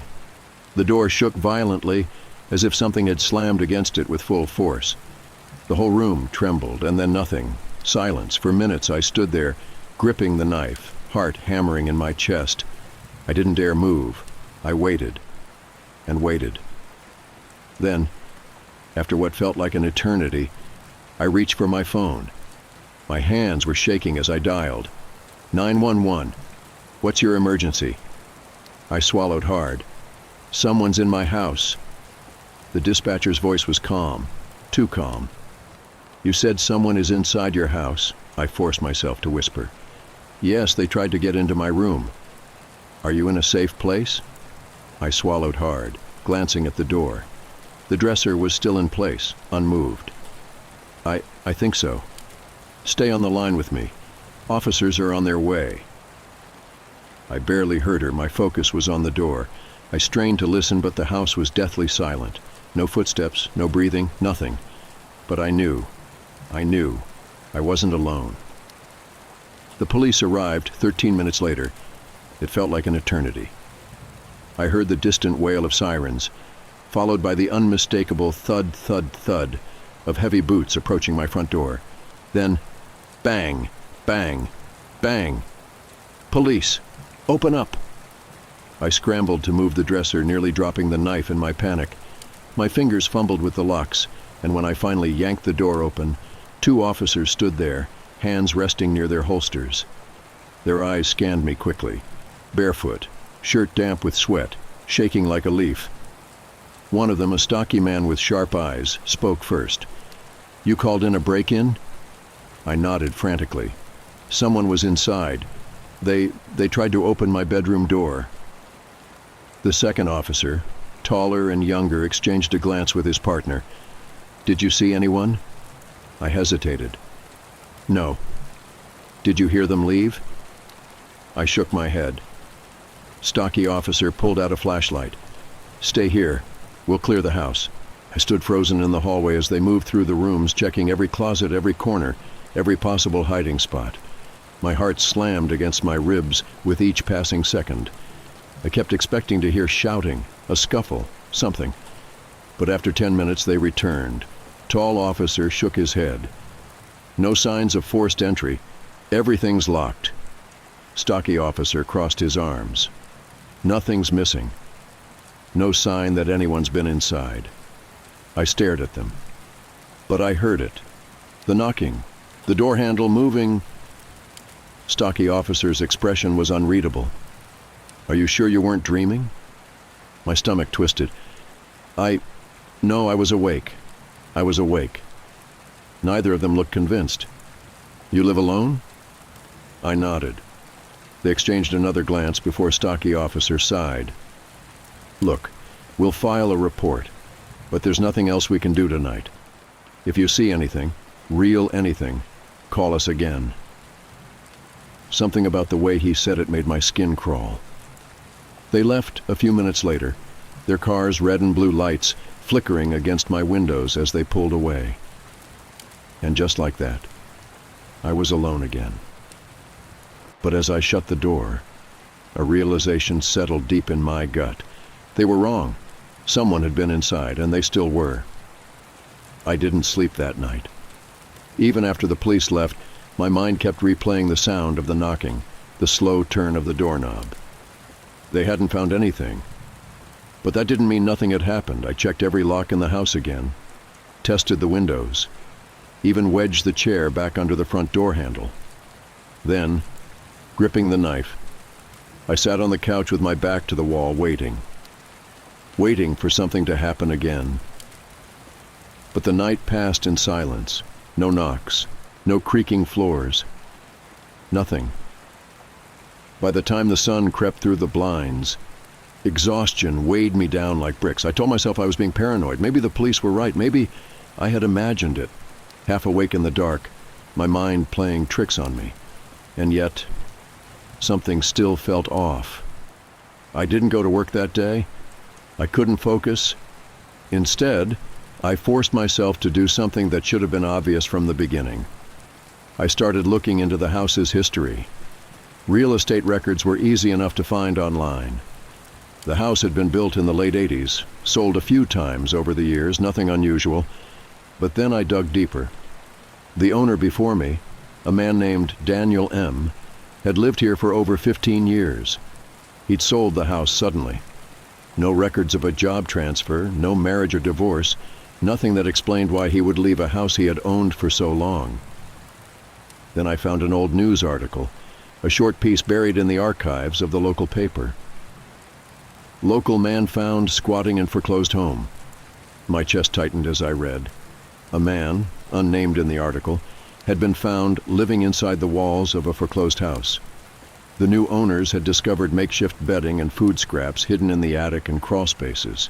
The door shook violently, as if something had slammed against it with full force. The whole room trembled, and then nothing. Silence. For minutes I stood there, gripping the knife, heart hammering in my chest. I didn't dare move. I waited, and waited. Then, after what felt like an eternity, I reached for my phone. My hands were shaking as I dialed. 911. What's your emergency? I swallowed hard. Someone's in my house. The dispatcher's voice was calm, too calm. You said someone is inside your house, I forced myself to whisper. Yes, they tried to get into my room. Are you in a safe place? I swallowed hard, glancing at the door. The dresser was still in place, unmoved. I think so. Stay on the line with me. Officers are on their way. I barely heard her. My focus was on the door. I strained to listen, but the house was deathly silent. No footsteps, no breathing, nothing. But I knew. I wasn't alone. The police arrived 13 minutes later. It felt like an eternity. I heard the distant wail of sirens, followed by the unmistakable thud, thud, thud of heavy boots approaching my front door. Then, bang, bang, bang. Police, open up. I scrambled to move the dresser, nearly dropping the knife in my panic. My fingers fumbled with the locks, and when I finally yanked the door open, 2 officers stood there, hands resting near their holsters. Their eyes scanned me quickly. Barefoot, shirt damp with sweat, shaking like a leaf. One of them, a stocky man with sharp eyes, spoke first. You called in a break-in? I nodded frantically. Someone was inside. They tried to open my bedroom door. The second officer, taller and younger, exchanged a glance with his partner. Did you see anyone? I hesitated. No. Did you hear them leave? I shook my head. Stocky officer pulled out a flashlight. Stay here. We'll clear the house. I stood frozen in the hallway as they moved through the rooms, checking every closet, every corner, every possible hiding spot. My heart slammed against my ribs with each passing second. I kept expecting to hear shouting, a scuffle, something. But after 10 minutes they returned. Tall officer shook his head. No signs of forced entry. Everything's locked. Stocky officer crossed his arms. Nothing's missing. No sign that anyone's been inside. I stared at them. But I heard it. The knocking. The door handle moving. Stocky officer's expression was unreadable. Are you sure you weren't dreaming? My stomach twisted. No, I was awake. I was awake. Neither of them looked convinced. You live alone? I nodded. They exchanged another glance before stocky officer sighed. Look, we'll file a report, but there's nothing else we can do tonight. If you see anything, real anything, call us again. Something about the way he said it made my skin crawl. They left a few minutes later, their car's red and blue lights flickering against my windows as they pulled away. And just like that, I was alone again. But as I shut the door, a realization settled deep in my gut. They were wrong. Someone had been inside, and they still were. I didn't sleep that night. Even after the police left, my mind kept replaying the sound of the knocking, the slow turn of the doorknob. They hadn't found anything. But that didn't mean nothing had happened. I checked every lock in the house again, tested the windows, even wedged the chair back under the front door handle. Then, gripping the knife, I sat on the couch with my back to the wall, waiting for something to happen again. But the night passed in silence. No knocks, no creaking floors, nothing. By the time the sun crept through the blinds, exhaustion weighed me down like bricks. I told myself I was being paranoid. Maybe the police were right. Maybe I had imagined it, half awake in the dark, my mind playing tricks on me. And yet, something still felt off. I didn't go to work that day. I couldn't focus. Instead, I forced myself to do something that should have been obvious from the beginning. I started looking into the house's history. Real estate records were easy enough to find online. The house had been built in the late 80s, sold a few times over the years, nothing unusual. But then I dug deeper. The owner before me, a man named Daniel M., had lived here for over 15 years. He'd sold the house suddenly. No records of a job transfer, no marriage or divorce, nothing that explained why he would leave a house he had owned for so long. Then I found an old news article, a short piece buried in the archives of the local paper. Local man found squatting in foreclosed home. My chest tightened as I read. A man, unnamed in the article, had been found living inside the walls of a foreclosed house. The new owners had discovered makeshift bedding and food scraps hidden in the attic and crawl spaces.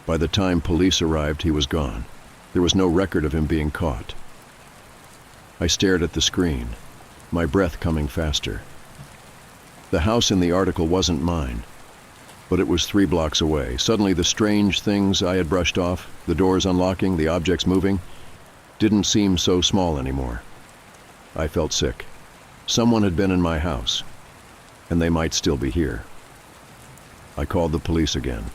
By the time police arrived, he was gone. There was no record of him being caught. I stared at the screen, my breath coming faster. The house in the article wasn't mine, but it was 3 blocks away. Suddenly the strange things I had brushed off, the doors unlocking, the objects moving, didn't seem so small anymore. I felt sick. Someone had been in my house, and they might still be here. I called the police again.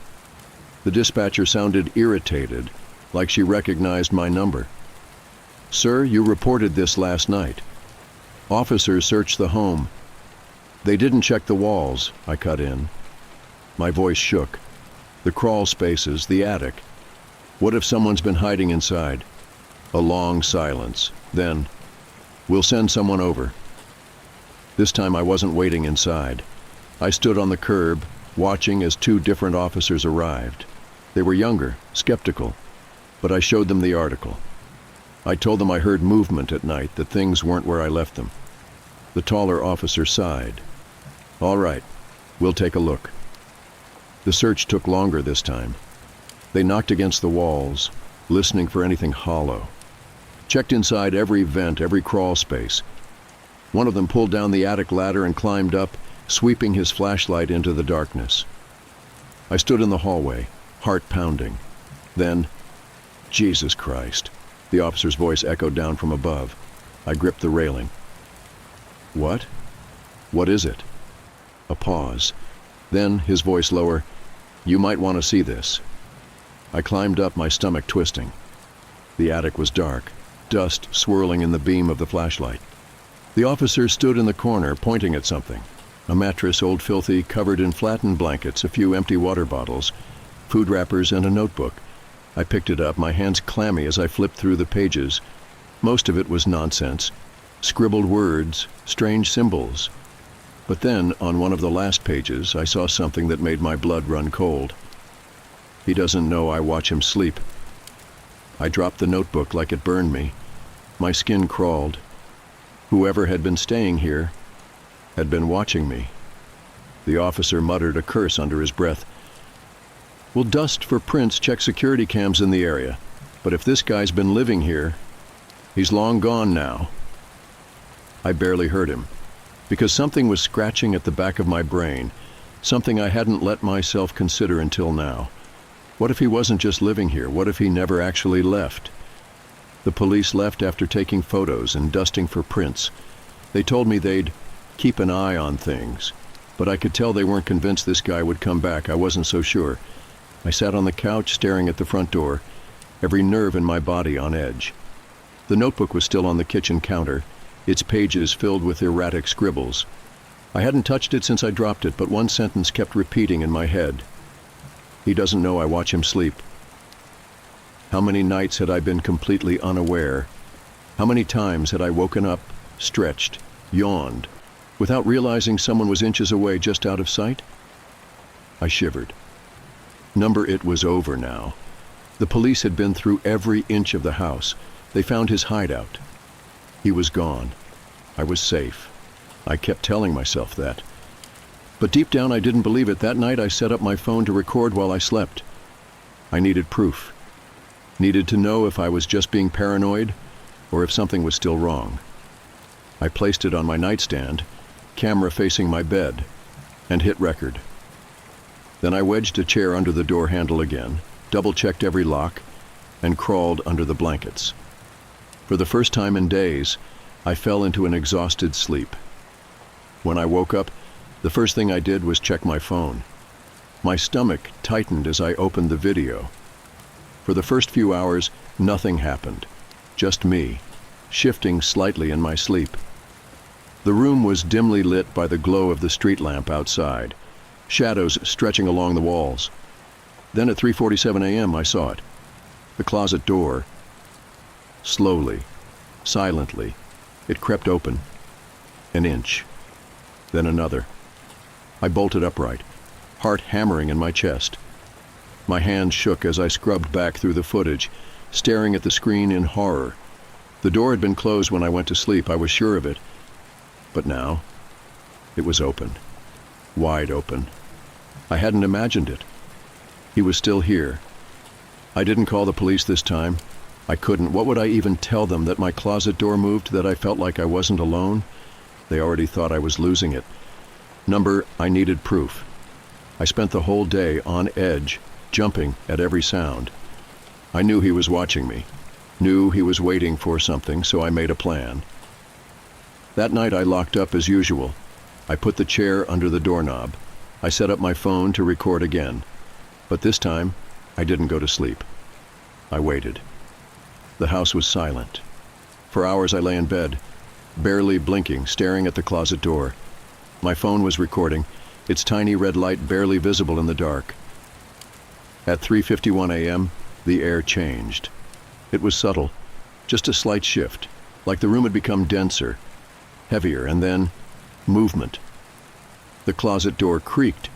The dispatcher sounded irritated, like she recognized my number. "Sir, you reported this last night. Officers searched the home. They didn't check the walls," I cut in. My voice shook. The crawl spaces, the attic. What if someone's been hiding inside? A long silence. Then, "We'll send someone over." This time I wasn't waiting inside. I stood on the curb, watching as 2 different officers arrived. They were younger, skeptical, but I showed them the article. I told them I heard movement at night, that things weren't where I left them. The taller officer sighed. "All right, we'll take a look." The search took longer this time. They knocked against the walls, listening for anything hollow. Checked inside every vent, every crawl space. One of them pulled down the attic ladder and climbed up, sweeping his flashlight into the darkness. I stood in the hallway, heart pounding. Then, "Jesus Christ," the officer's voice echoed down from above. I gripped the railing. "What? What is it?" A pause. Then, his voice lower, "You might want to see this." I climbed up, my stomach twisting. The attic was dark, dust swirling in the beam of the flashlight. The officer stood in the corner, pointing at something. A mattress, old filthy, covered in flattened blankets, a few empty water bottles, food wrappers, and a notebook. I picked it up, my hands clammy as I flipped through the pages. Most of it was nonsense. Scribbled words, strange symbols. But then, on one of the last pages, I saw something that made my blood run cold. "He doesn't know I watch him sleep." I dropped the notebook like it burned me. My skin crawled. Whoever had been staying here had been watching me. The officer muttered a curse under his breath. "We'll dust for prints, check security cams in the area. But if this guy's been living here, he's long gone now." I barely heard him. because something was scratching at the back of my brain, something I hadn't let myself consider until now. What if he wasn't just living here? What if he never actually left? The police left after taking photos and dusting for prints. They told me they'd keep an eye on things, but I could tell they weren't convinced this guy would come back. I wasn't so sure. I sat on the couch staring at the front door, every nerve in my body on edge. The notebook was still on the kitchen counter, its pages filled with erratic scribbles. I hadn't touched it since I dropped it, but one sentence kept repeating in my head. He doesn't know I watch him sleep. How many nights had I been completely unaware? How many times had I woken up, stretched, yawned, without realizing someone was inches away, just out of sight? I shivered. It was over now. The police had been through every inch of the house. They found his hideout. He was gone. I was safe. I kept telling myself that. But deep down I didn't believe it. That night I set up my phone to record while I slept. I needed proof. Needed to know if I was just being paranoid or if something was still wrong. I placed it on my nightstand, camera facing my bed, and hit record. Then I wedged a chair under the door handle again, double-checked every lock, and crawled under the blankets. For the first time in days, I fell into an exhausted sleep. When I woke up, the first thing I did was check my phone. My stomach tightened as I opened the video. For the first few hours, nothing happened. Just me, shifting slightly in my sleep. The room was dimly lit by the glow of the street lamp outside, shadows stretching along the walls. Then at 3:47 a.m. I saw it. The closet door. Slowly, silently, it crept open. An inch. Then another. I bolted upright, heart hammering in my chest. My hands shook as I scrubbed back through the footage, staring at the screen in horror. The door had been closed when I went to sleep, I was sure of it. But now, it was open. Wide open. I hadn't imagined it. He was still here. I didn't call the police this time. I couldn't. What would I even tell them? That my closet door moved? That I felt like I wasn't alone? They already thought I was losing it. I needed proof. I spent the whole day on edge, jumping at every sound. I knew he was watching me. Knew he was waiting for something, so I made a plan. That night I locked up as usual. I put the chair under the doorknob. I set up my phone to record again. But this time, I didn't go to sleep. I waited. The house was silent. For hours I lay in bed, barely blinking, staring at the closet door. My phone was recording, its tiny red light barely visible in the dark. At 3:51 a.m., the air changed. It was subtle, just a slight shift, like the room had become denser, heavier, and then movement. The closet door creaked.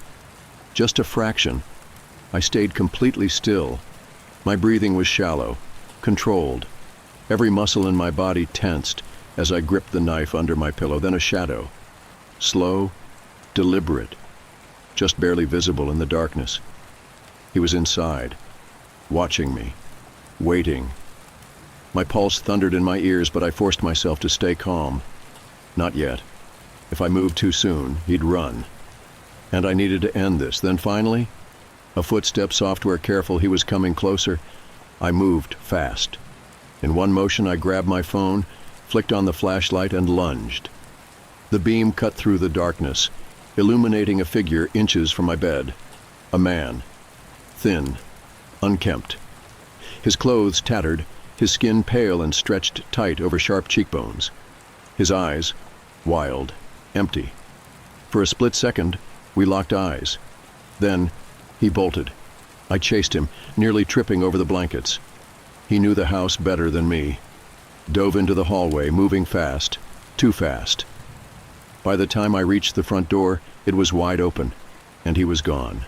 Just a fraction. I stayed completely still. My breathing was shallow, controlled. Every muscle in my body tensed as I gripped the knife under my pillow. Then a shadow. Slow, deliberate, just barely visible in the darkness. He was inside, watching me, waiting. My pulse thundered in my ears, but I forced myself to stay calm. Not yet. If I moved too soon, he'd run. And I needed to end this. Then finally, a footstep, software careful, he was coming closer. I moved fast. In one motion, I grabbed my phone, flicked on the flashlight, and lunged. The beam cut through the darkness, illuminating a figure inches from my bed. A man. Thin, unkempt. His clothes tattered, his skin pale and stretched tight over sharp cheekbones. His eyes, wild, empty. For a split second, we locked eyes. Then, he bolted. I chased him, nearly tripping over the blankets. He knew the house better than me. Dove into the hallway, moving fast, too fast. By the time I reached the front door, it was wide open, and he was gone.